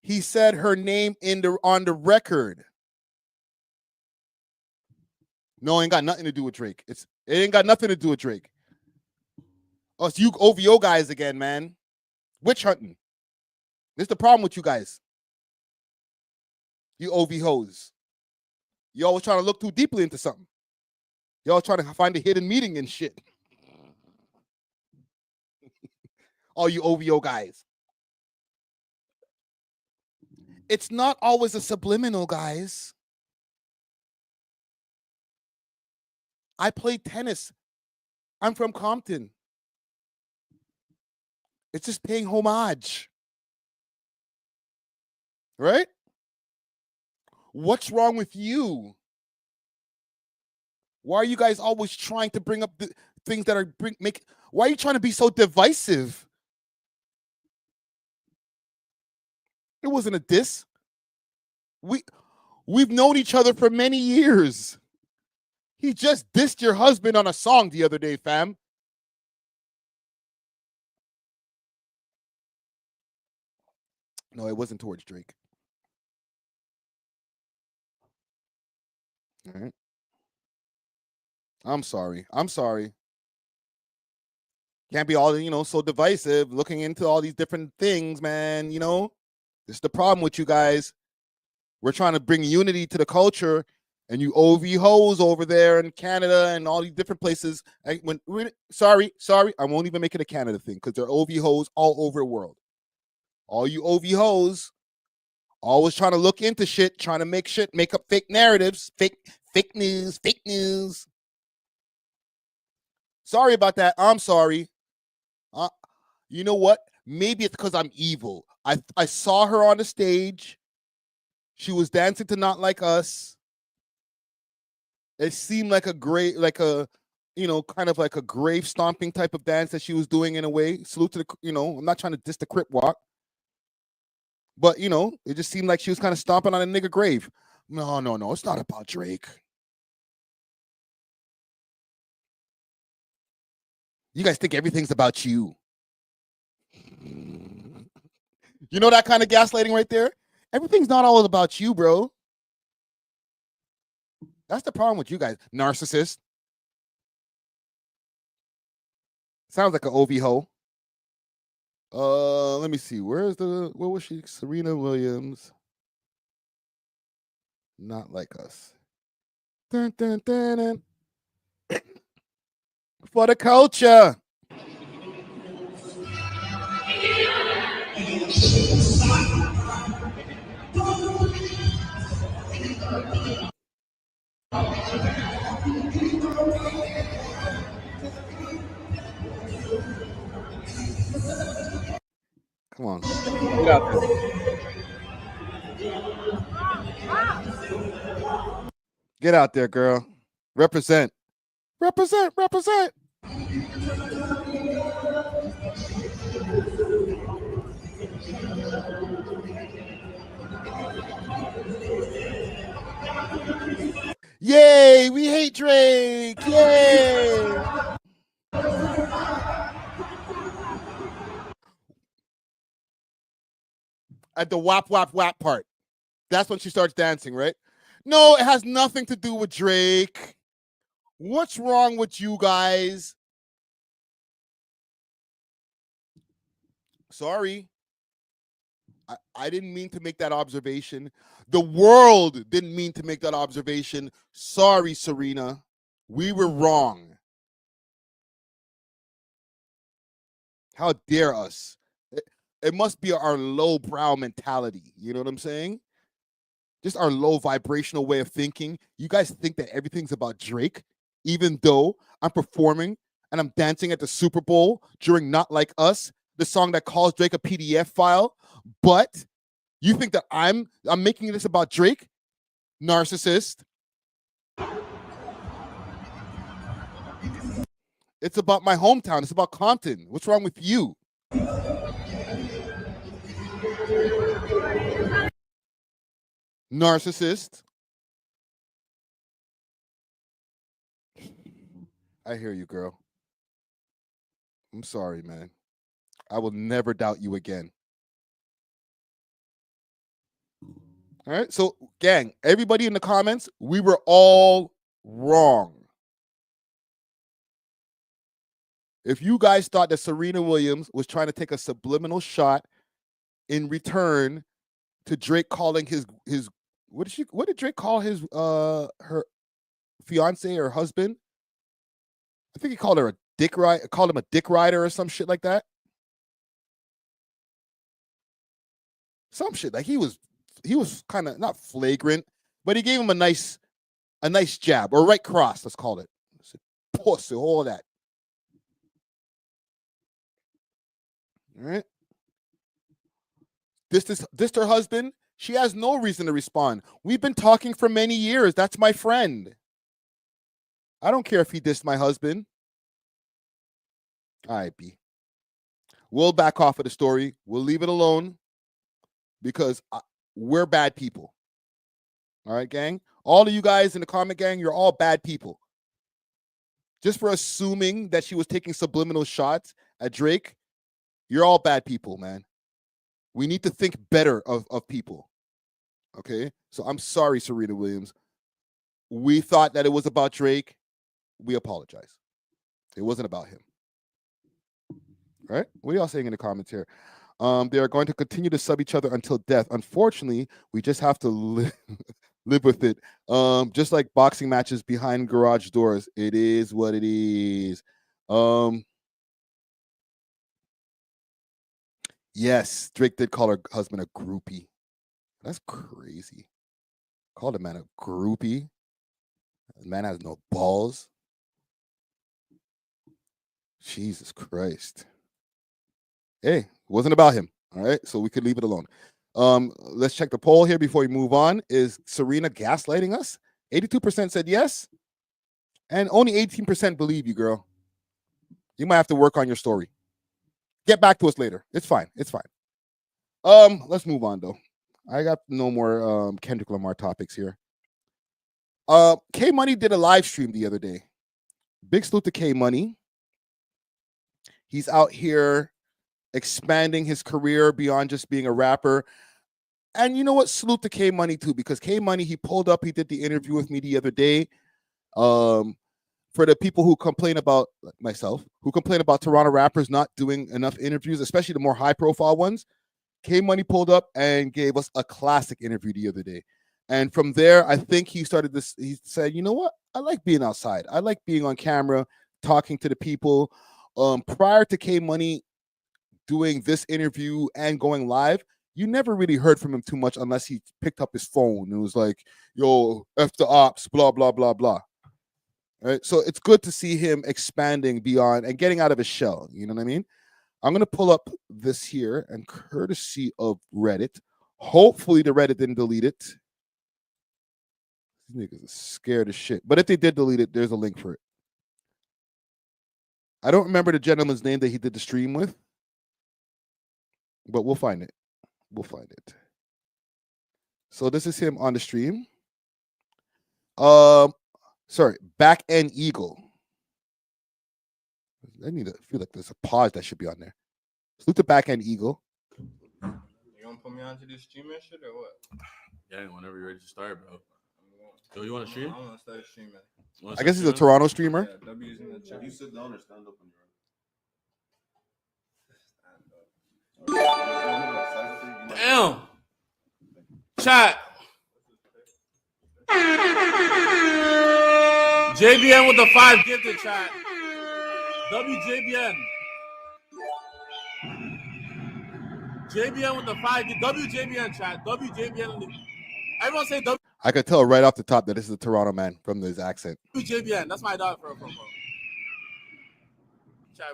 He said her name on the record. No, it ain't got nothing to do with Drake. It ain't got nothing to do with Drake. Oh, it's you OVO guys again, man. Witch hunting. This is the problem with you guys. You OV hoes. You always trying to look too deeply into something. Y'all trying to find a hidden meaning and shit. All you OVO guys. It's not always a subliminal, guys. I play tennis. I'm from Compton. It's just paying homage. Right? What's wrong with you? Why are you guys always trying to bring up the things that are why are you trying to be so divisive? It wasn't a diss. We've known each other for many years. He just dissed your husband on a song the other day, fam. No, it wasn't towards Drake. All right. I'm sorry. Can't be all, so divisive, looking into all these different things, man. This is the problem with you guys. We're trying to bring unity to the culture, and you OV hoes over there in Canada and all these different places. Sorry, I won't even make it a Canada thing because there are OV hoes all over the world. All you OV hoes always trying to look into shit, trying to make up fake narratives, fake news. Sorry about that. I'm sorry. You know what? Maybe it's because I'm evil. I saw her on the stage. She was dancing to Not Like Us. It seemed like kind of like a grave stomping type of dance that she was doing in a way. Salute to I'm not trying to diss the crip walk. But, it just seemed like she was kind of stomping on a nigga grave. No. It's not about Drake. You guys think everything's about you. You know that kind of gaslighting right there? Everything's not always about you, bro. That's the problem with you guys. Narcissist. Sounds like an OV hoe. Let me see. What was she? Serena Williams. Not like us. Dun, dun, dun, dun. For the culture. Come on. Get out there. Get out there, girl. Represent. Represent. Yay, we hate Drake. Yay. At the whap part. That's when she starts dancing, right? No, it has nothing to do with Drake. What's wrong with you guys? Sorry. I didn't mean to make that observation. The world didn't mean to make that observation. Sorry, Serena. We were wrong. How dare us? It must be our lowbrow mentality. You know what I'm saying? Just our low vibrational way of thinking. You guys think that everything's about Drake, even though I'm performing and I'm dancing at the Super Bowl during Not Like Us, the song that calls Drake a PDF file. But you think that I'm making this about Drake? Narcissist. It's about my hometown. It's about Compton. What's wrong with you? Narcissist. I hear you, girl. I'm sorry, man. I will never doubt you again. All right. So, gang, everybody in the comments, we were all wrong. If you guys thought that Serena Williams was trying to take a subliminal shot in return to Drake calling his what did Drake call his her fiance or husband? I think he called her a dick rider, called him a dick rider or some shit like that. Some shit. Like he was kind of not flagrant, but he gave him a nice jab or right cross, let's call it. Pussy, all that. All right. This her husband. She has no reason to respond. We've been talking for many years. That's my friend. I don't care if he dissed my husband. All right, B. We'll back off of the story. We'll leave it alone because we're bad people. All right, gang? All of you guys in the comment gang, you're all bad people. Just for assuming that she was taking subliminal shots at Drake, you're all bad people, man. We need to think better of people. Okay? So I'm sorry, Serena Williams. We thought that it was about Drake. We apologize. It wasn't about him. All right? What are y'all saying in the comments here? They are going to continue to sub each other until death. Unfortunately, we just have to live with it. Just like boxing matches behind garage doors. It is what it is. Yes, Drake did call her husband a groupie. That's crazy. Called a man a groupie. The man has no balls. Jesus Christ. Hey, it wasn't about him. All right, so we could leave it alone. Let's check the poll here before we move on. Is Serena gaslighting us? 82% said yes, and only 18% believe you, girl. You might have to work on your story. Get back to us later. It's fine. It's fine. Let's move on though. I got no more Kendrick Lamar topics here. K Money did a live stream the other day. Big salute to K Money. He's out here expanding his career beyond just being a rapper. And you know what? Salute to K Money too, because K Money, he pulled up, he did the interview with me the other day. For the people who complain about, like myself, who complain about Toronto rappers not doing enough interviews, especially the more high profile ones, K Money pulled up and gave us a classic interview the other day. And from there, I think he started this. He said, you know what? I like being outside. I like being on camera, talking to the people. Prior to K Money doing this interview and going live, you never really heard from him too much unless he picked up his phone and was like, yo, F the ops, blah, blah, blah, blah. Right? So it's good to see him expanding beyond and getting out of his shell. You know what I mean? I'm going to pull up this here, and courtesy of Reddit. Hopefully the Reddit didn't delete it. These niggas are scared as shit. But if they did delete it, there's a link for it. I don't remember the gentleman's name that he did the stream with, but we'll find it. We'll find it. So this is him on the stream. Sorry, Back End Eagle. I feel like there's a pause that should be on there. Salute to Back End Eagle. You gonna put me onto this streaming shit or what? Yeah, whenever you're ready to start, bro. So you want to stream? I want to start streaming. I guess he's a Toronto streamer. Yeah, W's in the chat. You sit down or stand up on your Damn. Chat. JBN with the 5 gifted, chat. WJBN. JBN with the 5. WJBN, chat. WJBN. Everyone say W. I could tell right off the top that this is a Toronto man from his accent. WJBN. That's my dog, bro. Chat,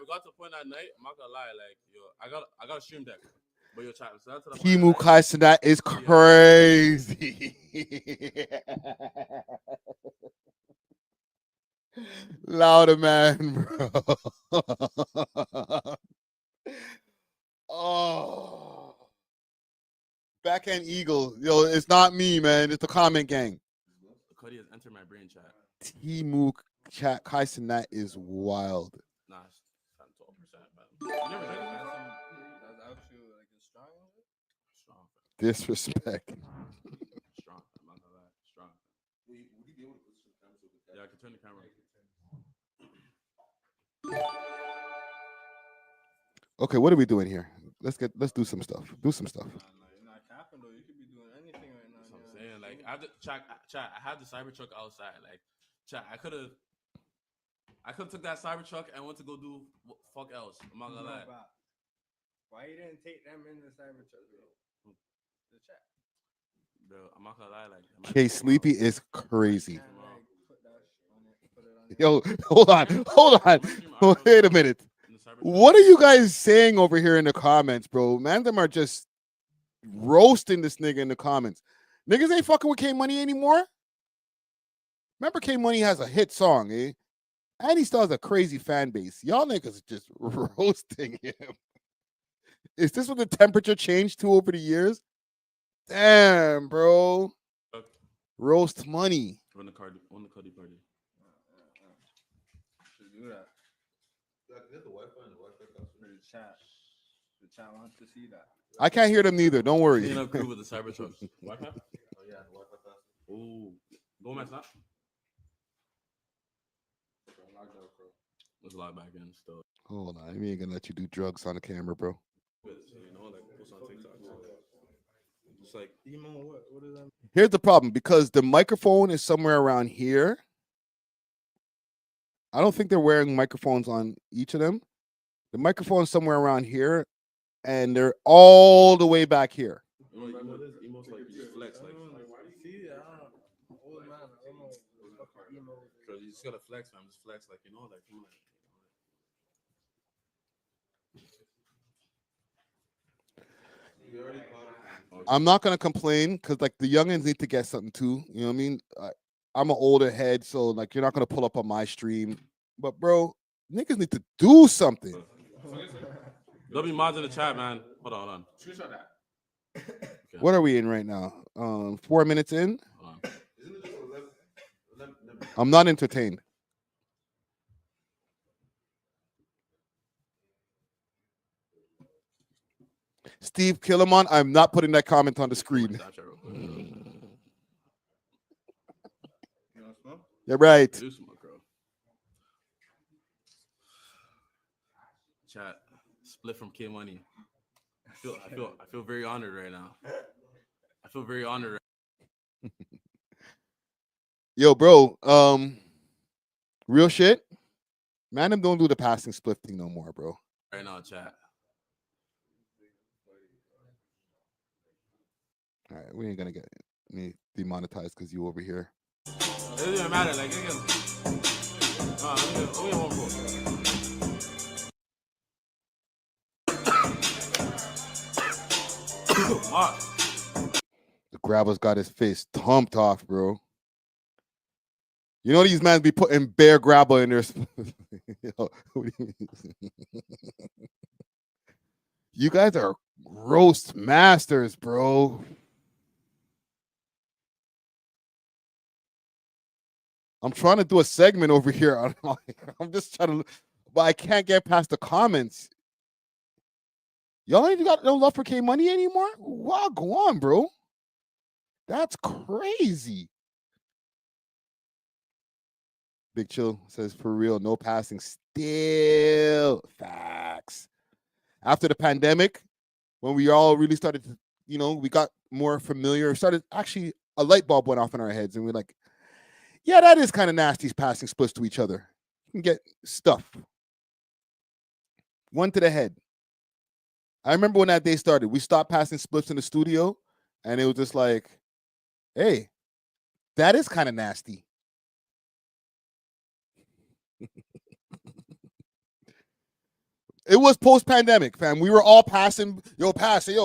we got to the point that night. I'm not gonna lie, like, yo, I got a stream deck. But yo, chat, so that's the Timu Kaisana is crazy. Louder, man, bro. Oh. Backhand Eagle. Yo, it's not me, man. It's the comment gang. Cuddy has entered my brain, chat. Timu chat Kaisana is wild. Nah, it's 12%, man. You never did it? That's actually like a strong. Strong. Disrespect. Strong. I'm not gonna lie. Strong. Would you be able to put some cameras over there? Yeah, I can turn the camera. Okay, what are we doing here? Let's do some stuff. Do some stuff. You're not capping though. You could be doing anything right now. That's what I'm saying. Like, chat, I had the Cybertruck outside. Like, chat, I could have took that Cybertruck and went to go do fuck else. I'm not gonna lie. Why you didn't take them in the Cybertruck, bro? The chat. Bro, I'm not gonna lie. Like, K Sleepy is crazy. Yo, hold on. Wait a minute. What are you guys saying over here in the comments, bro? Man, them are just roasting this nigga in the comments. Niggas ain't fucking with K Money anymore. Remember, K Money has a hit song, eh? And he still has a crazy fan base. Y'all niggas are just roasting him. Is this what the temperature changed to over the years? Damn, bro. Roast money. On the Cuddy party. Should do that. Get the Wi-Fi and the Wi-Fi password. The chat. The chat wants to see that. I can't hear them neither. Don't worry. You know, cool with the Cybertruck. Wi-Fi? Oh yeah, the Wi-Fi password. Ooh. Go man, stop. Let's log back in still. Hold on. We ain't gonna let you do drugs on the camera, bro. You know, like post on TikTok. Just like emo, what is that? Here's the problem, because the microphone is somewhere around here. I don't think they're wearing microphones on each of them. The microphone's somewhere around here, and they're all the way back here. You know what it is? Emo's like you just flex, like. See, I don't know. Old man, I don't know. Cause you just gotta flex, man. Just flex, like, you know, like, come on. I'm not gonna complain, because like the youngins need to get something too. You know what I mean? I'm an older head, so like you're not gonna pull up on my stream. But bro, niggas need to do something. There'll be mods in the chat, man. Hold on. Screenshot that. What are we in right now? 4 minutes in. I'm not entertained. Steve Killamon, I'm not putting that comment on the screen. You're right. Chat, split from K Money. I feel very honored right now. I feel very honored. Yo, bro. Real shit. Man, them don't do the passing split thing no more, bro. Right now, chat. All right, we ain't gonna get me demonetized because you over here. It doesn't even matter. Like, again. Let me one more. The grabber's got his face thumped off, bro. You know these mans be putting bare grabber in their. Yo, what do you mean? You guys are roast masters, bro. I'm trying to do a segment over here. I'm just trying to, but I can't get past the comments. Y'all ain't got no love for K Money anymore? Wow, go on, bro. That's crazy. Big Chill says, for real, no passing. Still facts. After the pandemic, when we all really started to, you know, we got more familiar, started actually a light bulb went off in our heads, and we're like, yeah, that is kind of nasty, passing splits to each other. You can get stuff. One to the head. I remember when that day started, we stopped passing splits in the studio, and it was just like, hey, that is kind of nasty. It was post-pandemic, fam. We were all passing, pass, take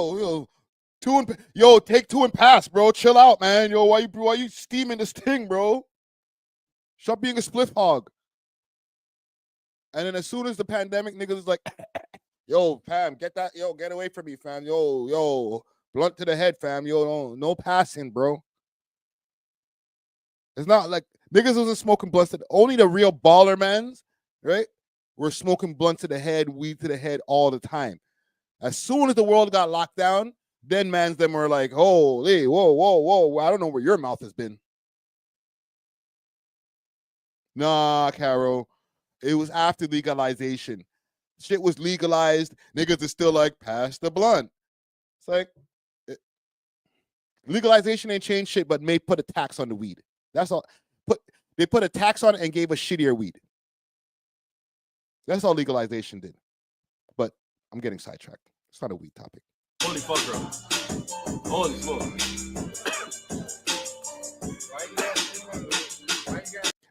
two and pass, bro. Chill out, man. Yo, why you steaming this thing, bro? Stop being a split hog. And then as soon as the pandemic, niggas was like, yo, fam, get away from me, fam. Yo, blunt to the head, fam. Yo, no passing, bro. It's not like niggas wasn't smoking blunts. Only the real baller mans, right? We're smoking blunt to the head, weed to the head all the time. As soon as the world got locked down, then mans them were like, holy, whoa. I don't know where your mouth has been. Nah, Caro. It was after legalization. Shit was legalized. Niggas is still like, pass the blunt. It's like, legalization ain't changed shit, but may put a tax on the weed. That's all. They put a tax on it and gave us shittier weed. That's all legalization did. But I'm getting sidetracked. It's not a weed topic. Holy fuck, bro. Holy fuck.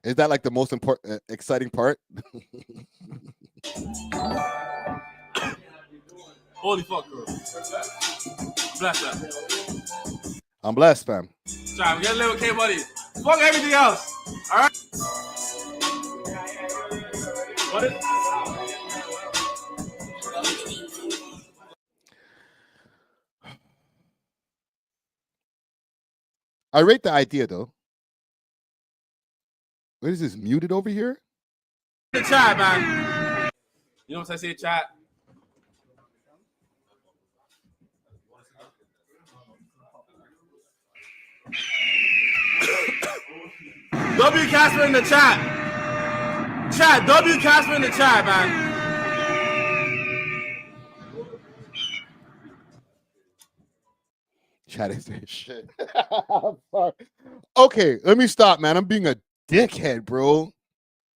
Is that like the most important, exciting part? Holy fuck, bro. Bless that. I'm blessed, fam. Sorry, we gotta live with K Money. Fuck everything else. All right. What is? I rate the idea though. What is this, muted over here? The chat, man. You know what I say, chat? W Casper in the chat. Chat, W Casper in the chat, man. Chat is that shit. Okay, let me stop, man. I'm being a dickhead, bro.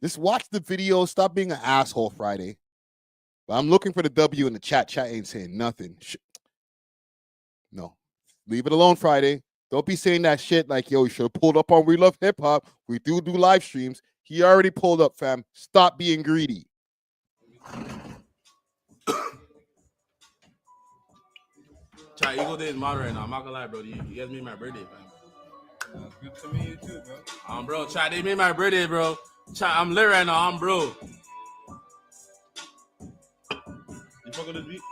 Just watch the video. Stop being an asshole Friday. But I'm looking for the W in the chat. Chat ain't saying nothing. No. Leave it alone, Friday. Don't be saying that shit like, yo, you should have pulled up on We Love Hip Hop. We do live streams. He already pulled up, fam. Stop being greedy. Chat, Eagle Day is mine right now. I'm not gonna lie, bro. You guys made my birthday, fam. Good to meet you too, bro. Bro, chat, they made my birthday, bro. Chat, I'm lit right now. Bro. You fuck with this beat?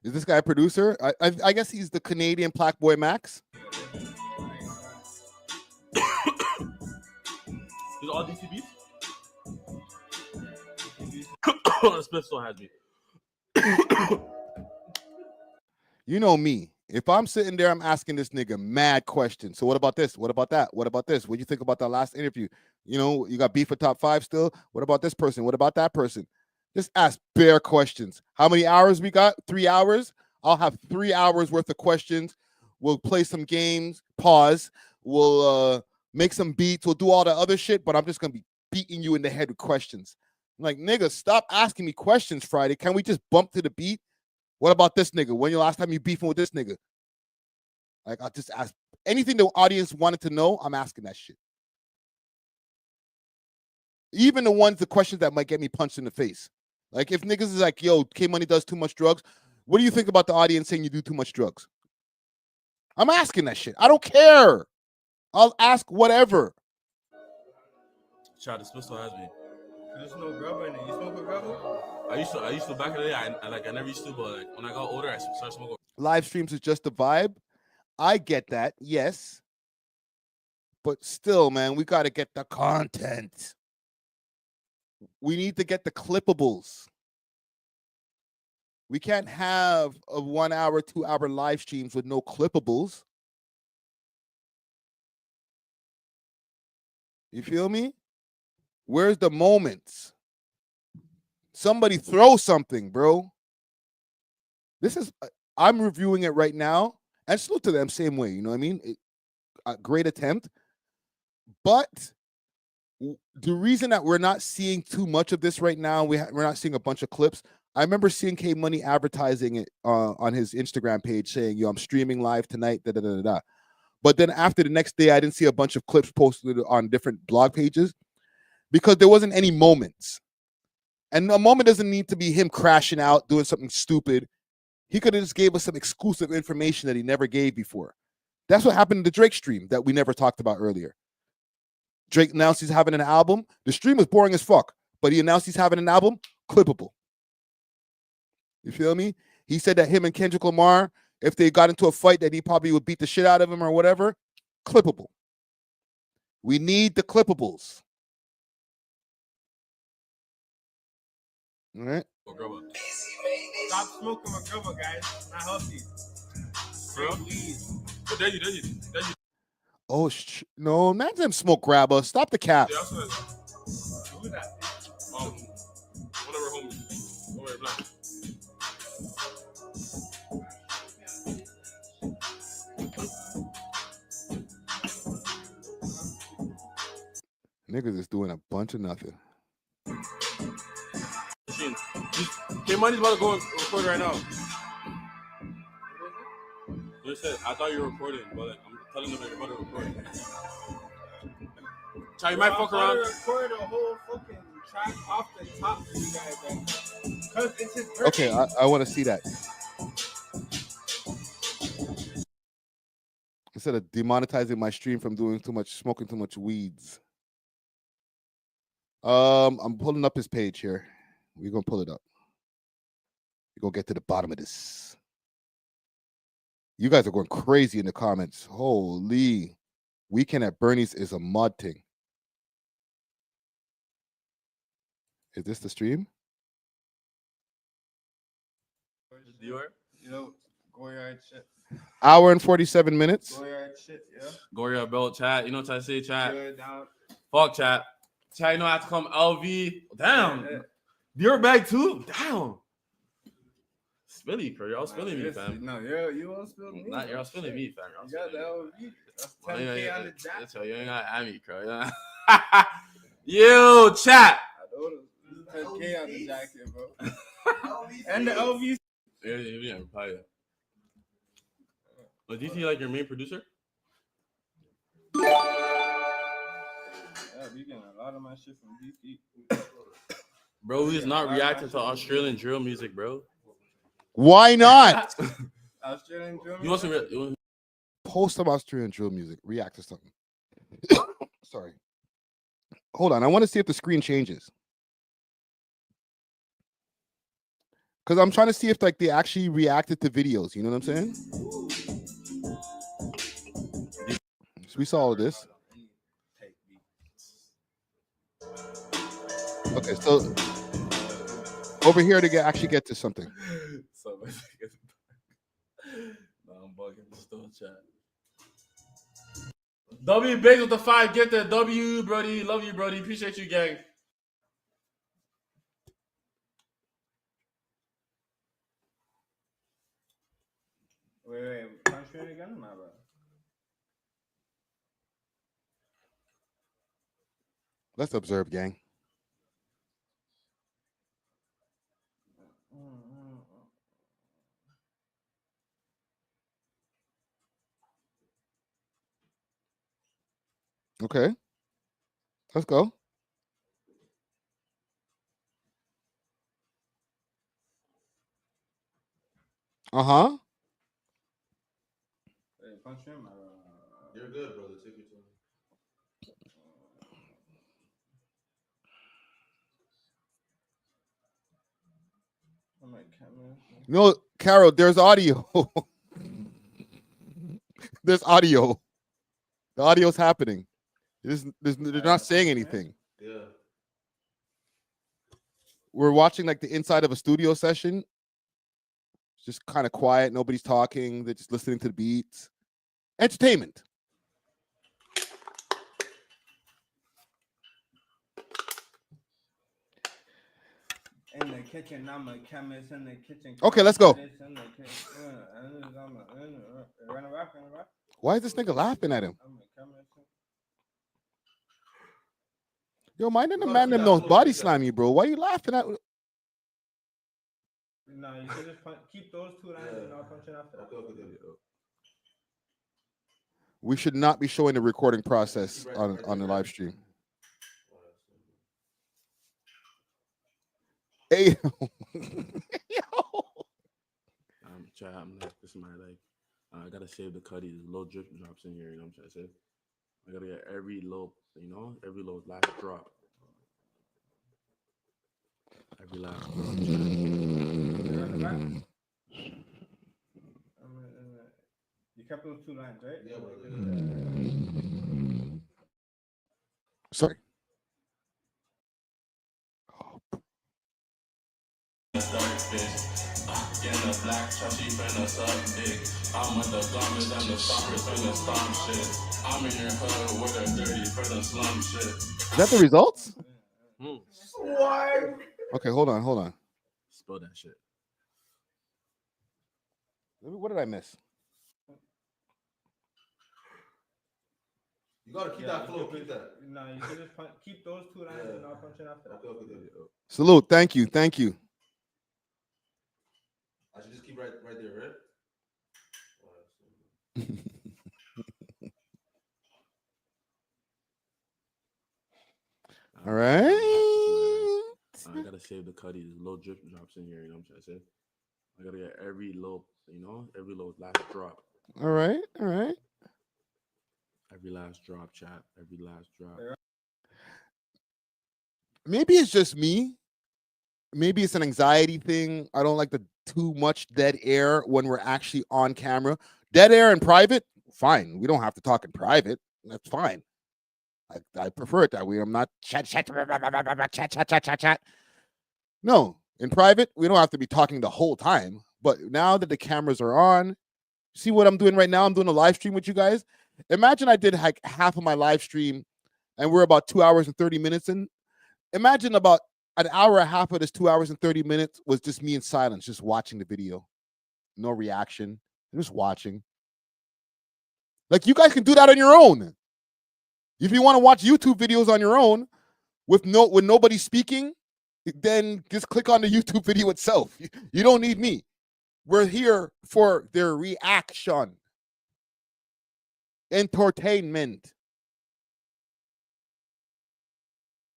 Is this guy a producer? I guess he's the Canadian Black Boy Max. Is all DC beats? The Smith still has me. You know me. If I'm sitting there, I'm asking this nigga mad questions. So what about this? What about that? What about this? What do you think about that last interview? You know, you got beef for top 5 still? What about this person? What about that person? Just ask bare questions. How many hours we got? 3 hours? I'll have 3 hours worth of questions. We'll play some games, pause. We'll make some beats. We'll do all the other shit, but I'm just going to be beating you in the head with questions. I'm like, nigga, stop asking me questions, Friday. Can we just bump to the beat? What about this nigga? When the last time you beefing with this nigga? Like, I'll just ask anything the audience wanted to know. I'm asking that shit. Even the questions that might get me punched in the face. Like, if niggas is like, yo, K-Money does too much drugs, what do you think about the audience saying you do too much drugs? I'm asking that shit. I don't care. I'll ask whatever. Shout out to Smith still has me. There's no grubber in it. You smoke a grubber? I used to back in the day. I never used to, but like when I got older, I started smoking. Live streams is just a vibe. I get that, yes. But still, man, we got to get the content. We need to get the clippables. We can't have a 1 hour, 2 hour live streams with no clippables. You feel me? Where's the moments? Somebody throw something, bro. This is, I'm reviewing it right now, and salute to them same way, you know what I mean? A great attempt. But the reason that we're not seeing too much of this right now, we're not seeing a bunch of clips. I remember seeing K-Money advertising it on his Instagram page saying, yo, I'm streaming live tonight, da-da-da-da-da. But then after the next day, I didn't see a bunch of clips posted on different blog pages because there wasn't any moments. And a moment doesn't need to be him crashing out, doing something stupid. He could have just gave us some exclusive information that he never gave before. That's what happened in the Drake stream that we never talked about earlier. Drake announced he's having an album. The stream was boring as fuck, but he announced he's having an album, clippable. You feel me? He said that him and Kendrick Lamar, if they got into a fight, that he probably would beat the shit out of him or whatever, clippable. We need the clippables. All right. Stop smoking my grubber, guys. It's not healthy. Bro, there you. Oh, no, man, them smoke grabber. Stop the cap. Yeah, who that? One of our homies. Don't worry, black. Niggas is doing a bunch of nothing. K-Money's about to go and record right now. You said, I thought you were recording, but like, I'm telling them that you're about to record. Try, you might fuck around. Record a whole fucking track off the top for you guys, man. Because it's his birthday. Okay, I want to see that. Instead of demonetizing my stream from doing too much, smoking too much weeds. I'm pulling up his page here. We're gonna pull it up. We're gonna get to the bottom of this. You guys are going crazy in the comments. Holy. Weekend at Bernie's is a mud thing. Is this the stream? Dior? You know, Goyard shit. Hour and 47 minutes. Goyard shit, yeah. Goria Belt chat. You know what I say, chat? Good, down. Fuck chat. Chat, you know I have to come LV. Damn. Dior bag too? Damn. Spilly, bro. Y'all spilling me, fam. No, you all spilling me. Not y'all spilling me, fam. You got the LV. That's 10K on the jack. So you ain't got at me, bro. Yo, chat. I know there's 10K on the jacket, bro. And the LV. Yeah, probably. But do you think like your main producer? Yeah, we getting a lot of my shit from DC. Bro, who's not reacting to Australian drill music, bro? Why not? Australian drill music? You want some Post some Australian drill music. React to something. Sorry. Hold on. I want to see if the screen changes. Because I'm trying to see if like they actually reacted to videos. You know what I'm saying? So we saw all this. Okay, so over here to actually get to something. I'm bugging. Still chat. W Biggs with the 5 gifted. W, Brody. Love you, Brody. Appreciate you, gang. Wait. Punch me again, my bad. Let's observe, gang. Okay. Let's go. Uh-huh. Hey, punch him. You're good, brother. Take your time. No, Carol, there's audio. There's audio. The audio's happening. They're not saying anything. Yeah. We're watching like the inside of a studio session. It's just kind of quiet. Nobody's talking. They're just listening to the beats. Entertainment. In the kitchen, I'm a chemist in the kitchen. Okay, let's go. Run around. Why is this nigga laughing at him? Yo, mine and the man them knows body slam you, bro. Why you laughing at? No, you should just keep those two lines and I'll punch it after. We should not be showing the recording process on the live stream. Hey, Chat, I'm like, this is my like, I gotta save the cutty. There's low drip drops in here. You know what I'm trying to say? I gotta get every low, every low last drop. Every last drop. You kept those two lines, right? Yeah, sorry. Getting a black trashy finna suck dick. I'm with the gummers and the stompers finna stomp shit. I'm in your hood with a dirty for the slum shit. Is that the results? What? Okay, hold on. Spill that shit. What did I miss? You gotta keep that flow. Keep that. No, you should just keep those two lines and I'll punch it after. Salute. Thank you. I should just keep right there, right? All right. I gotta save the cutty. There's low drip drops in here. You know what I'm trying to say? I gotta get every low, every low last drop. All right. Every last drop, chat. Every last drop. Maybe it's just me. Maybe it's an anxiety thing. I don't like the too much dead air when we're actually on camera. Dead air in private, fine. We don't have to talk in private. That's fine. I prefer it that way. I'm not chat. No, in private, we don't have to be talking the whole time. But now that the cameras are on, see what I'm doing right now? I'm doing a live stream with you guys. Imagine I did like half of my live stream and we're about 2 hours and 30 minutes in. Imagine about an hour and a half of this 2 hours and 30 minutes was just me in silence, just watching the video. No reaction, just watching. Like you guys can do that on your own. If you want to watch YouTube videos on your own with nobody speaking, then just click on the YouTube video itself. You don't need me. We're here for their reaction. Entertainment.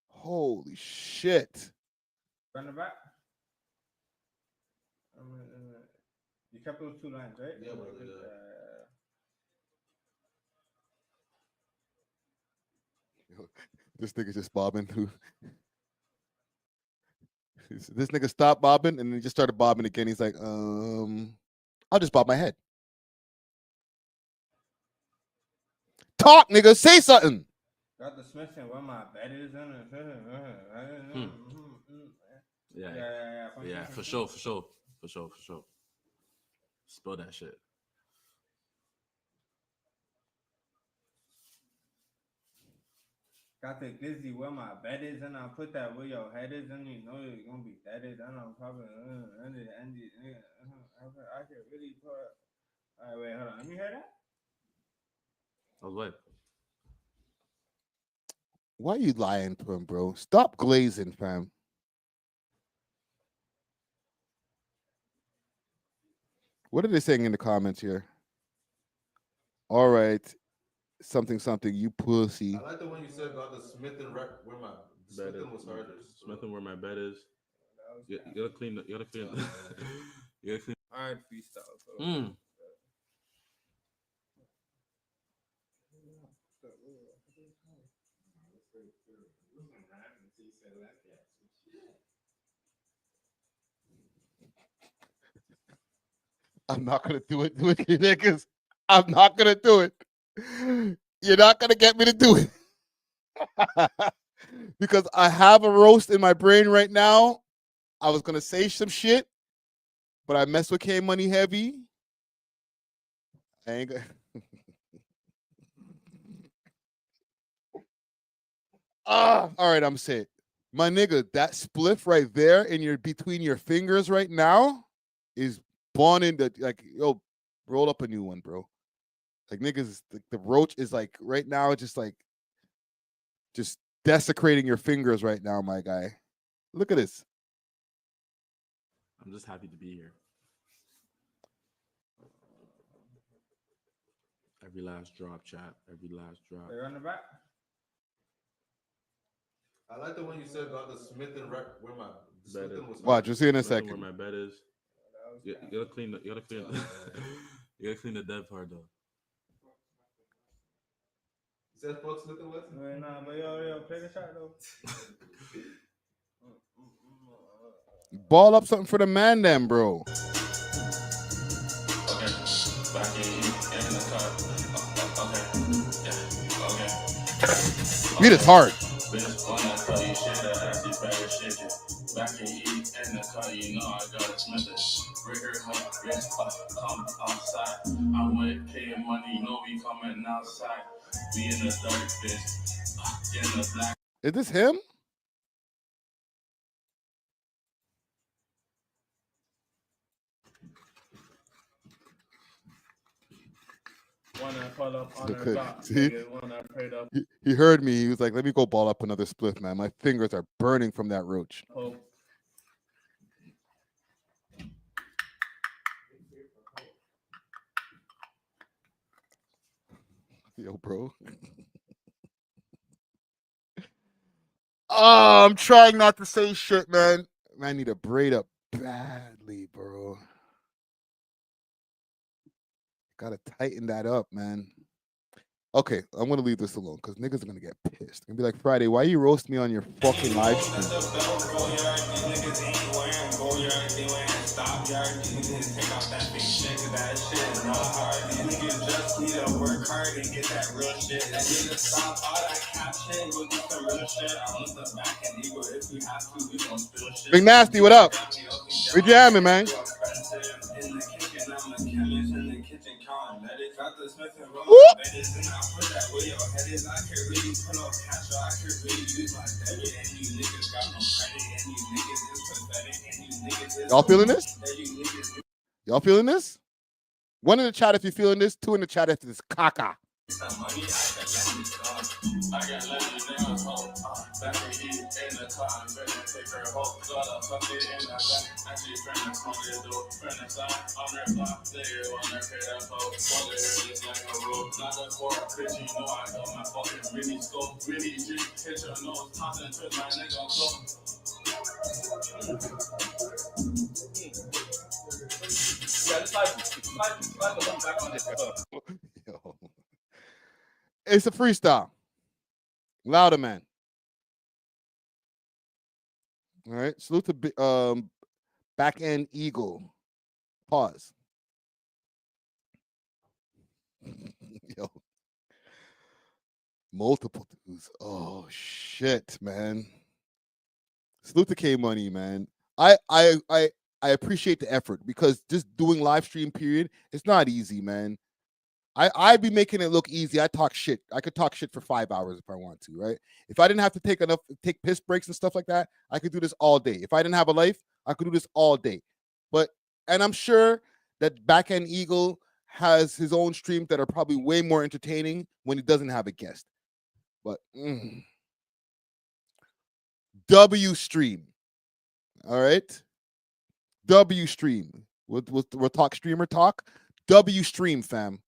Holy shit. Run it back. You kept those two lines, right? Yeah, brother. This nigga just bobbing through. This nigga stopped bobbing and then he just started bobbing again. He's like, I'll just bob my head. Talk, nigga. Say something. Got the Smith and where my bed is Yeah, for sure. Spill that shit. Got the glizzy where my bed is, and I put that where your head is, and you know you're gonna be deaded. And I'm probably I could really put. All right, wait, hold on. Let me hear that. I was like, Why you lying to him, bro? Stop glazing, fam. What are they saying in the comments here? All right. Something, you pussy. I like the one you said about the Smith and where my Smith and was harder. Smith and where my bed is. You gotta clean. You gotta clean. You gotta clean. All right, freestyle. I'm not gonna do it with you niggas. I'm not gonna do it. You're not gonna get me to do it. Because I have a roast in my brain right now. I was gonna say some shit, but I messed with K Money heavy. I ain't gonna. All right, I'm saying, my nigga, that spliff right there in your between your fingers right now is bonding the like, yo, roll up a new one, bro. Like niggas, the roach is like right now, just desecrating your fingers right now, my guy. Look at this. I'm just happy to be here. Every last drop, chat. Every last drop. They're on the back. I like the one you said about the Smith and where my Smith and was. Watch, you'll see in a Smith second. Where my bed is. You gotta clean. You gotta clean. You gotta clean the dead part though. You said fuck Smith and Wesson? Wait, nah, but yo, play the shot though. Ball up something for the man, then, bro. Beat is hard. Back and eat in the car, you know I gotta smith it. Rigger, come outside. I'm with K Money, you know we coming outside. We in the dark bitch, in the black. Is this him? He heard me. He was like, let me go ball up another spliff, man. My fingers are burning from that roach. Oh. Yo, bro. Oh, I'm trying not to say shit, man. Man, I need a braid up badly, bro. Gotta tighten that up, man. Okay, I'm gonna leave this alone because niggas are gonna get pissed. They're gonna be like, Friday, why you roast me on your fucking live stream? Big Nasty, what up? We jamming, man. Woo! Y'all feeling this? Y'all feeling this? One in the chat if you're feeling this. Two in the chat if it's caca. It's a freestyle. Louder, man. All right. Salute to Back End Eagle. Pause. Yo. Multiple dudes. Oh shit, man. Salute to K Money, man. I appreciate the effort because just doing live stream period, it's not easy, man. I be making it look easy. I talk shit. I could talk shit for 5 hours if I want to, right? If I didn't have to take piss breaks and stuff like that, I could do this all day. If I didn't have a life, I could do this all day. And I'm sure that Back End Eagle has his own streams that are probably way more entertaining when he doesn't have a guest. But W stream. All right. W stream. We'll talk streamer talk. W stream, fam.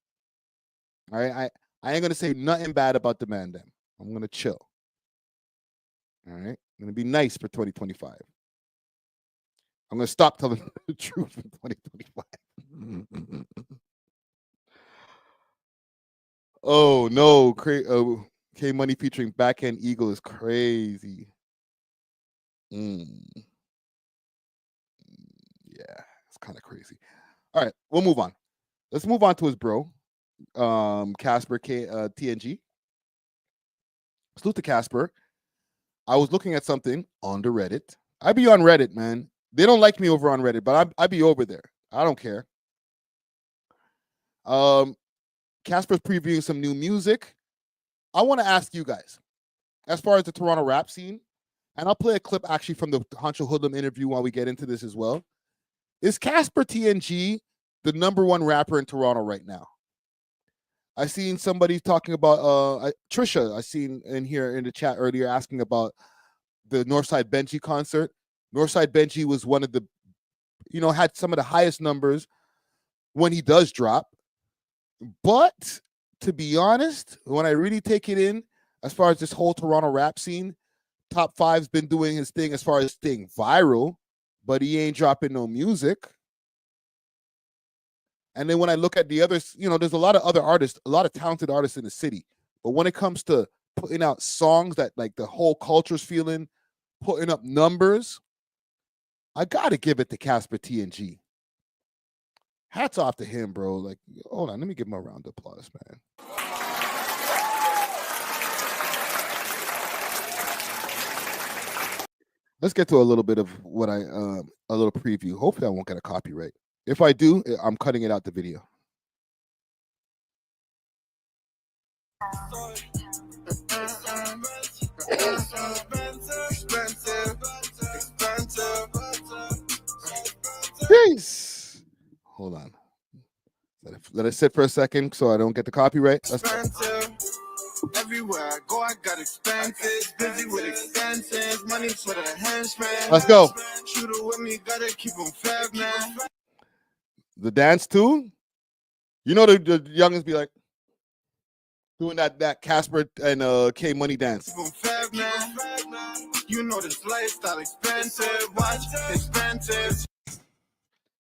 All right. I ain't gonna say nothing bad about the man then. I'm gonna chill. All right. I'm gonna be nice for 2025. I'm gonna stop telling the truth in 2025. Oh no, K Money featuring Back End Eagle is crazy. Yeah, it's kind of crazy. All right, we'll move on. Let's move on to his bro, Casper TNG. Salute to Casper. I was looking at something on the Reddit. I be on Reddit, man. They don't like me over on Reddit, but I be over there. I don't care. Casper's previewing some new music. I want to ask you guys, as far as the Toronto rap scene, and I'll play a clip actually from the Honcho Hoodlum interview while we get into this as well. Is Casper TNG the #1 rapper in Toronto right now? I seen somebody talking about Trisha. I seen in here in the chat earlier asking about the Northside Benji concert. Northside Benji was one of the, had some of the highest numbers when he does drop. But to be honest, when I really take it in, as far as this whole Toronto rap scene, Top 5's been doing his thing as far as staying viral, but he ain't dropping no music. And then when I look at the others, there's a lot of other artists, a lot of talented artists in the city. But when it comes to putting out songs that like the whole culture's feeling, putting up numbers, I gotta give it to Casper TNG. Hats off to him, bro. Like, hold on, let me give him a round of applause, man. Let's get to a little bit of what a little preview. Hopefully I won't get a copyright. If I do, I'm cutting it out the video. Peace. Hold on. Let it sit for a second so I don't get the copyright. Everywhere I go, I got expenses. Busy with expenses. Money for the henchman. Let's go. Shooter with me, gotta keep them fed, man. The dance too? The youngins be like doing that Casper and K Money dance. Fed, man. This lifestyle expensive. Watch expensive.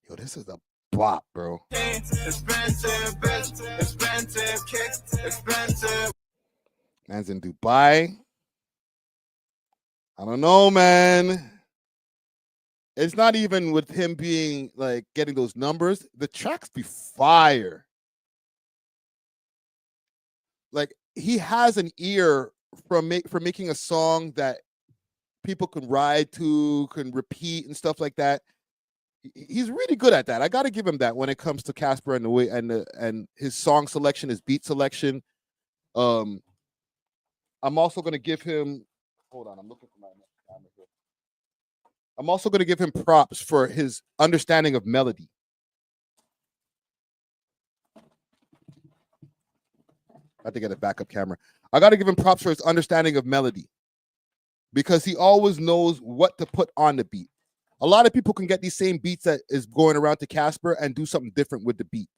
Yo, this is a bop, bro. Expensive, bitch. Expensive, kick. Expensive. Man's in Dubai. I don't know, man. It's not even with him being like getting those numbers. The tracks be fire. Like he has an ear for making a song that people can ride to, can repeat and stuff like that. He's really good at that. I got to give him that when it comes to Casper and the way and his song selection, his beat selection. I'm also going to give him, hold on, I'm looking for my camera here. I'm also going to give him props for his understanding of melody. I have to get a backup camera. I got to give him props for his understanding of melody because he always knows what to put on the beat. A lot of people can get these same beats that is going around to Casper and do something different with the beat.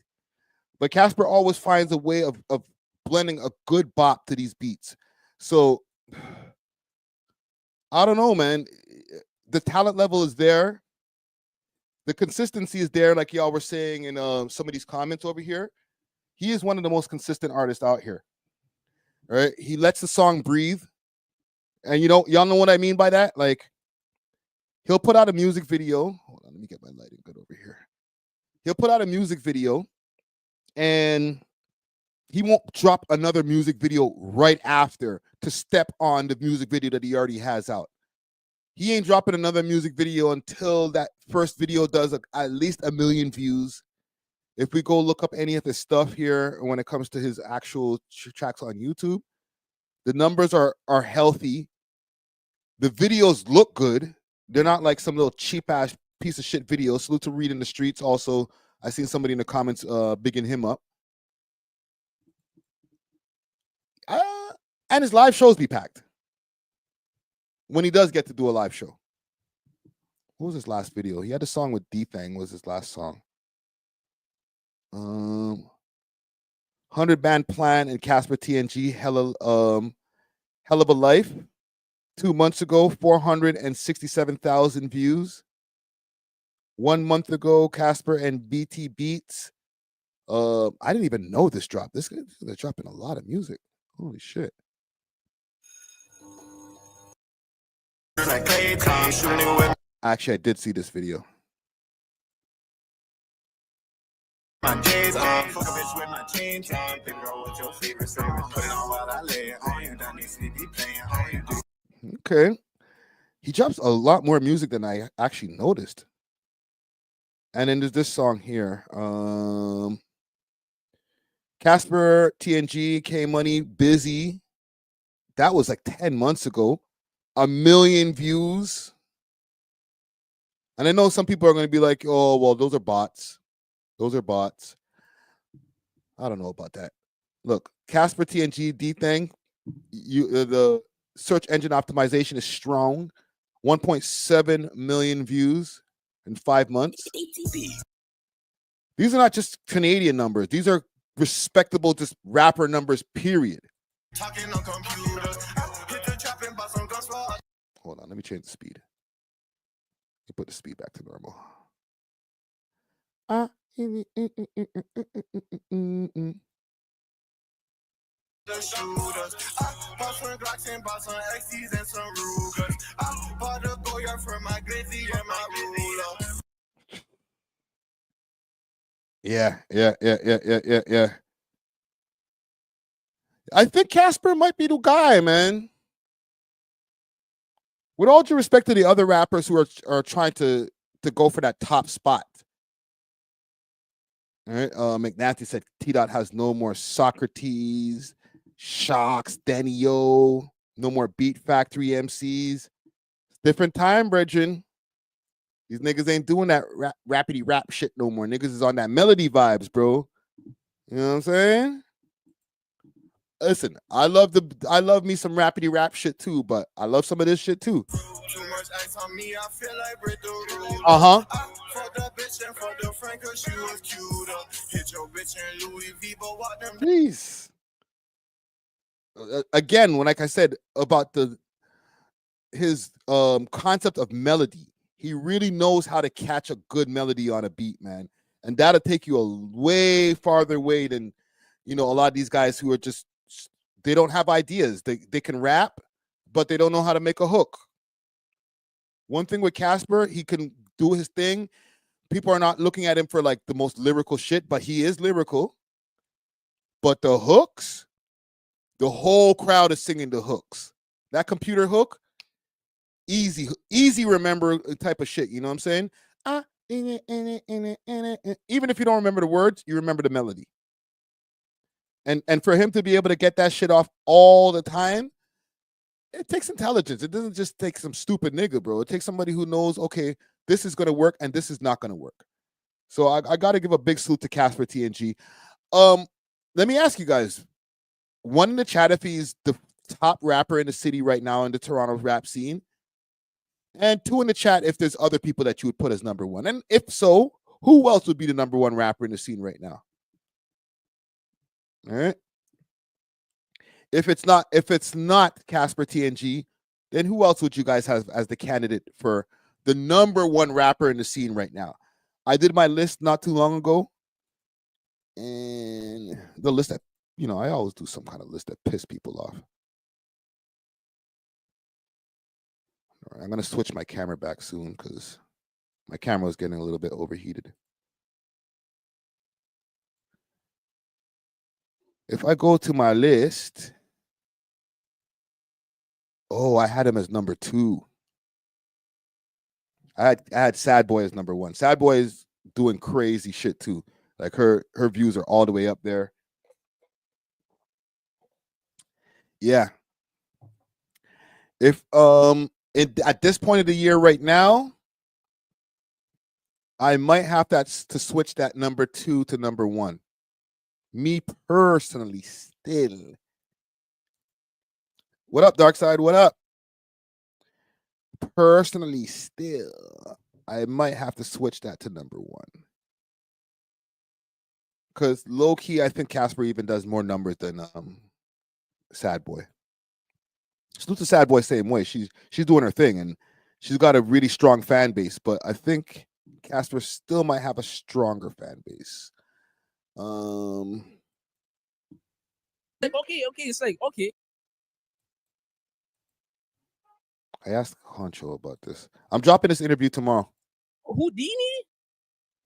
But Casper always finds a way of blending a good bop to these beats. So, I don't know, man. The talent level is there. The consistency is there, like y'all were saying in some of these comments over here. He is one of the most consistent artists out here. All right? He lets the song breathe. And y'all know what I mean by that? Like, He'll put out a music video. Hold on, let me get my lighting good over here. He'll put out a music video, and he won't drop another music video right after to step on the music video that he already has out. He ain't dropping another music video until that first video does at least 1 million views. If we go look up any of his stuff here when it comes to his actual tracks on YouTube, the numbers are healthy. The videos look good. They're not like some little cheap ass piece of shit video. Salute to Reed in the Streets. Also, I seen somebody in the comments bigging him up. And his live shows be packed when he does get to do a live show. What was his last video? He had a song with D-Thang. Was his last song? 100 Band Plan and Casper TNG. Hell of a Life. 2 months ago, 467,000 views. 1 month ago, Casper and BT Beats. I didn't even know this dropped. They're dropping a lot of music. Holy shit. Actually, I did see this video. My J's on, fuck a bitch with my chains on. Pick her with your favorite service. Put it on while I lay it on you. Don't need sleepy playing on you. Okay. He drops a lot more music than I actually noticed. And then there's this song here. Casper TNG, K Money, Busy. That was like 10 months ago. 1 million views. And I know some people are going to be like, oh, well, those are bots. Those are bots. I don't know about that. Look, Casper TNG, D-Thang, the search engine optimization is strong. 1.7 million views in 5 months. These are not just Canadian numbers. These are respectable, just rapper numbers, period. Hold on, let me change the speed. Let me put the speed back to normal. The shooters, I bought some Glocks and bought some XTs and some Rugers. I bought a Goya for my Glizzy and my Moula. Yeah. I think Casper might be the guy, man. With all due respect to the other rappers who are trying to go for that top spot. All right. McNasty said T-Dot has no more Socrates, Shocks, Danny O, no more Beat Factory MCs. Different time, brethren. These niggas ain't doing that rapidy rap shit no more. Niggas is on that melody vibes, bro. You know what I'm saying? Listen, I love me some rapidy rap shit too, but I love some of this shit too. Too much ice on me, I feel like break the rules. For the bitch and for the friend, cause she was cuter. Hit your bitch in Louis V, but what them. Please. Again, like I said about his concept of melody, he really knows how to catch a good melody on a beat, man, and that'll take you a way farther way than a lot of these guys who are just they don't have ideas. They can rap, but they don't know how to make a hook. One thing with Casper, he can do his thing. People are not looking at him for like the most lyrical shit, but he is lyrical. But the hooks, the whole crowd is singing the hooks. That computer hook, easy remember type of shit. You know what I'm saying? Even if you don't remember the words, you remember the melody. And for him to be able to get that shit off all the time, it takes intelligence. It doesn't just take some stupid nigga, bro. It takes somebody who knows, okay, this is going to work and this is not going to work. So I got to give a big salute to Casper TNG. Let me ask you guys, one in the chat if he's the top rapper in the city right now in the Toronto rap scene, and two in the chat if there's other people that you would put as number one. And if so, who else would be the number one rapper in the scene right now? All right. If it's not Casper TNG, then who else would you guys have as the candidate for the number one rapper in the scene right now? I did my list not too long ago, and the list that I always do some kind of list that piss people off. right, I'm gonna switch my camera back soon because my camera is getting a little bit overheated. If I go to my list, oh, I had him as number 2. I had Sad Boy as number 1. Sad Boy is doing crazy shit too. Like her views are all the way up there. Yeah. If at this point of the year right now, I might have to switch that number 2 to number 1. Me personally, still. What up, Dark Side? What up? Personally, still, I might have to switch that to number 1. Because low key, I think Casper even does more numbers than Sad Boy. Salute to Sad Boy same way. She's doing her thing and she's got a really strong fan base, but I think Casper still might have a stronger fan base. Okay, it's like okay. I asked Honcho about this. I'm dropping this interview tomorrow. Houdini?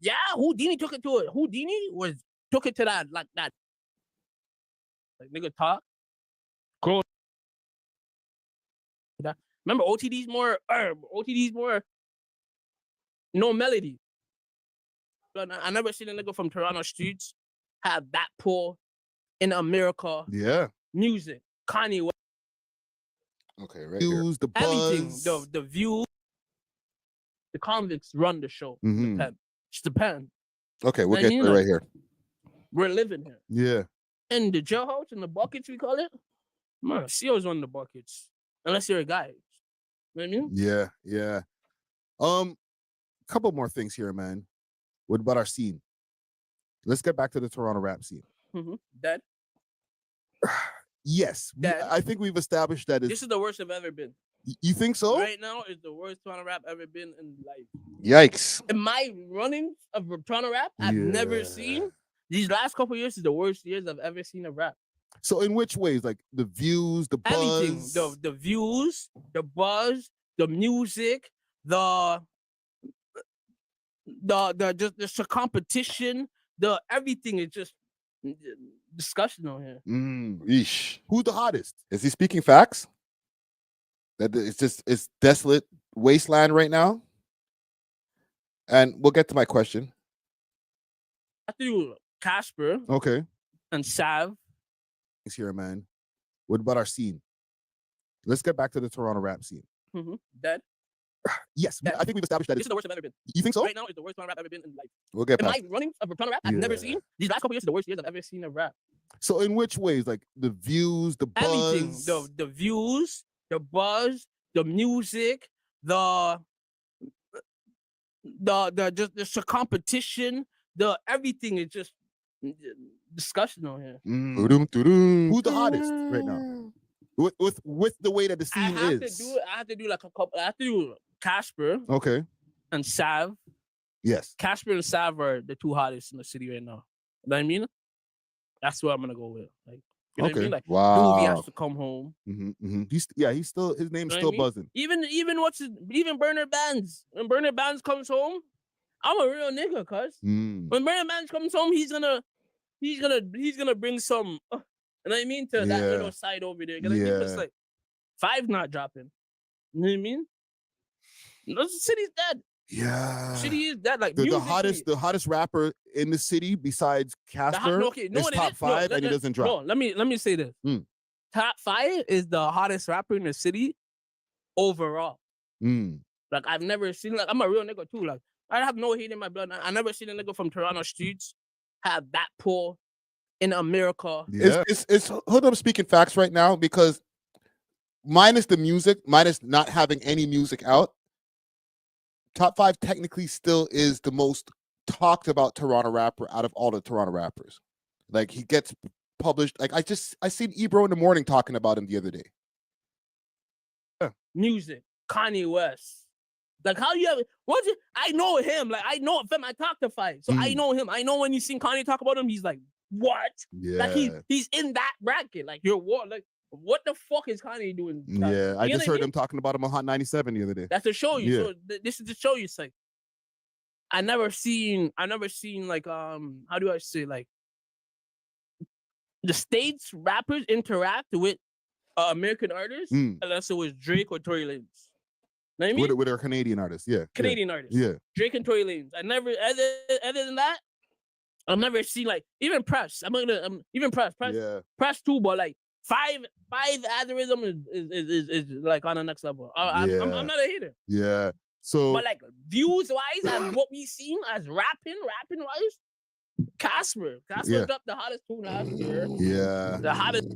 Yeah, Houdini took it to it. Houdini took it to that like nigga talk. Grow. Remember OTD's more no melody. But I never seen a nigga from Toronto streets have that pull in America. Yeah. Music. Kanye West. Okay, right here. The everything. buzz. The view. The convicts run the show. Mhm. It's the pen. Okay, we'll get to it right here. We're living here. Yeah. And the jailhouse and the buckets, we call it. Man, CEO's on the buckets. Unless you're a guy. You know what I mean? Yeah, yeah. Couple more things here, man. What about our scene? Let's get back to the Toronto rap scene. Dead. Yes, I think we've established that this is the worst I've ever been. You think so? Right now is the worst Toronto rap ever been in life. Yikes. In my running of Toronto rap, I've never seen. These last couple years is the worst years I've ever seen of rap. So in which ways? Like the views, the buzz? Everything. The views, the buzz, the music, the competition, the everything is just discussion on here. Yeesh. Who's the hottest? Is he speaking facts? That it's desolate wasteland right now? And we'll get to my question. I do Casper. Okay. And Xav. Thanks here, man. What about our scene? Let's get back to the Toronto rap scene. Dead. Yes, I think we've established that this is the worst I've ever been. You think so? Right now is the worst Toronto rap I've ever been in life. We'll get in past my running of Toronto rap, I've never seen. These last couple years is the worst years I've ever seen of rap. So in which ways? Like the views, the buzz? Everything. The views, the buzz, the music, the competition, the everything is just discussion on here. Who's the hottest right now? With the way that the scene is. I have to do like a couple. I have to do Casper. Okay. And Xav. Yes. Casper and Xav are the two hottest in the city right now. You know what I mean? That's what I'm gonna go with. Like, you know what I mean? Like, wow. Doobie has to come home. He's still his name's still buzzing. Even Bernard Bands. When Bernard Bands comes home, I'm a real nigga, cuz. When Bernard Bands comes home, he's gonna bring some. You know what I mean? To that little side over there. You know what I mean? It's like 5 not dropping. You know what I mean? The city's dead. Yeah. City is dead. Like the hottest rapper in the city besides Casper is top 5 and he doesn't drop. No, let me say this. Top 5 is the hottest rapper in the city overall. Like I've never seen, like I'm a real nigga too. Like I have no hate in my blood. I never seen a nigga from Toronto streets have that pull in America. Yeah. It's hold up speaking facts right now because minus the music, minus not having any music out, top 5 technically still is the most talked about Toronto rapper out of all the Toronto rappers. Like he gets published. Like I seen Ebro in the morning talking about him the other day. Yeah. Music, Kanye West. Like how you have I know him. Like I know him. I talked to 5. So I know him. I know when you seen Kanye talk about him, he's like, what? Yeah. Like he's in that bracket. Like you're what? Like what the fuck is Kanye doing? Yeah, I just heard them talking about him on Hot 97 the other day. That's to show you. Yeah. So this is to show you. It's like I never seen like how do I say, like the States rappers interact with American artists unless it was Drake or Tory Lanez. Know what I mean? With our Canadian artists, yeah. Canadian artists. Yeah. Drake and Tory Lanez. I never other than that, I've never seen like even Press. Even Press. Yeah. Press too, but like five algorithm is like on the next level. I'm not a hater. Yeah. So but like views wise and what we seen as rapping wise, Casper dropped the hottest tune last year. Yeah. The hottest.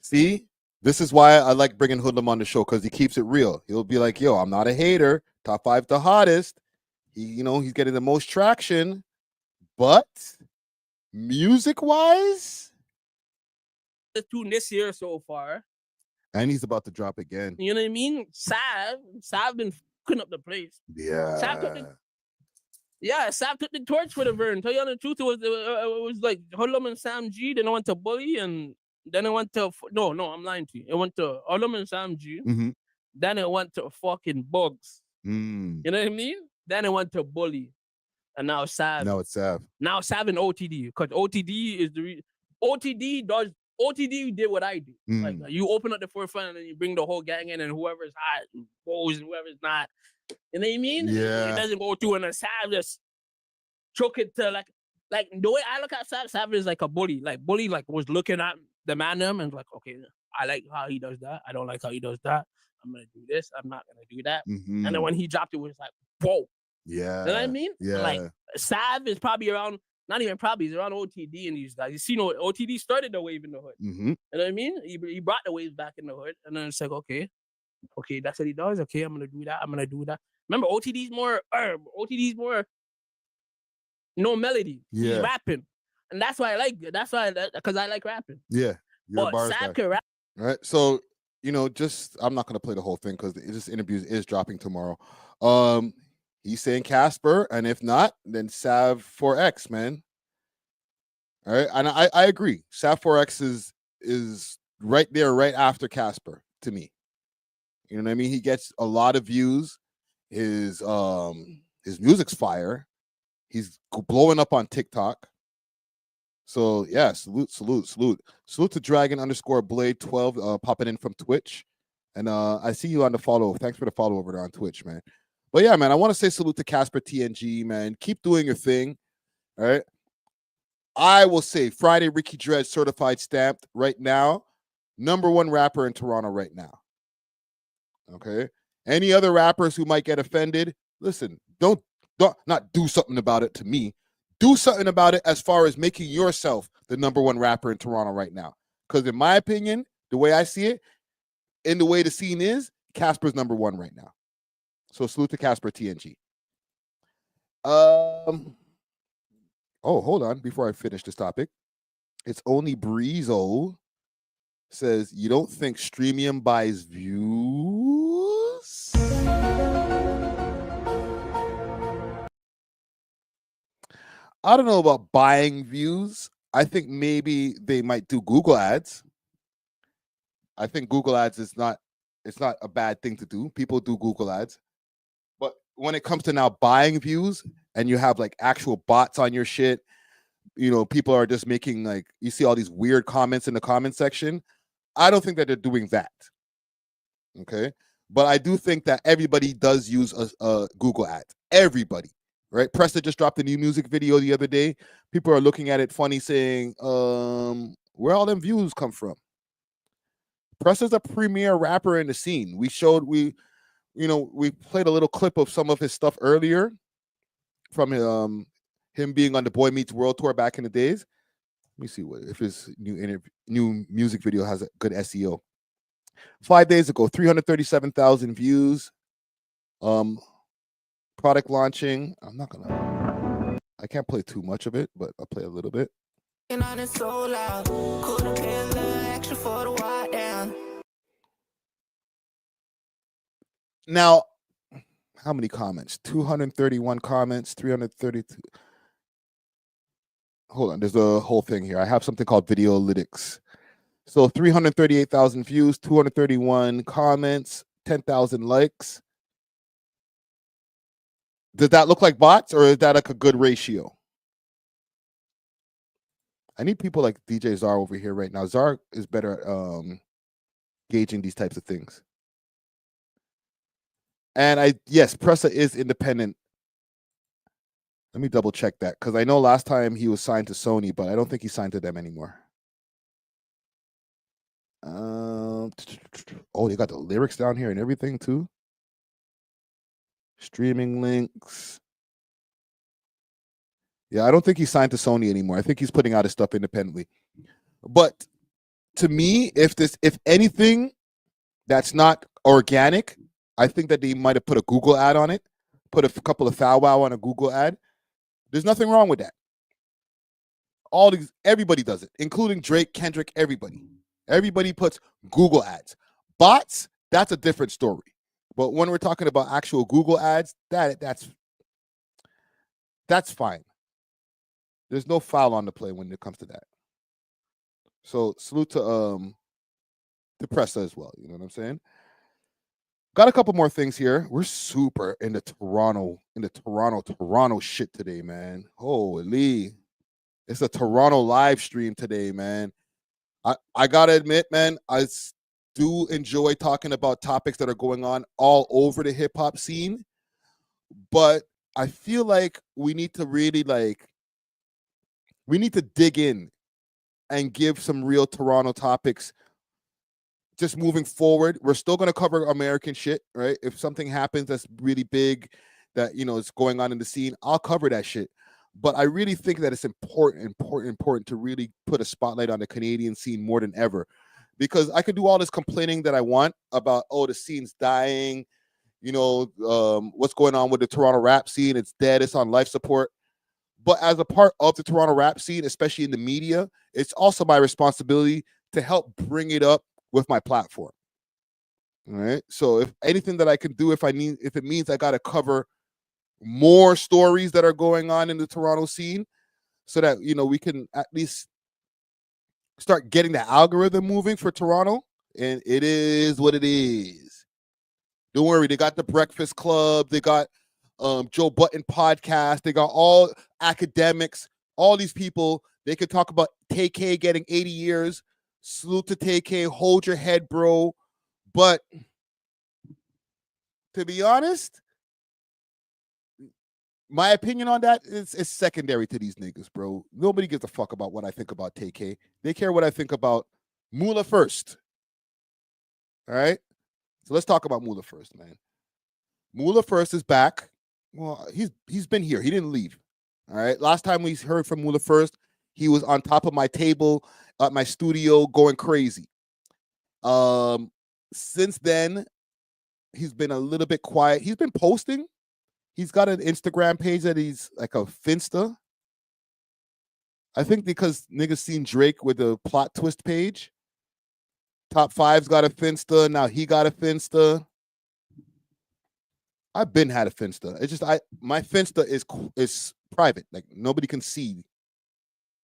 See, this is why I like bringing Hoodlum on the show, because he keeps it real. He'll be like, yo, I'm not a hater. Top 5 the hottest. He's getting the most traction, but music wise, the tune this year so far. And he's about to drop again. You know what I mean? Sav been fucking up the place. Yeah. Sav took the torch for the Vern. Tell you the truth, it was like Hoodlum and Sam G. Then I went to Bully, and then I went to no, I'm lying to you. It went to Hoodlum and Sam G. Mm-hmm. Then it went to fucking Bugs. You know what I mean? Then it went to Bully, and now Sav. Now it's Sav. Now Sav and OTD, because OTD is the OTD did what I do. Like you open up the forefront and then you bring the whole gang in, and whoever's hot goes and whoever's not. You know what I mean? Yeah. It doesn't go through, and then Sav just took it to like the way I look at Sav is like a bully. Like Bully was looking at the man them and like, okay, I like how he does that. I don't like how he does that. I'm gonna do this. I'm not gonna do that. Mm-hmm. And then when he dropped it, was like, whoa. Yeah. You know what I mean? Yeah. Like Sav is probably around. Not even probably, he's around OTD and these guys. You see, OTD started the wave in the hood. Mm-hmm. You know what I mean? He brought the waves back in the hood, and then it's like, okay, that's what he does. Okay, I'm gonna do that. Remember, OTD's more OTD's more no melody. Yeah. He's rapping, and that's why I like it. That's why because I like rapping. Yeah, you're a But bars Sav guy. can rap. All right, so I'm not gonna play the whole thing because this interview is dropping tomorrow. He's saying Casper, and if not, then Sav 4X, man. All right, and I agree. Sav 4X is right there, right after Casper to me. You know what I mean? He gets a lot of views. His music's fire. He's blowing up on TikTok. So yeah, salute to Dragon_Blade12 popping in from Twitch, and I see you on the follow. Thanks for the follow over there on Twitch, man. But yeah, man, I want to say salute to Casper TNG, man. Keep doing your thing. All right. I will say Friday Ricky Dredd certified stamped right now. #1 rapper in Toronto right now. Okay. Any other rappers who might get offended, listen, don't not do something about it to me. Do something about it as far as making yourself the #1 rapper in Toronto right now. Because in my opinion, the way I see it, in the way the scene is, Casper's #1 right now. So salute to Casper TNG. Oh, hold on. Before I finish this topic, it's only Breezo says, you don't think Streamium buys views? I don't know about buying views. I think maybe they might do Google ads. I think Google ads is not a bad thing to do. People do Google ads. But when it comes to now buying views and you have like actual bots on your shit, people are just making like, you see all these weird comments in the comment section. I don't think that they're doing that. Okay. But I do think that everybody does use a Google ad. Everybody, right? Presta just dropped a new music video the other day. People are looking at it funny saying, where all them views come from? Presta's a premier rapper in the scene. We played a little clip of some of his stuff earlier from him being on the Boy Meets World tour back in the days. Let me see if his new music video has a good SEO. 5 days ago, 337,000 views. Product launching. I can't play too much of it, but I'll play a little bit. Now, how many comments? 231 comments, 332. hold on. There's a whole thing here. I have something called Videolytics. So 338,000 views, 231 comments, 10,000 likes. Does that look like bots, or is that like a good ratio? I need people like DJ Czar over here right now. Czar is better at gauging these types of things. And yes, Pressa is independent. Let me double check that, because I know last time he was signed to Sony, but I don't think he's signed to them anymore. Oh, they got the lyrics down here and everything too. Streaming links. Yeah, I don't think he's signed to Sony anymore. I think he's putting out his stuff independently. But to me, if anything that's not organic, I think that they might have put a Google ad on it, put a couple of Foul Wow on a Google ad. There's nothing wrong with that. Everybody does it, including Drake, Kendrick, everybody. Everybody puts Google ads. Bots, that's a different story. But when we're talking about actual Google ads, that's fine. There's no foul on the play when it comes to that. So salute to Pressa as well. You know what I'm saying? Got a couple more things here. We're super in the Toronto shit today, man. Holy. It's a Toronto live stream today, man. I gotta admit, man, I do enjoy talking about topics that are going on all over the hip-hop scene, but I feel like we need to really dig in and give some real Toronto topics just moving forward. We're still going to cover American shit, right? If something happens that's really big that, is going on in the scene, I'll cover that shit. But I really think that it's important to really put a spotlight on the Canadian scene more than ever, because I could do all this complaining that I want about, the scene's dying, what's going on with the Toronto rap scene. It's dead. It's on life support. But as a part of the Toronto rap scene, especially in the media, it's also my responsibility to help bring it up with my platform. All right. So if anything that I can do, if it means I got to cover more stories that are going on in the Toronto scene, so that we can at least start getting the algorithm moving for Toronto. And it is what it is. Don't worry, they got the Breakfast Club, they got Joe Button podcast, they got all academics, all these people. They could talk about TK getting 80 years. Salute to TK, hold your head, bro. But to be honest, my opinion on that is secondary to these niggas, bro. Nobody gives a fuck about what I think about TK. They care what I think about Moula first. All right? So let's talk about Moula first, man. Moula first is back. Well, he's been here. He didn't leave. All right? Last time we heard from Moula first, he was on top of my table at my studio going crazy. Since then, he's been a little bit quiet. He's been posting. He's got an Instagram page that he's like a Finsta. I think because niggas seen Drake with the plot twist page. Top 5's got a Finsta. Now he got a Finsta. I've been had a Finsta. It's just my Finsta is private. Like nobody can see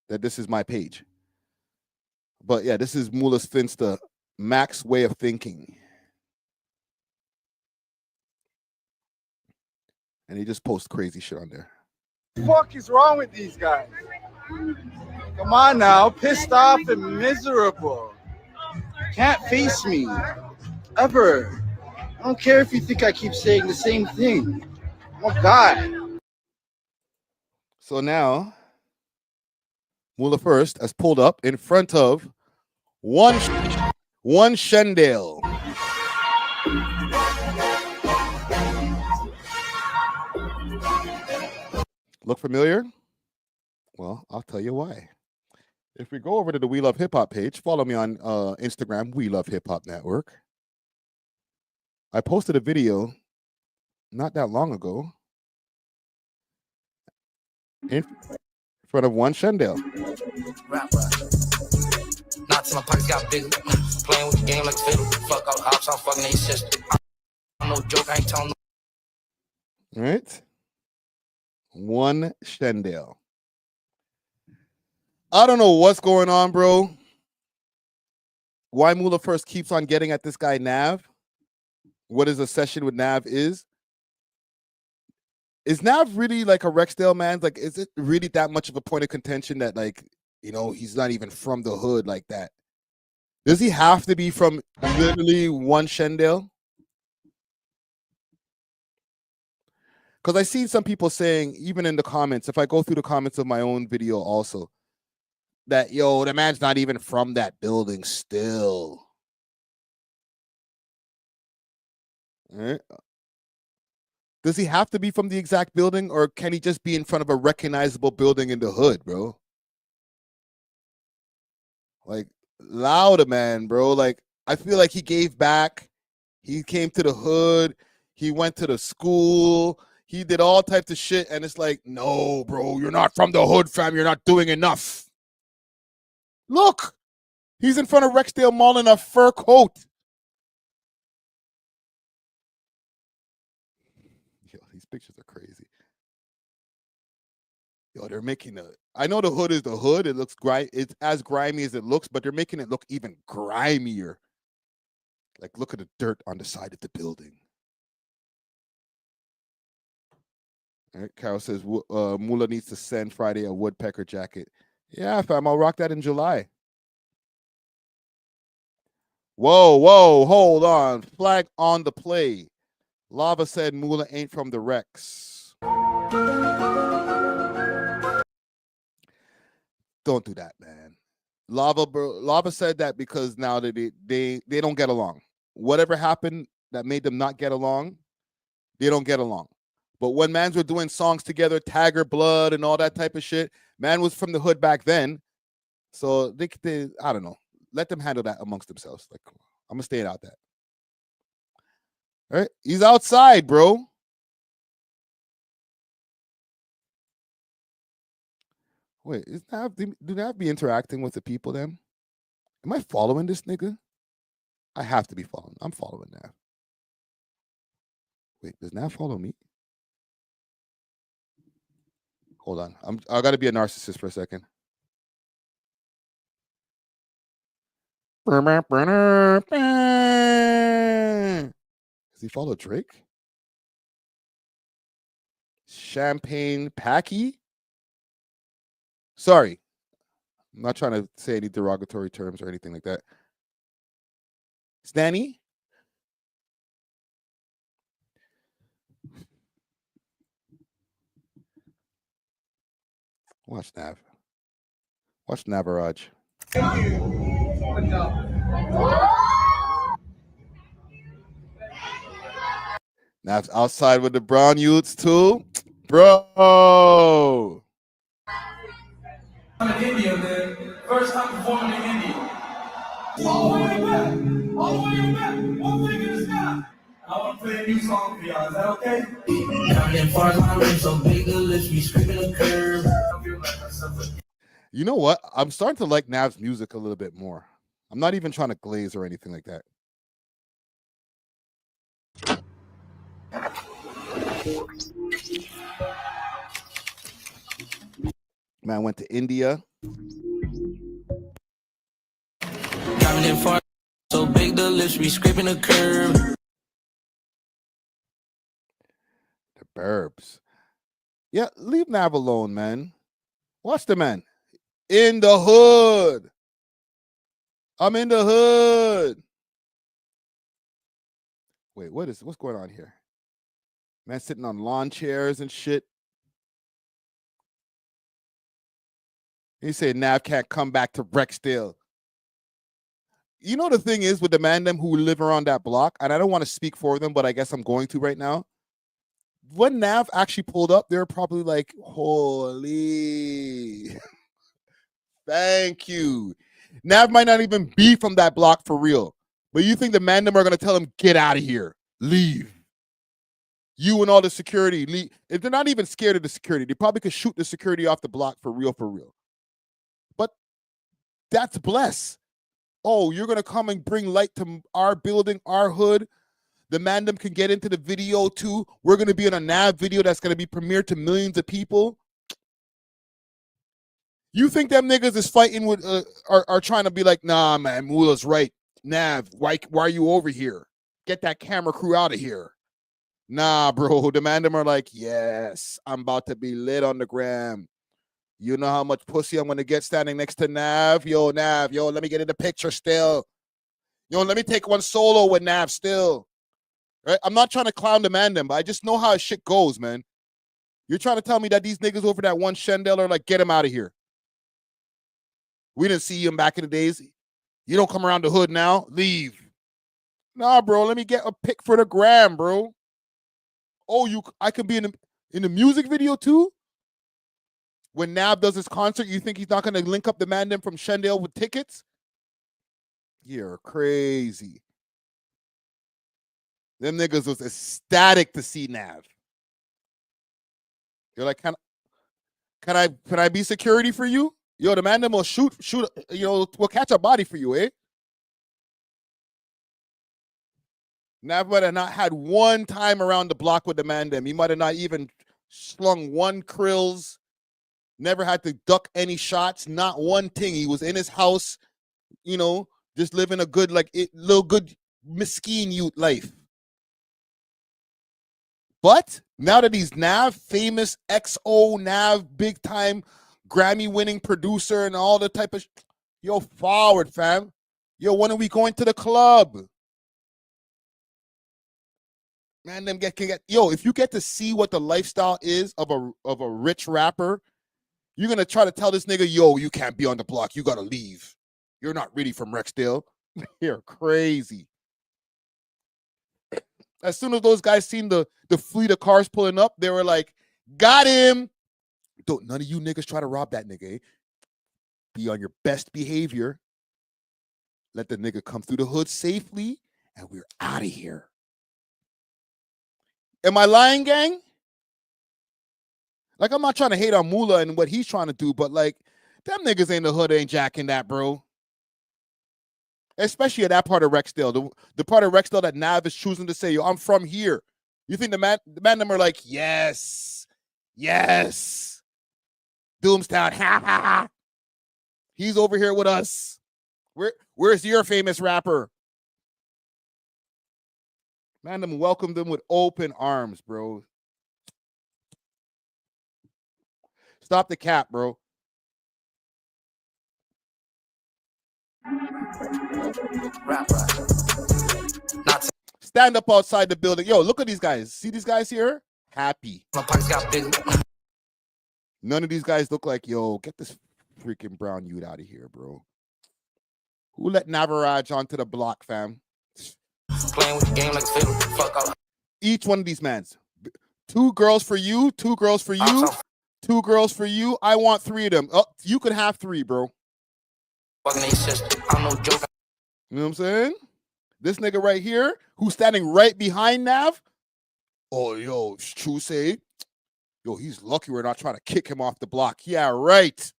that this is my page. But yeah, this is Moula's Finsta, Max Way of Thinking. And he just posts crazy shit on there. What the fuck is wrong with these guys? Come on now, pissed off and miserable. Can't face me. Ever. I don't care if you think I keep saying the same thing. I'm a guy. So now, Moula first has pulled up in front of one Shendale. Look familiar? Well, I'll tell you why. If we go over to the We Love Hip Hop page, follow me on Instagram, We Love Hip Hop Network. I posted a video not that long ago in front of one Shendale. Not till my pockets got bigger. Playing with the game like fiddle. Fuck all the ops, I'm fucking their sister. I'm no joke, I ain't telling no. All right. One Shendale. I don't know what's going on, bro. Why Moula first keeps on getting at this guy Nav? What his obsession with Nav is? Is Nav really like a Rexdale man? Like, is it really that much of a point of contention that, like, you know, he's not even from the hood like that? Does he have to be from literally one Shendale? Because I see some people saying, even in the comments, if I go through the comments of my own video also, that, yo, the man's not even from that building still. All right. Does he have to be from the exact building, or can he just be in front of a recognizable building in the hood, bro? Like, louder, man, bro. Like, I feel like he gave back. He came to the hood. He went to the school. He did all types of shit, and it's like, no, bro, you're not from the hood, fam. You're not doing enough. Look, he's in front of Rexdale Mall in a fur coat. Yo, these pictures are crazy. Yo, they're making a. I know the hood is the hood. It looks it's as grimy as it looks, but they're making it look even grimier. Like, look at the dirt on the side of the building. All right, Carol says Moula needs to send Friday a woodpecker jacket. Yeah, fam, I'll rock that in July. Whoa, hold on. Flag on the play. Lava said Moula ain't from the Rex. Don't do that, man. Lava said that because now they don't get along. Whatever happened that made them not get along, they don't get along. But when mans were doing songs together, Tagger Blood and all that type of shit, man was from the hood back then. So they I don't know. Let them handle that amongst themselves. Like, I'm gonna stay out that. All right, he's outside, bro. Wait, do Nav be interacting with the people then? Am I following this nigga? I have to be following. I'm following Nav. Wait, does Nav follow me? Hold on. I gotta be a narcissist for a second. Does he follow Drake? Champagne Packy? Sorry. I'm not trying to say any derogatory terms or anything like that. Stanny? Watch Nav. Watch Navaraj. Nav's outside with the brown youths too. Bro. I'm in India, man. First time performing in India. All the way in the back. All the way in the back. One leg in the sky. I want to play a new song for y'all. Is that okay? You know what? I'm starting to like Nav's music a little bit more. I'm not even trying to glaze or anything like that. Man went to India. So big the lips be scraping the curb. The burbs. Yeah, leave Nav alone, man. Watch the man. In the hood. I'm in the hood. Wait, what's going on here? Man sitting on lawn chairs and shit. He said Nav can't come back to Rexdale. You know, the thing is with the man them who live around that block, and I don't want to speak for them, but I guess I'm going to right now. When Nav actually pulled up, they're probably like, holy. Thank you. Nav might not even be from that block for real. But you think the man them are going to tell him, get out of here. Leave. You and all the security. Leave. If they're not even scared of the security, they probably could shoot the security off the block for real, for real. But that's bless. Oh, you're going to come and bring light to our building, our hood. The Mandem can get into the video too. We're going to be in a Nav video that's going to be premiered to millions of people. You think them niggas is fighting with are trying to be like, nah, man, Moula's right. Nav, why are you over here? Get that camera crew out of here. Nah, bro. The man them are like, yes, I'm about to be lit on the gram. You know how much pussy I'm gonna get standing next to Nav? Nav, let me get in the picture still. Let me take one solo with Nav still. Right? I'm not trying to clown the man them, but I just know how shit goes, man. You're trying to tell me that these niggas over that one Shendel are like, get him out of here. We didn't see him back in the days. You don't come around the hood now. Leave. Nah, bro. Let me get a pic for the gram, bro. Oh, I can be in the music video too? When Nav does his concert, you think he's not going to link up the man them from Shendale with tickets? You're crazy. Them niggas was ecstatic to see Nav. You're like, can I be security for you? Yo, the man them will shoot, we'll catch a body for you, eh? Nav might have not had one time around the block with the man them. He might have not even slung one krills, never had to duck any shots, not one thing. He was in his house, just living a good, little good mesquite youth life. But now that he's Nav, famous XO Nav, big time Grammy winning producer and all the type of forward, fam. When are we going to the club? Man, them can get if you get to see what the lifestyle is of a rich rapper, you're gonna try to tell this nigga, you can't be on the block, you gotta leave. You're not really from Rexdale. You're crazy. As soon as those guys seen the fleet of cars pulling up, they were like, got him. Don't none of you niggas try to rob that nigga, eh? Be on your best behavior. Let the nigga come through the hood safely, and we're out of here. Am I lying, gang? I'm not trying to hate on Moula and what he's trying to do, but them niggas in the hood ain't jacking that, bro. Especially at that part of Rexdale, the part of Rexdale that Nav is choosing to say, I'm from here. You think the man them are like, yes, Doomstown, ha ha ha. He's over here with us. Where's your famous rapper? Man them welcomed them with open arms, bro. Stop the cap, bro. Stand up outside the building. Look at these guys. See these guys here? Happy. None of these guys look like, get this freaking brown youth out of here, bro. Who let Navaraj onto the block, fam? Playing with the game like fiddle. Fuck all. Each one of these mans. 2 girls for you, 2 girls for you, 2 girls for you. I want 3 of them. Oh, you could have 3, bro. I'm no joke. You know what I'm saying? This nigga right here, who's standing right behind Nav. Oh, True say, he's lucky we're not trying to kick him off the block. Yeah, right.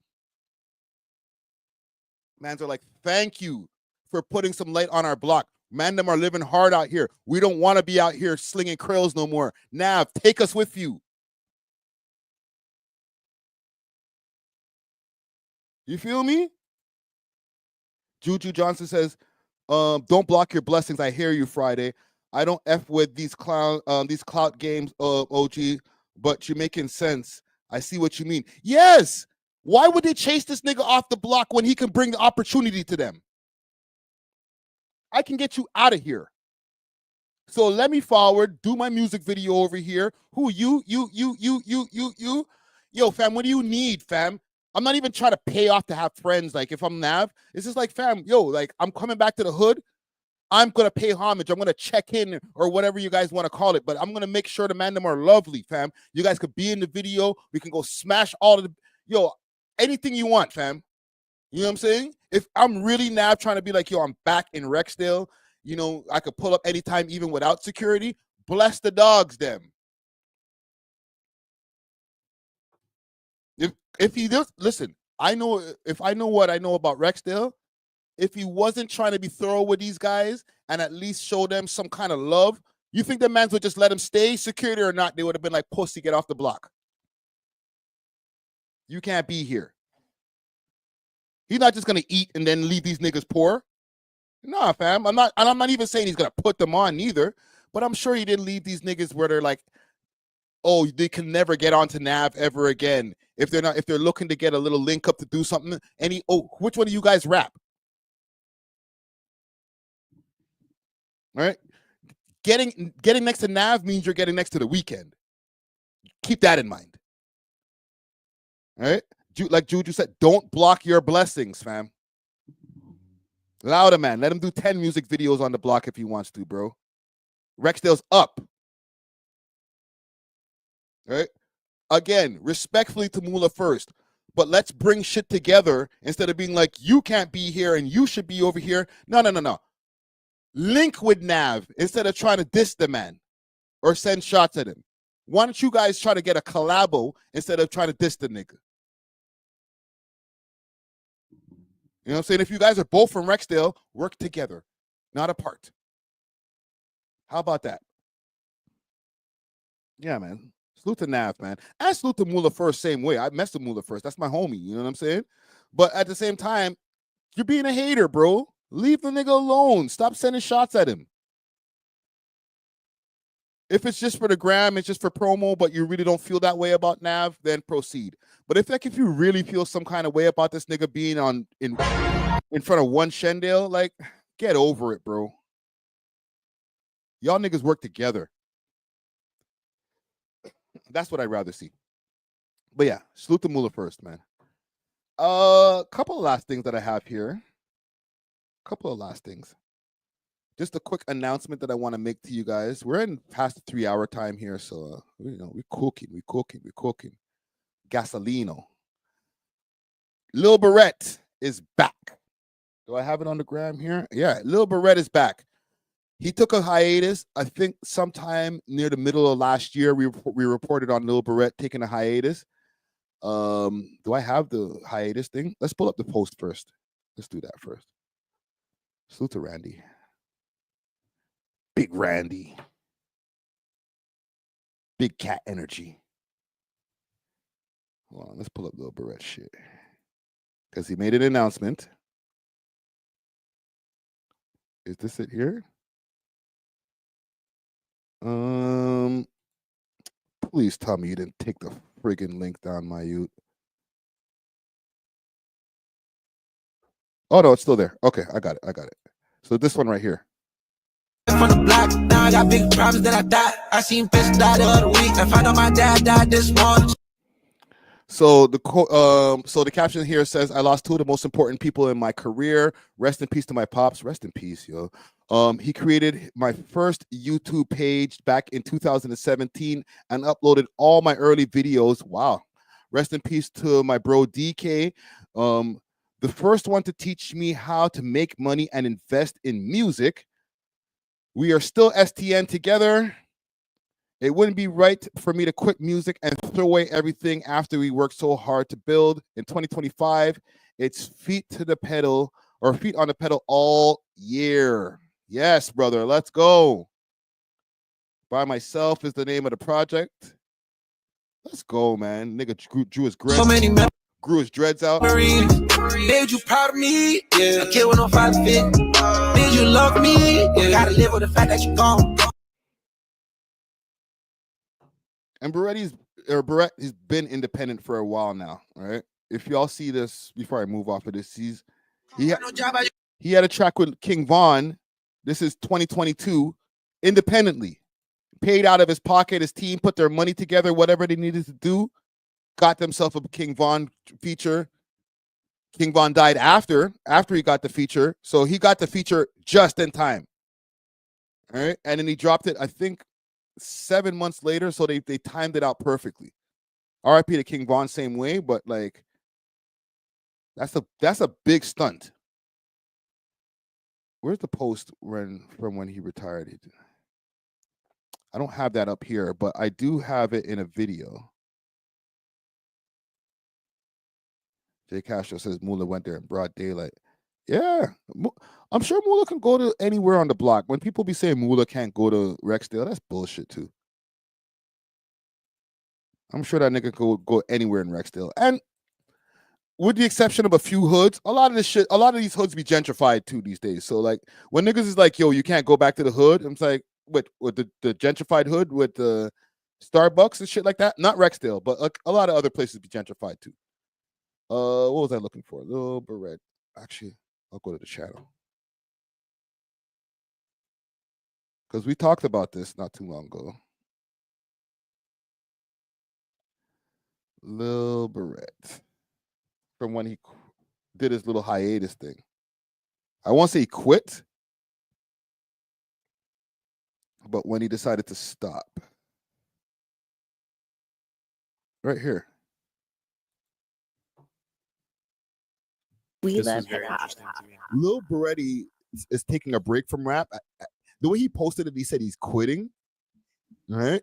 Mans are like, thank you for putting some light on our block. Man, them are living hard out here. We don't want to be out here slinging krills no more. Nav, take us with you. You feel me? Juju Johnson says, don't block your blessings. I hear you, Friday. I don't F with these clout games, OG, but you're making sense. I see what you mean. Yes. Why would they chase this nigga off the block when he can bring the opportunity to them? I can get you out of here. So let me forward, do my music video over here. Who you? Yo, fam, what do you need, fam? I'm not even trying to pay off to have friends. If I'm Nav, it's just like, fam, I'm coming back to the hood. I'm going to pay homage. I'm going to check in or whatever you guys want to call it. But I'm going to make sure the man them are lovely, fam. You guys could be in the video. We can go smash all of the, anything you want, fam. You know what I'm saying? If I'm really Nav trying to be like, I'm back in Rexdale, I could pull up anytime even without security. Bless the dogs, them. If he does, listen, if I know what I know about Rexdale, if he wasn't trying to be thorough with these guys and at least show them some kind of love, you think the mans would just let him stay, security or not? They would have been like, pussy, get off the block. You can't be here. He's not just gonna eat and then leave these niggas poor. Nah, fam. I'm not even saying he's gonna put them on neither, but I'm sure he didn't leave these niggas where they're like, oh, they can never get onto Nav ever again. If they're looking to get a little link up to do something. Which one of you guys rap? All right. Getting next to Nav means you're getting next to the weekend. Keep that in mind. All right. Like Juju said, don't block your blessings, fam. Louder, man. Let him do 10 music videos on the block if he wants to, bro. Rexdale's up. All right. Again, respectfully to Moula first, but let's bring shit together instead of being like, you can't be here and you should be over here. No. Link with Nav instead of trying to diss the man or send shots at him. Why don't you guys try to get a collabo instead of trying to diss the nigga? You know what I'm saying? If you guys are both from Rexdale, work together, not apart. How about that? Yeah, man. Salute to Nav, man. And salute to Moula first, same way. I messed with Moula first. That's my homie. You know what I'm saying? But at the same time, you're being a hater, bro. Leave the nigga alone. Stop sending shots at him. If it's just for the gram, it's just for promo, but you really don't feel that way about Nav, then proceed. But if you really feel some kind of way about this nigga being in front of one Shendale, like, get over it, bro. Y'all niggas work together. That's what I'd rather see. But yeah, salute to Moula first, man. Couple of last things that I have here. Couple of last things. Just a quick announcement that I want to make to you guys. We're in past the 3-hour time here, so we're cooking. Gasolino. Lil Berete is back. Do I have it on the gram here? Yeah, Lil Berete is back. He took a hiatus. I think sometime near the middle of last year, we reported on Lil Berete taking a hiatus. Do I have the hiatus thing? Let's pull up the post first. Let's do that first. Salute to Randy. Big Randy. Big cat energy. Hold on, let's pull up Lil Berete shit. Because he made an announcement. Is this it here? Please tell me you didn't take the friggin' link down, my youth. Oh no, it's still there. Okay, I got it. So this one right here. From the block, now I got big problems that I died. I seen bitch die the other week. I found out my dad died this morning. So the caption here says, I lost two of the most important people in my career. Rest in peace to my pops. Rest in peace, yo. He created my first YouTube page back in 2017 and uploaded all my early videos. Wow. Rest in peace to my bro DK. The first one to teach me how to make money and invest in music. We are still STN together. It wouldn't be right for me to quit music and throw away everything after we worked so hard to build. In 2025, it's feet on the pedal all year. Yes, brother, let's go. By Myself is the name of the project. Let's go, man. Nigga drew his grew his dreads out. Made you proud of me, yeah. I kill when I'm 5 feet. Made you love me, yeah. Gotta live with the fact that you're gone. And Berette's been independent for a while now, all right? If y'all see this, before I move off of this, he had a track with King Von. This is 2022, independently. Paid out of his pocket, his team put their money together, whatever they needed to do, got themselves a King Von feature. King Von died after he got the feature, so he got the feature just in time. All right, and then he dropped it, I think, 7 months later, so they timed it out perfectly. RIP to King Von, same way, but like that's a big stunt. Where's the post from when he retired? I don't have that up here, but I do have it in a video. Jay Castro says Moula went there in broad daylight. Yeah, I'm sure Moula can go to anywhere on the block. When people be saying Moula can't go to Rexdale, that's bullshit too. I'm sure that nigga could go anywhere in Rexdale. And with the exception of a few hoods, a lot of these hoods be gentrified too these days. So like when niggas is like, yo, you can't go back to the hood, I'm like, with the gentrified hood with the Starbucks and shit like that. Not Rexdale, but like a lot of other places be gentrified too. What was I looking for? Lil Berete. Actually, I'll go to the channel. Because we talked about this not too long ago. Lil Berete. From when he did his little hiatus thing. I won't say he quit, but when he decided to stop. Right here. We love hip hop. Lil Berete is taking a break from rap. The way he posted it, he said he's quitting. Right?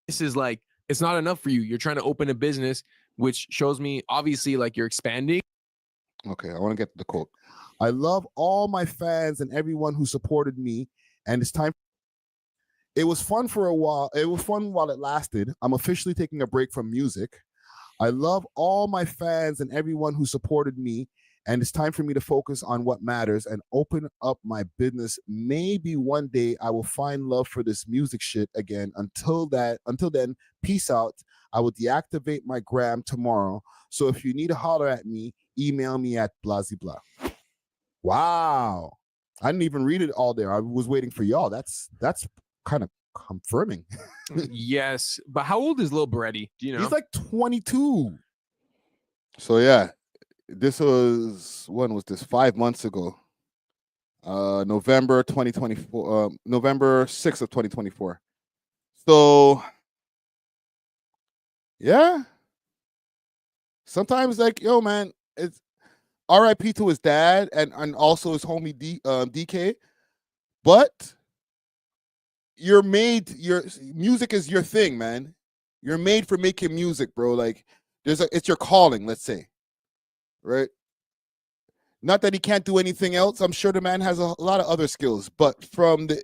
This is like, it's not enough for you. You're trying to open a business, which shows me obviously like you're expanding. Okay, I want to get to the quote. I love all my fans and everyone who supported me, and it's time. It was fun for a while. It was fun while it lasted. I'm officially taking a break from music. I love all my fans and everyone who supported me, and it's time for me to focus on what matters and open up my business. Maybe one day I will find love for this music shit again. Until then, peace out. I will deactivate my gram tomorrow. So if you need to holler at me, email me at blah. Wow. I didn't even read it all there. I was waiting for y'all. That's kind of confirming. Yes. But how old is Lil Berete? Do you know? He's like 22. So yeah, this was, when was this? 5 months ago. November 2024. November 6th of 2024. So yeah. Sometimes like, yo, man, it's RIP to his dad and also his homie DK. But your music is your thing, man. You're made for making music, bro. Like it's your calling, let's say. Right? Not that he can't do anything else. I'm sure the man has a lot of other skills, but from the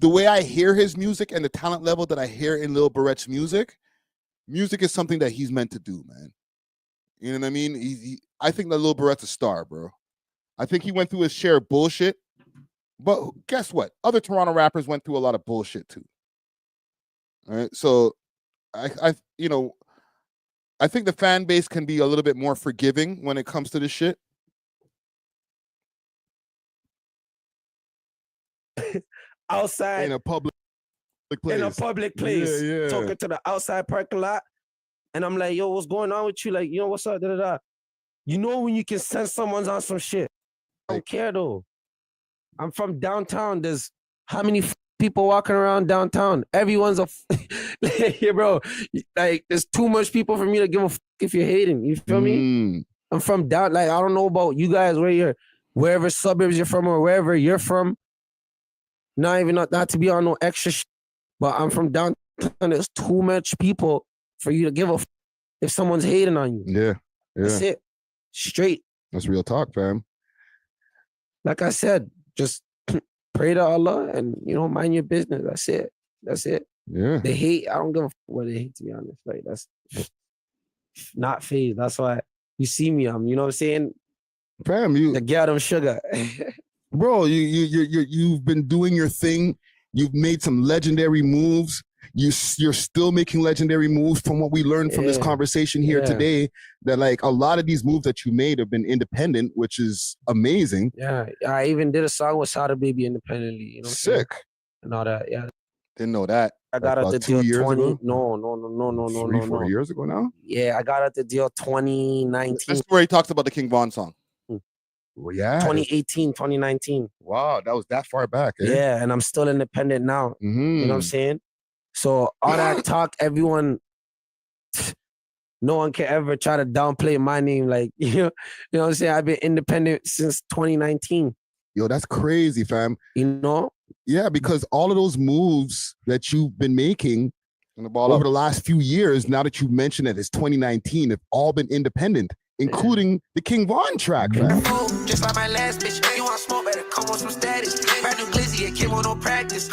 way I hear his music and the talent level that I hear in Lil Berete's music is something that he's meant to do, man. You know what I mean? I think that Lil Berete's a star, bro. I think he went through his share of bullshit, but guess what? Other Toronto rappers went through a lot of bullshit too. All right, so I think the fan base can be a little bit more forgiving when it comes to this shit. Outside in a public place. Yeah. Talking to the outside parking lot. And I'm like, yo, what's going on with you? Like, yo, what's up? Da-da-da. You know when you can sense someone's on some shit. I don't care though. I'm from downtown. There's how many people walking around downtown? Everyone's yeah, bro. Like, there's too much people for me to give a if you're hating. You feel me? I'm from down. Like, I don't know about you guys wherever suburbs you're from or wherever you're from. Not to be on no extra shit, but I'm from downtown. There's too much people for you to give a if someone's hating on you. Yeah. That's it. Straight. That's real talk, fam. Like I said, just pray to Allah and mind your business. That's it. Yeah. They hate. I don't give a what they hate, to be honest. Like, that's not phase. That's why you see me. You know what I'm saying? Fam, you the get them sugar. Bro, you've been doing your thing. You've made some legendary moves. You're still making legendary moves from what we learned from this conversation here today, that like a lot of these moves that you made have been independent, which is amazing. Yeah. I even did a song with Sada Baby independently. Sick. And all that. Yeah. Didn't know that. I got out the deal 20. Ago? No. 4 years ago now? Yeah, I got out the deal 2019. That's where he talks about the King Von song. Well, yeah. 2018, 2019. Wow, that was that far back. Eh? Yeah, and I'm still independent now. You know what I'm saying? So all that talk, everyone, no one can ever try to downplay my name. Like, you know what I'm saying? I've been independent since 2019. Yo, that's crazy, fam. You know? Yeah, because all of those moves that you've been making over the last few years, now that you mentioned that it's 2019, have all been independent. including the King Von track, fam. Just like my last bitch. You want smoke, better come on some status. Brand new glizzy, a kid with no practice.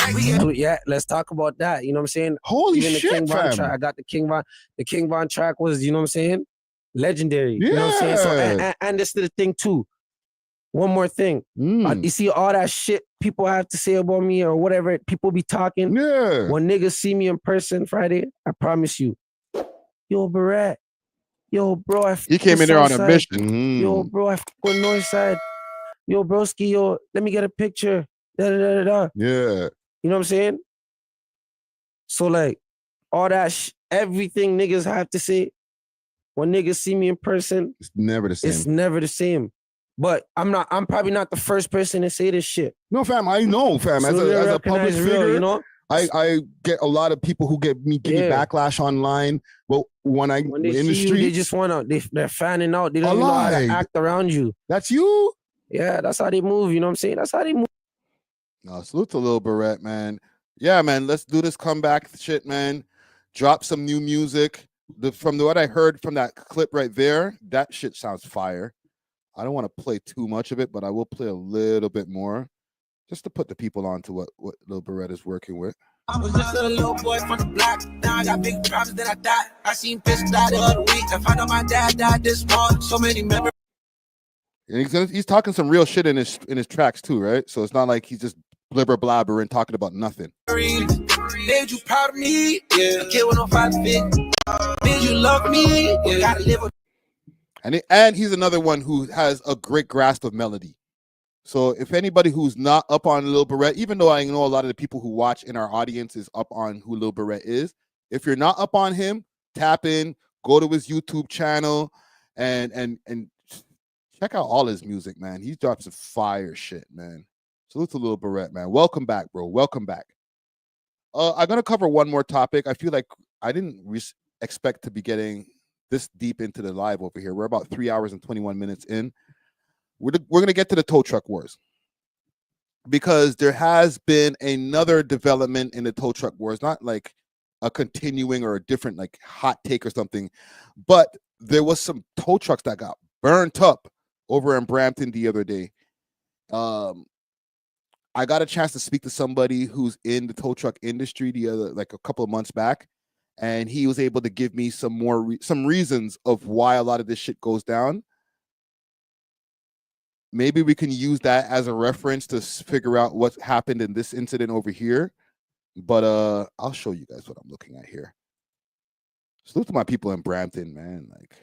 Yeah, let's talk about that. You know what I'm saying? Holy Even shit, the King Von fam. track, I got the King Von. The King Von track was, you know what I'm saying? Legendary. You know what I'm saying? So and this is the thing too. One more thing. You see all that shit people have to say about me or whatever people be talking. Yeah. When niggas see me in person Friday, I promise you, yo, Berete. Yo, bro, I He came in there on a mission. Yo, bro, I f with Northside. Yo, broski, yo, let me get a picture. Da, da, da, da, da. Yeah. You know what I'm saying? So like, all that everything niggas have to say, when niggas see me in person, it's never the same. It's never the same. But I'm probably not the first person to say this shit. No, fam, I know, fam. So As a public real, figure, you know? I get a lot of people who give me backlash online. But when they in the see streets, you, they just they're fanning out. They don't even know how to act around you. That's you? Yeah, that's how they move. You know what I'm saying? That's how they move. No, salute to Lil Berete, man. Yeah, man, let's do this comeback shit, man. Drop some new music. From what I heard from that clip right there, that shit sounds fire. I don't want to play too much of it, but I will play a little bit more just to put the people on to what Lil Berete is working with. I was just a little boy from the block. Now I got big problems that I died. I seen fish die the other week. I found out my dad died this morning. So many memories. And he's talking some real shit in his tracks too, right? So it's not like he's just blibber blabber and talking about nothing. Made you proud of me, yeah. A kid with no 5 feet. Made you love me, yeah. Gotta live with. And he's another one who has a great grasp of melody. So if anybody who's not up on Lil Berete, even though I know a lot of the people who watch in our audience is up on who Lil Berete is, if you're not up on him, tap in, go to his YouTube channel, and check out all his music, man. He drops some fire shit, man. Salute to Lil Berete, man. Welcome back, bro. Welcome back. I'm gonna cover one more topic. I feel like I didn't expect to be getting this deep into the live over here. We're about 3 hours and 21 minutes in. We're going to get to the tow truck wars because there has been another development in the tow truck wars, not like a continuing or a different like hot take or something, but there was some tow trucks that got burnt up over in Brampton the other day. I got a chance to speak to somebody who's in the tow truck industry like a couple of months back, and he was able to give me some reasons of why a lot of this shit goes down. Maybe we can use that as a reference to figure out what happened in this incident over here. But I'll show you guys what I'm looking at here. Salute to my people in Brampton, man. Like,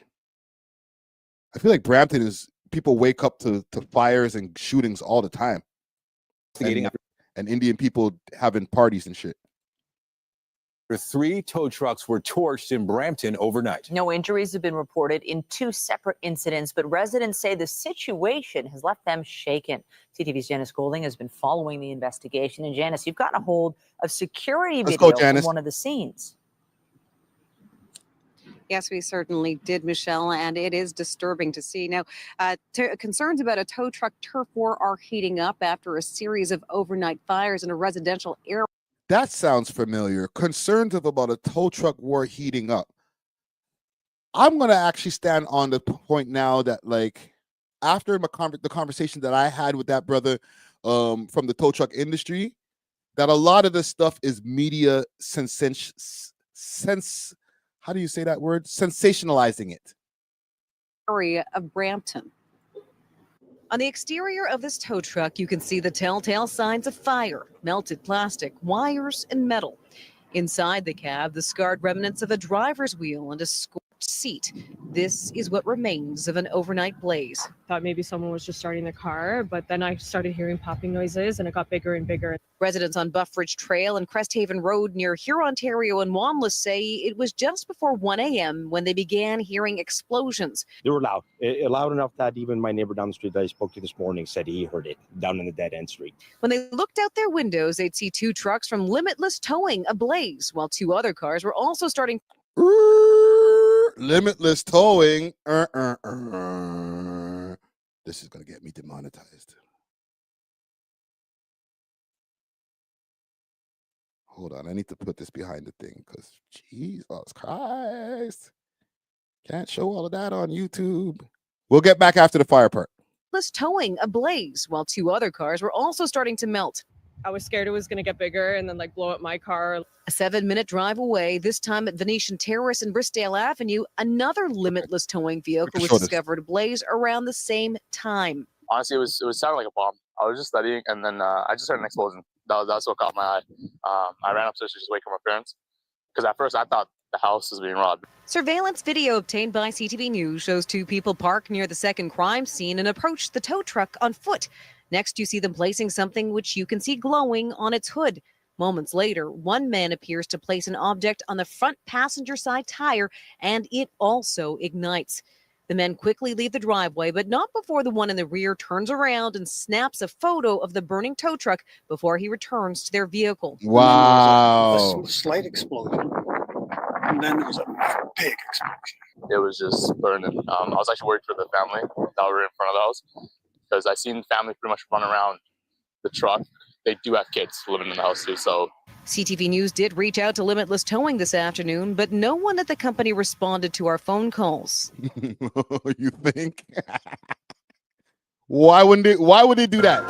I feel like Brampton is people wake up to fires and shootings all the time. And Indian people having parties and shit. 3 tow trucks were torched in Brampton overnight. No injuries have been reported in 2 separate incidents, but residents say the situation has left them shaken. CTV's Janice Golding has been following the investigation. And Janice, you've gotten a hold of security video from one of the scenes. Yes, we certainly did, Michelle, and it is disturbing to see. Now, concerns about a tow truck turf war are heating up after a series of overnight fires in a residential area. That sounds familiar. Concerns about a tow truck war heating up. I'm going to actually stand on the point now that, like, after the conversation that I had with that brother from the tow truck industry, that a lot of this stuff is media how do you say that word? Sensationalizing it. Area of Brampton. On the exterior of this tow truck, you can see the telltale signs of fire, melted plastic, wires, and metal. Inside the cab, the scarred remnants of a driver's wheel and a scorched seat. This is what remains of an overnight blaze. Thought maybe someone was just starting the car, but then I started hearing popping noises and it got bigger and bigger. Residents on Buff Ridge Trail and Cresthaven Road near Huron, Ontario and Wanless say it was just before 1 a.m. when they began hearing explosions. They were loud, loud enough that even my neighbor down the street that I spoke to this morning said he heard it down in the dead end street. When they looked out their windows, they'd see 2 trucks from Limitless Towing ablaze, while 2 other cars were also starting. Limitless Towing. This is going to get me demonetized. Hold on, I need to put this behind the thing because Jesus Christ. Can't show all of that on YouTube. We'll get back after the fire part. Towing ablaze, while 2 other cars were also starting to melt. I was scared it was going to get bigger and then like blow up my car. A 7-minute drive away, this time at Venetian Terrace and Bristdale Avenue, another limitless towing vehicle was discovered ablaze around the same time. Honestly, it was sounding like a bomb. I was just studying, and then I just heard an explosion. That's what caught my eye. I ran upstairs to just wake up my parents, because at first I thought the house was being robbed. Surveillance video obtained by CTV News shows 2 people parked near the second crime scene and approached the tow truck on foot. Next, you see them placing something which you can see glowing on its hood. Moments later, one man appears to place an object on the front passenger side tire, and it also ignites. The men quickly leave the driveway, but not before the one in the rear turns around and snaps a photo of the burning tow truck before he returns to their vehicle. Wow. A slight explosion. And then there was a big explosion. It was just burning. I was actually worried for the family that were in front of the house, because I seen family pretty much run around the truck. They do have kids living in the house too, so. CTV News did reach out to Limitless Towing this afternoon, but no one at the company responded to our phone calls. You think? Why would they do that?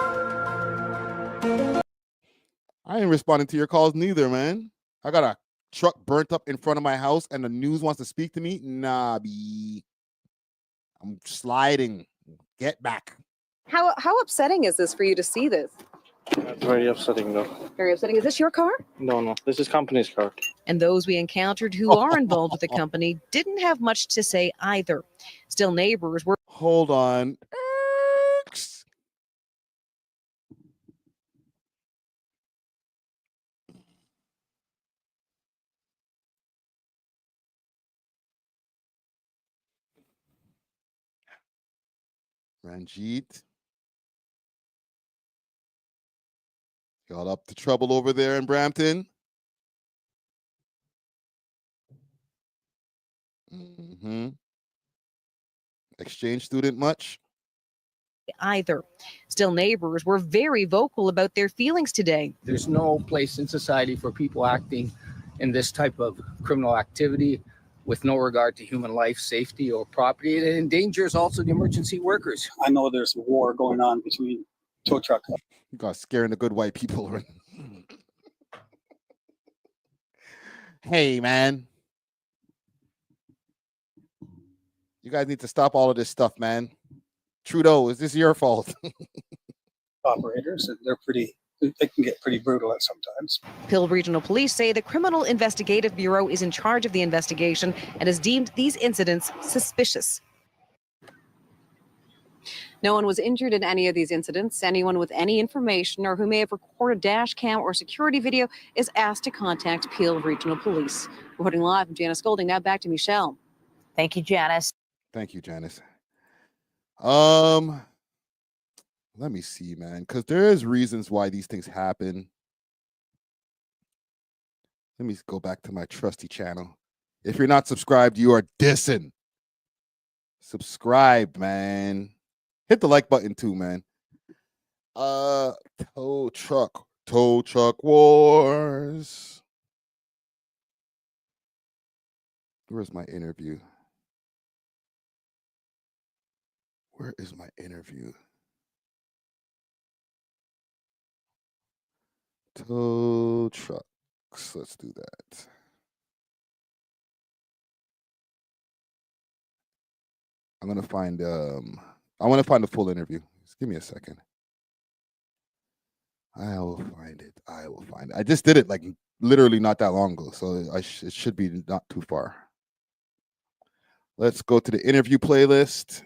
I ain't responding to your calls neither, man. I got a truck burnt up in front of my house and the news wants to speak to me. Nah, B. I'm sliding. Get back. How upsetting is this for you to see this? That's very upsetting, though. Very upsetting. Is this your car? No, this is company's car. And those we encountered who are involved with the company didn't have much to say either. Still, neighbors were. Hold on. Ranjit. Got up to trouble over there in Brampton. Exchange student much? Either. Still, neighbors were very vocal about their feelings today. There's no place in society for people acting in this type of criminal activity with no regard to human life, safety, or property. It endangers also the emergency workers. I know there's a war going on between tow truck. You got scaring the good white people. Hey, man. You guys need to stop all of this stuff, man. Trudeau, is this your fault? Operators, they can get pretty brutal at sometimes. Peel Regional Police say the Criminal Investigative Bureau is in charge of the investigation and has deemed these incidents suspicious. No one was injured in any of these incidents. Anyone with any information or who may have recorded dash cam or security video is asked to contact Peel Regional Police. Reporting live from Janice Golding. Now back to Michelle. Thank you, Janice. Thank you, Janice. Let me see, man, because there is reasons why these things happen. Let me go back to my trusty channel. If you're not subscribed, you are dissing. Subscribe, man. Hit the like button too, man. Tow truck wars. Where's my interview? Where is my interview? Tow trucks. Let's do that. I'm gonna find I want to find the full interview. Just give me a second. I will find it. I just did it like literally not that long ago, so it should be not too far. Let's go to the interview playlist.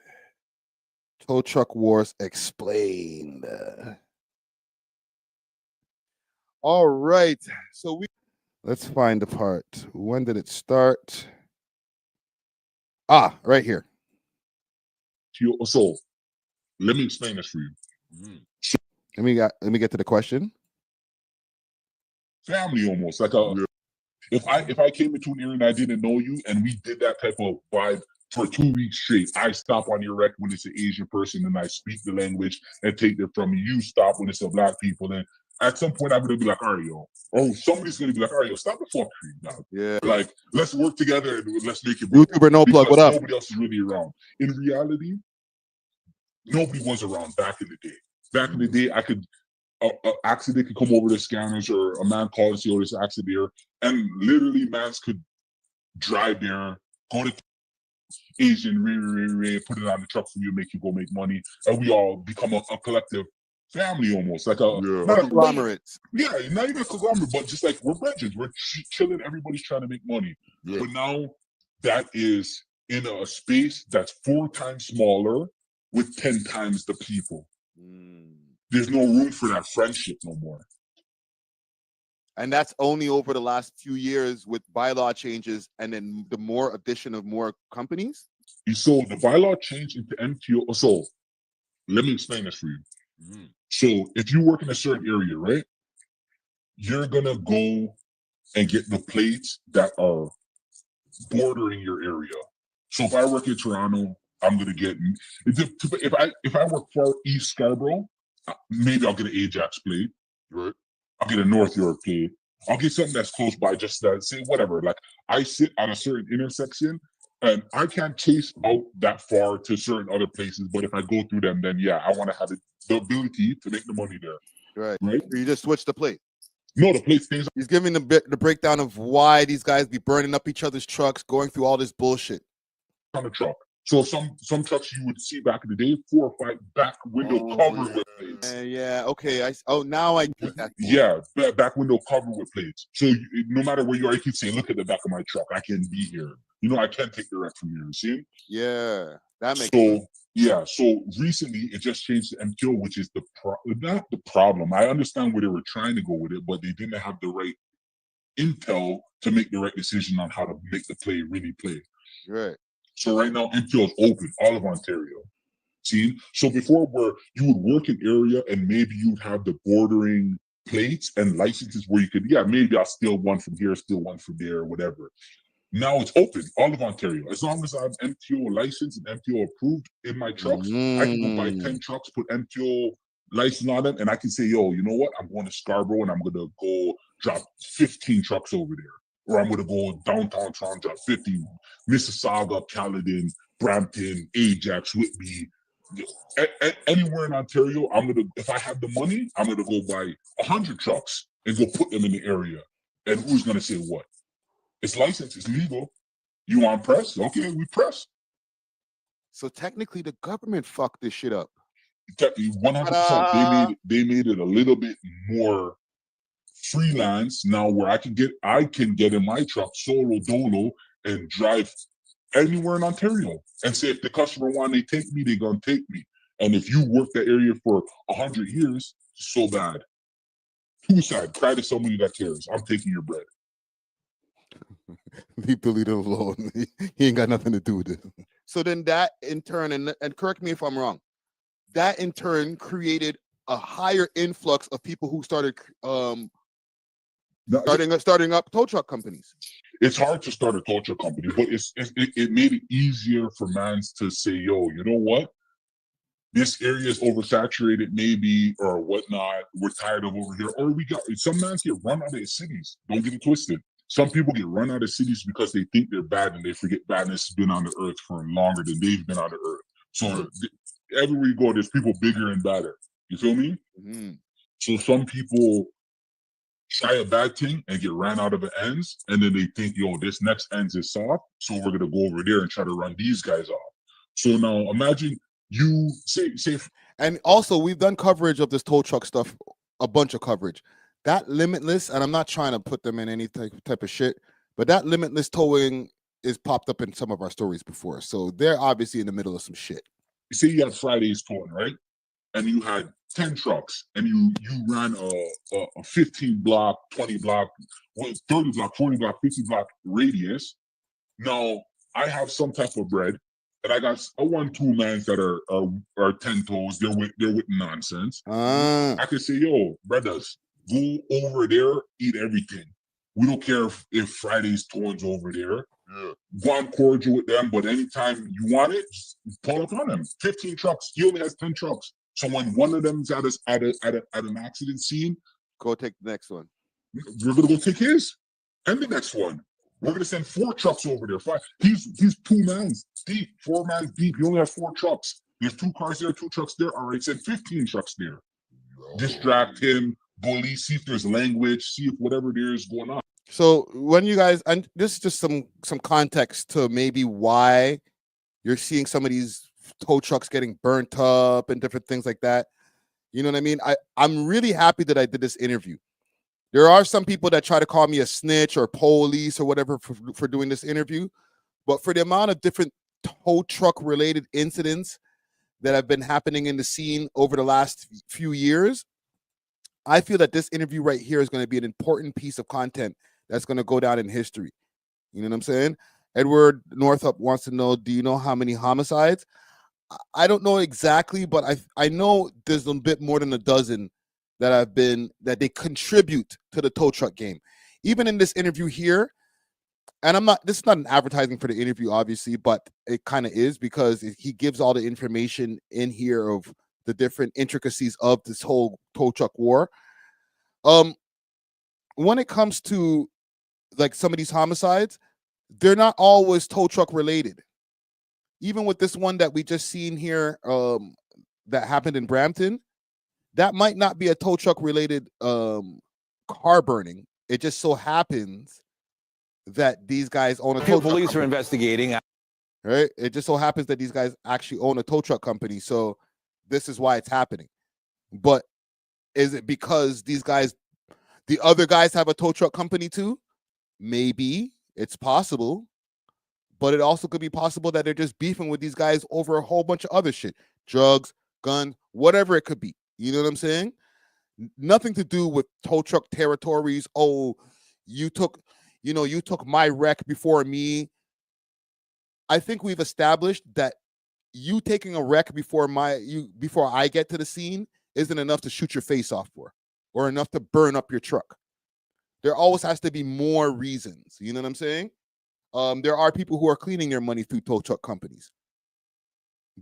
Tow Truck Wars Explained. All right, so let's find the part. When did it start? Right here. So let me explain this for you. Let me get to the question. Family almost like if I came into an area and I didn't know you and we did that type of vibe for 2 weeks straight, I stop on your rec when it's an Asian person and I speak the language and take it from you. You stop when it's a black people, and at some point I'm gonna be like, all right, yo. Oh, somebody's gonna be like, all right, yo, stop the fuck dog. Yeah. Like, let's work together and let's make it. YouTuber No Plug, what up? Nobody else is really around. In reality, nobody was around back in the day. Back in the day, I could accident could come over the scanners, or a man called and say, "Oh, there's an accident there," and literally, mans could drive there, go to Asian, put it on the truck for you, make you go make money, and we all become a collective family, almost like a conglomerate. Yeah, not even a conglomerate, but just like we're brethren, we're chilling. Everybody's trying to make money, but now that is in a space that's 4 times smaller with 10 times the people. There's no room for that friendship no more. And that's only over the last few years with bylaw changes and then the more addition of more companies? So the bylaw changed into MTO. So let me explain this for you. So if you work in a certain area, right, you're going to go and get the plates that are bordering your area. So if I work in Toronto, I'm going to get, if I work far east Scarborough, maybe I'll get an Ajax plate. Right. I'll get a North York plate. I'll get something that's close by, just say whatever. Like I sit at a certain intersection and I can't chase out that far to certain other places. But if I go through them, then yeah, I want to have the ability to make the money there. Right. Right. You just switch the plate. No, the plate stays. He's giving the breakdown of why these guys be burning up each other's trucks, going through all this bullshit. On the truck. So some trucks you would see back in the day, 4 or 5 back window covered with plates. Yeah, okay. Now I get that. Yeah, back window covered with plates. So no matter where you are, you can say, "Look at the back of my truck. I can be here. You know, I can take the wreck from here." You see? Yeah, that makes sense. Yeah. So recently, it just changed to MTO, which is not the problem. I understand where they were trying to go with it, but they didn't have the right intel to make the right decision on how to make the play really play. Right. So right now, MTO is open, all of Ontario. See? So before, where you would work an area and maybe you'd have the bordering plates and licenses where you could, maybe I'll steal one from here, steal one from there, or whatever. Now it's open, all of Ontario. As long as I'm MTO licensed and MTO approved in my trucks, I can go buy 10 trucks, put MTO license on them, and I can say, "Yo, you know what? I'm going to Scarborough and I'm going to go drop 15 trucks over there. Or I'm going to go downtown Toronto, drop 50, Mississauga, Caledon, Brampton, Ajax, Whitby, anywhere in Ontario. If I have the money, I'm going to go buy 100 trucks and go put them in the area. And who's going to say what? It's licensed, it's legal. You want press? Okay, we press. So technically, the government fucked this shit up. 100%. They made it a little bit more freelance now, where I can get in my truck solo dolo and drive anywhere in Ontario and say, if the customer want they take me, they gonna take me. And if you work that area for 100 years, so bad. Suicide, cry to somebody that cares. I'm taking your bread. Leave Billy alone. He ain't got nothing to do with it. So then that in turn, and correct me if I'm wrong, that in turn created a higher influx of people who started starting up tow truck companies. It's hard to start a tow truck company, but it made it easier for mans to say, "Yo, you know what? This area is oversaturated, maybe, or whatnot. We're tired of over here." Or some mans get run out of cities. Don't get it twisted. Some people get run out of cities because they think they're bad and they forget badness has been on the earth for longer than they've been on the earth. So everywhere you go, there's people bigger and badder. You feel me? So some people try a bad thing and get ran out of the ends, and then they think, "Yo, this next ends is soft, so we're gonna go over there and try to run these guys off." So now imagine you say, and also we've done coverage of this tow truck stuff, a bunch of coverage. That Limitless, and I'm not trying to put them in any type of shit, but that Limitless towing is popped up in some of our stories before. So they're obviously in the middle of some shit. You say you had Friday's towing, right? And you had 10 trucks, and you ran a 15 block, 20 block, 30 block, 40 block, 50 block radius. Now I have some type of bread, and I got a 1-2 mans that are 10 toes. They're with nonsense. I can say, "Yo, brothers, go over there, eat everything. We don't care if Friday's towing's over there. Go on cordial with them, but anytime you want it, just pull up on them. 15 trucks. He only has 10 trucks. So when one of them's at an accident scene, go take the next one. We're gonna go take his and the next one. We're gonna send 4 trucks over there. 5. He's 2 mans deep, 4 mans deep. He only has 4 trucks. There's 2 cars there, 2 trucks there. All right, said 15 trucks there. Distract him, bully, see if there's language, see if whatever there is going on. So when you guys, and this is just some context to maybe why you're seeing some of these tow trucks getting burnt up and different things like that. You know what I mean? I'm really happy that I did this interview. There are some people that try to call me a snitch or police or whatever for doing this interview, but for the amount of different tow truck related incidents that have been happening in the scene over the last few years, I feel that this interview right here is going to be an important piece of content that's going to go down in history. You know what I'm saying? Edward Northup wants to know, do you know how many homicides? I don't know exactly, but I know there's a bit more than a dozen that they contribute to the tow truck game. Even in this interview here, and this is not an advertising for the interview, obviously, but it kind of is because he gives all the information in here of the different intricacies of this whole tow truck war. When it comes to like some of these homicides, they're not always tow truck related. Even with this one that we just seen here that happened in Brampton, that might not be a tow truck related car burning. It just so happens that these guys own a tow truck Police company. are investigating. Right? It just so happens that these guys actually own a tow truck company. So this is why it's happening. But is it because these guys, the other guys have a tow truck company too? Maybe. It's possible. But it also could be possible that they're just beefing with these guys over a whole bunch of other shit. Drugs, guns, whatever it could be. You know what I'm saying? Nothing to do with tow truck territories. Oh, you took my wreck before me. I think we've established that you taking a wreck before I get to the scene isn't enough to shoot your face off for, or enough to burn up your truck. There always has to be more reasons. You know what I'm saying? There are people who are cleaning their money through tow truck companies,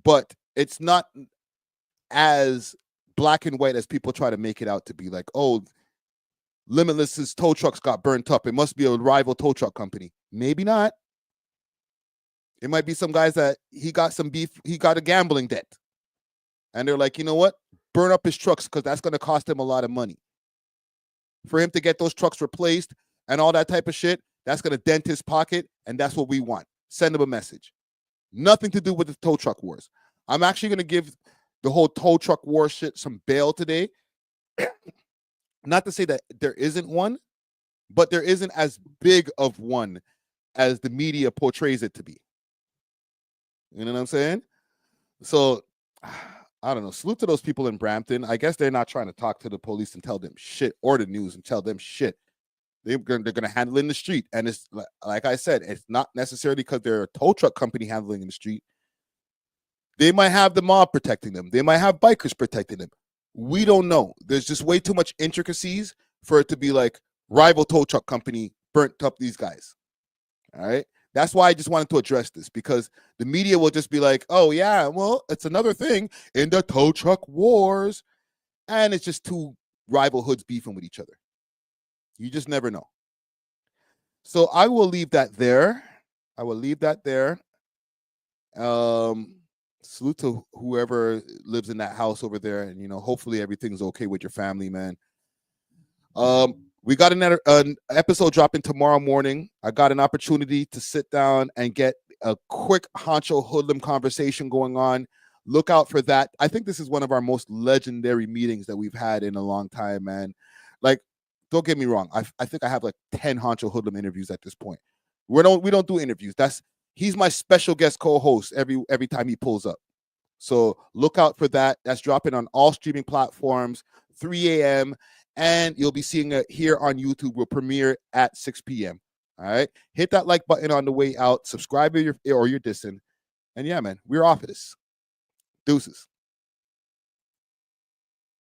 but it's not as black and white as people try to make it out to be. Like, oh, Limitless's tow trucks got burnt up. It must be a rival tow truck company. Maybe not. It might be some guys that he got some beef. He got a gambling debt, and they're like, you know what? Burn up his trucks because that's going to cost him a lot of money. For him to get those trucks replaced and all that type of shit, that's going to dent his pocket, and that's what we want. Send him a message. Nothing to do with the tow truck wars. I'm actually going to give the whole tow truck war shit some bail today. Not to say that there isn't one, but there isn't as big of one as the media portrays it to be. You know what I'm saying? So, I don't know. Salute to those people in Brampton. I guess they're not trying to talk to the police and tell them shit, or the news and tell them shit. They're going to handle it in the street. And it's like I said, it's not necessarily because they're a tow truck company handling in the street. They might have the mob protecting them. They might have bikers protecting them. We don't know. There's just way too much intricacies for it to be like rival tow truck company burnt up these guys. All right. That's why I just wanted to address this, because the media will just be like, oh, yeah, well, it's another thing in the tow truck wars. And it's just two rival hoods beefing with each other. You just never know. So I will leave that there. Salute to whoever lives in that house over there, and hopefully everything's okay with your family, man. We got another episode dropping tomorrow morning. I got an opportunity to sit down and get a quick honcho hoodlum conversation going on. Look out for that. I think this is one of our most legendary meetings that we've had in a long time, man. Like, don't get me wrong. I think I have like 10 honcho hoodlum interviews at this point. We don't do interviews. He's my special guest co-host every time he pulls up. So look out for that. That's dropping on all streaming platforms, 3 a.m. And you'll be seeing it here on YouTube. We'll premiere at 6 p.m. All right. Hit that like button on the way out. Subscribe or you're dissing. And yeah, man, we're off of this. Deuces.